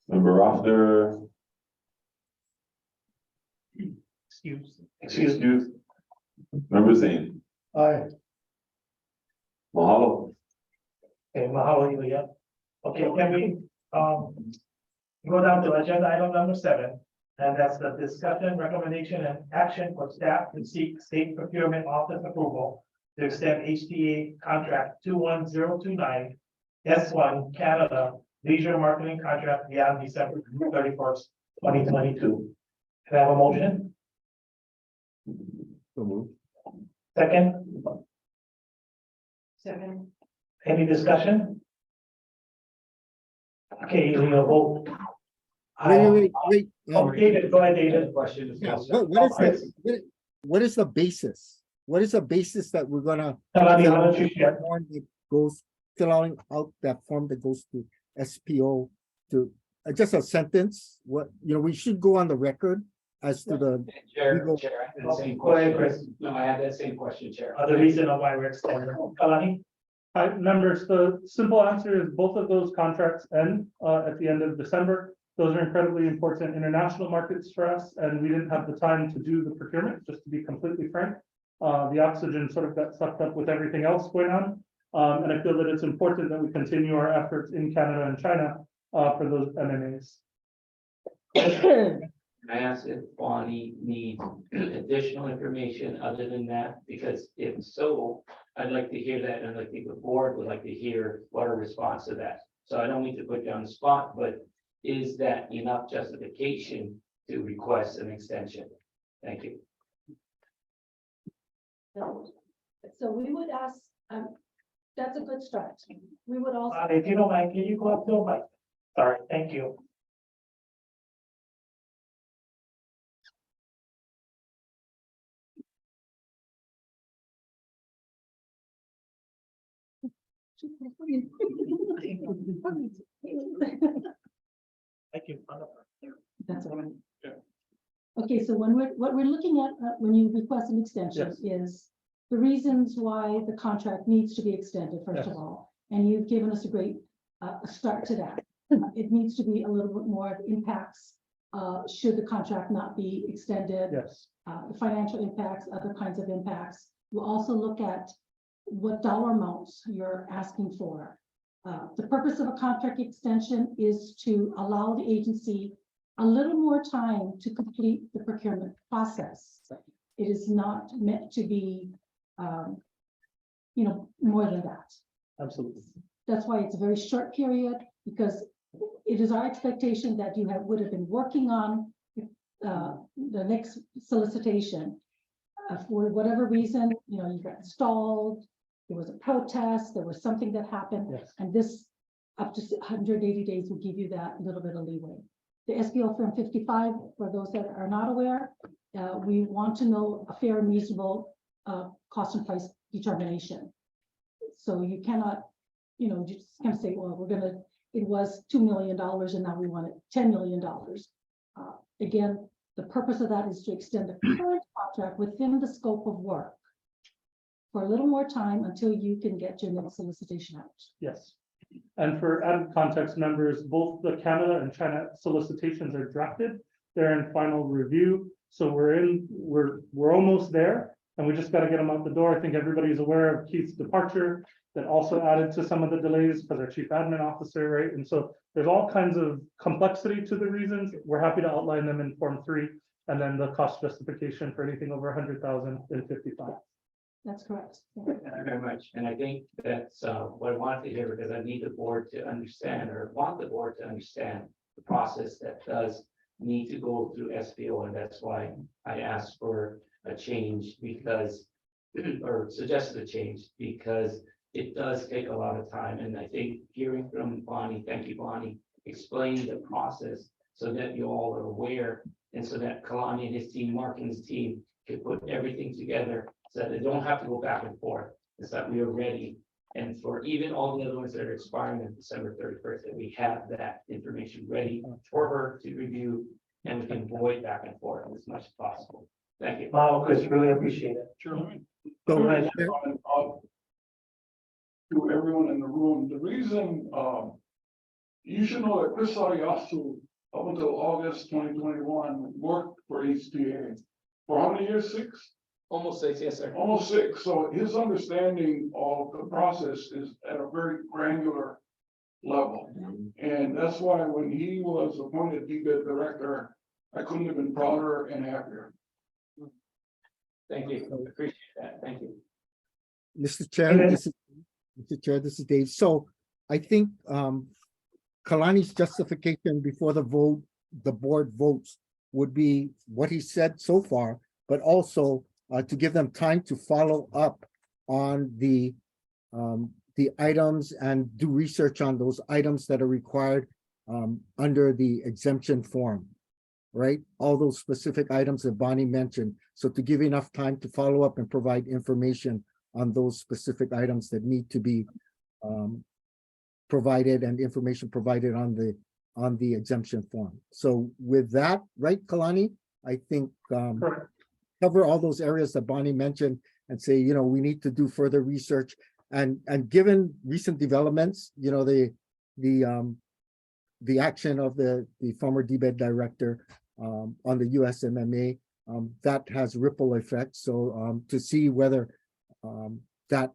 Member Rafter. Excuse. Member Zane. Aye. Mahalo. Okay, mahalo, Leah. Okay, can we, go down to agenda item number 7, and that's the discussion, recommendation, and action for staff to seek state procurement office approval to extend HTA contract 21029 S1 Canada leisure marketing contract beyond December 31st, 2022. Can I have a motion? So moved. Second, Second. any discussion? Okay, you need a vote. Wait. David, go ahead, David. Question. Yeah, what is the basis? What is the basis that we're gonna Kalani, why don't you share? form that goes, filling out that form that goes to SPO to, just a sentence, what, we should go on the record as to the. Chair, legal- Chair, I had the same Go ahead, question. Chris. No, I had that same question, Chair. The reason of why we're extending. Kalani? Hi, members, the simple answer is both of those contracts end at the end of December. Those are incredibly important international markets for us, and we didn't have the time to do the procurement, just to be completely frank. The oxygen sort of got sucked up with everything else going on. And I feel that it's important that we continue our efforts in Canada and China for those MMAs. Can I ask if Bonnie needs additional information other than that? Because if so, I'd like to hear that, and I think the board would like to hear what a response to that. So I don't mean to put you on the spot, but is that enough justification to request an extension? Thank you. So we would ask, that's a good start. We would also. If you don't mind, can you go up to the mic? Sorry, thank you. Thank you. That's all right. Okay, so what we're looking at, when you request an extension is the reasons why the contract needs to be extended, first of all. And you've given us a great start to that. It needs to be a little bit more of impacts, should the contract not be extended. Yes. The financial impacts, other kinds of impacts. We'll also look at what dollar amounts you're asking for. The purpose of a contract extension is to allow the agency a little more time to complete the procurement process. It is not meant to be, more than that. Absolutely. That's why it's a very short period, because it is our expectation that you would have been working on the next solicitation. For whatever reason, you got stalled, there was a protest, there was something that happened, and this up to 180 days will give you that little bit of leeway. The SPO Form 55, for those that are not aware, we want to know a fair and reasonable cost and price determination. So you cannot, just kind of say, well, it was $2 million and now we want it $10 million. Again, the purpose of that is to extend the current contract within the scope of work for a little more time until you can get your next solicitation out. Yes. And for added context, members, both the Canada and China solicitations are drafted. They're in final review. So we're almost there, and we just got to get them out the door. I think everybody's aware of Keith's departure. that also added to some of the delays because our chief admin officer, right? And so there's all kinds of complexity to the reasons. We're happy to outline them in Form 3, and then the cost justification for anything over 100,000 in 55. That's correct. Thank you very much, and I think that's what I wanted to hear, because I need the board to understand, or want the board to understand the process that does need to go through SPO, and that's why I asked for a change because, or suggested a change, because it does take a lot of time, and I think hearing from Bonnie, thank you, Bonnie, explaining the process so that you all are aware, and so that Kalani and his team, Mark and his team, can put everything together so that they don't have to go back and forth. It's that we are ready. And for even all the other ones that are expiring on December 31st, that we have that information ready for her to review, and we can avoid back and forth as much as possible. Thank you. Wow, Chris, really appreciate it. Sure. So, To everyone in the room, the reason, you should know that Chris Ariasu, up until August 2021, worked for HTA. For how many years? 6? Almost 6, yes, sir. Almost 6. So his understanding of the process is at a very granular level. And that's why when he was appointed DBED director, I couldn't have been prouder and happier. Thank you. Appreciate that. Thank you. Mr. Chair, Mr. Chair, this is Dave. So I think Kalani's justification before the vote, the board votes, would be what he said so far, but also to give them time to follow up on the items and do research on those items that are required under the exemption form, right? All those specific items that Bonnie mentioned. So to give enough time to follow up and provide information on those specific items that need to be provided and information provided on the exemption form. So with that, right, Kalani, I think cover all those areas that Bonnie mentioned and say, you know, we need to do further research, and given recent developments, you know, the action of the former DBED director on the USMMA, that has ripple effects. So to see whether that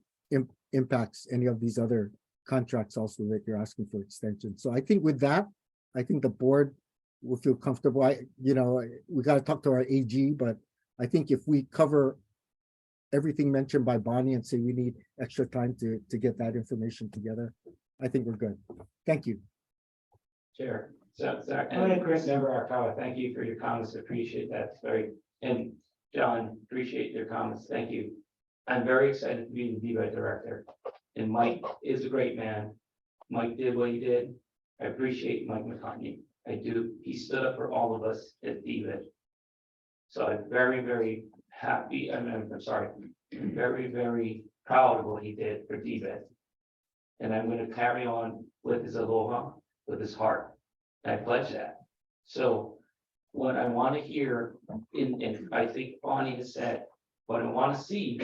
impacts any of these other contracts also that you're asking for extension. So I think with that, I think the board will feel comfortable. We got to talk to our AG, but I think if we cover everything mentioned by Bonnie and say we need extra time to get that information together, I think we're good. Thank you. Chair, and Chris, Member Arakawa, thank you for your comments. Appreciate that. And John, appreciate your comments. Thank you. I'm very excited to be the DBED director, and Mike is a great man. Mike did what he did. I appreciate Mike McCartney. I do. He stood up for all of us at DBED. So I'm very, very happy. I'm sorry. I'm very, very proud of what he did for DBED. And I'm going to carry on with his aloha, with his heart. And I pledge that. So what I want to hear, and I think Bonnie has said, what I want to see,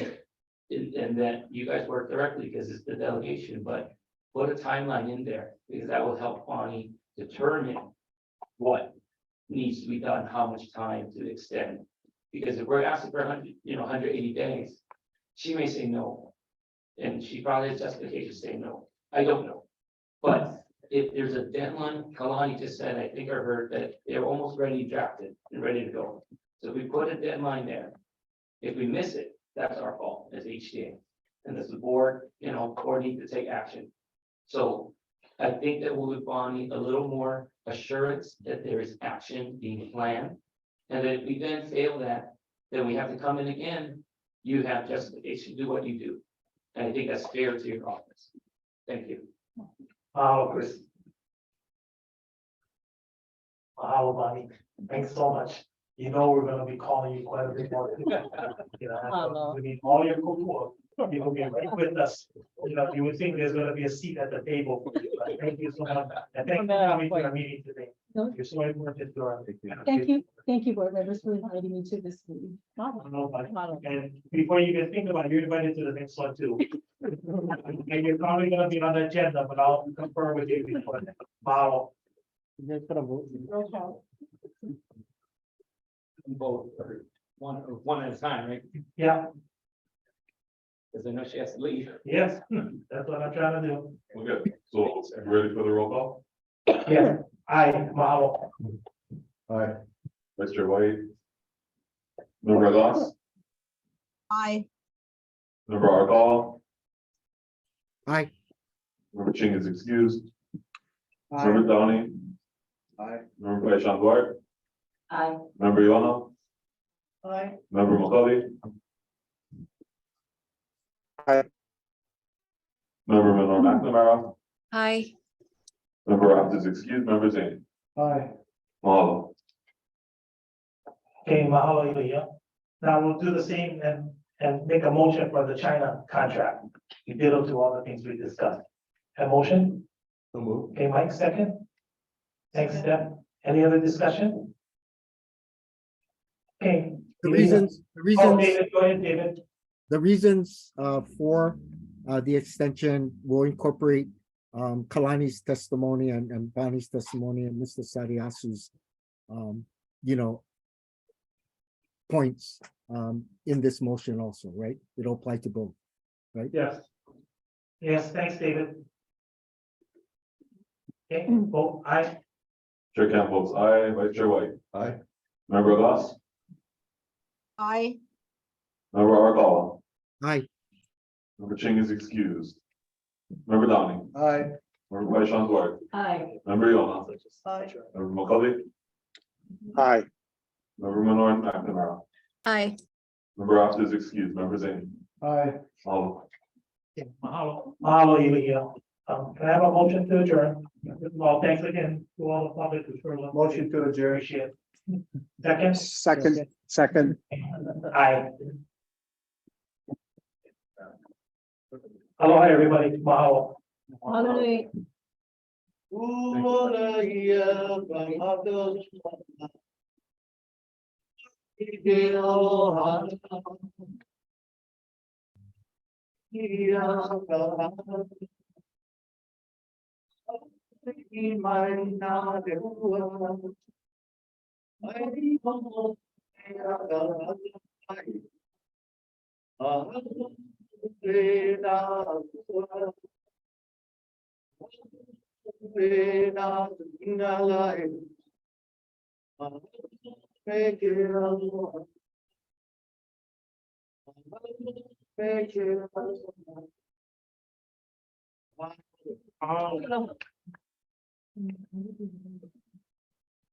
and that you guys work directly because it's the delegation, but put a timeline in there, because that will help Bonnie determine what needs to be done, how much time to extend. Because if we're asking for 180 days, she may say no. And she probably has justification to say no. I don't know. But if there's a deadline, Kalani just said, I think I heard that they're almost ready drafted and ready to go. So if we put a deadline there, if we miss it, that's our fault as HTA. And as the board, board need to take action. So I think that we would Bonnie a little more assurance that there is action being planned. And that if we then fail that, then we have to come in again. You have justification, do what you do. And I think that's fair to your office. Thank you. Chris. Wow, Bonnie, thanks so much. You know, we're gonna be calling you quite a bit more. We need all your good work. You will be right with us. You would think there's gonna be a seat at the table for you. But thank you so much. And thank you for coming to our meeting today. You're so important to our. Thank you, board members, for inviting me to this meeting. No, but- And before you can think about it, you're invited to the next one too. And you're probably gonna be on the agenda, but I'll confirm with you before. Wow. Both, one at a time, right? Yeah. Because I know she has to leave. Yes, that's what I'm trying to do. Okay, so you ready for the roll call? Yes, I, Mahalo. Aye. Mr. White. Member Goss, Aye. member Arcall, Aye. member Ching is excused. Member Downey. Aye. Member Paishan Duarte, Aye. member Yona, Aye. member McCully. Aye. Member Menor McNamara, Aye. member Raft is excused, member Zane. Aye. Mahalo. Okay, mahalo, Ilya. Now we'll do the same and make a motion for the China contract. We did to all the things we discussed. A motion? So move. Okay, Mike, second? Thanks, Steph. Any other discussion? Okay. The Oh, reasons, David, go ahead, David. the reasons for the extension will incorporate Kalani's testimony and Bonnie's testimony and Mr. Sariasu's you know, points in this motion also, right? It'll apply to both, right? Yes. Yes, thanks, David. Okay, vote aye. Chair Camp votes aye, Vice Chair White. Aye. Member Goss, Aye. member Arcall, Aye. member Ching is excused. Member Downey, Aye. member Paishan Duarte, Aye. member Yona, Aye. member McCully, Aye. member Menor McNamara, Aye. member Raft is excused, member Zane. Aye. Mahalo. Okay, mahalo. Mahalo, Ilya. Can I have a motion to adjourn? Well, thanks again to all the public for. Motion to adjourn. Appreciate it. Second? Second. Aye. Aloha, everybody. Mahalo. Holiday.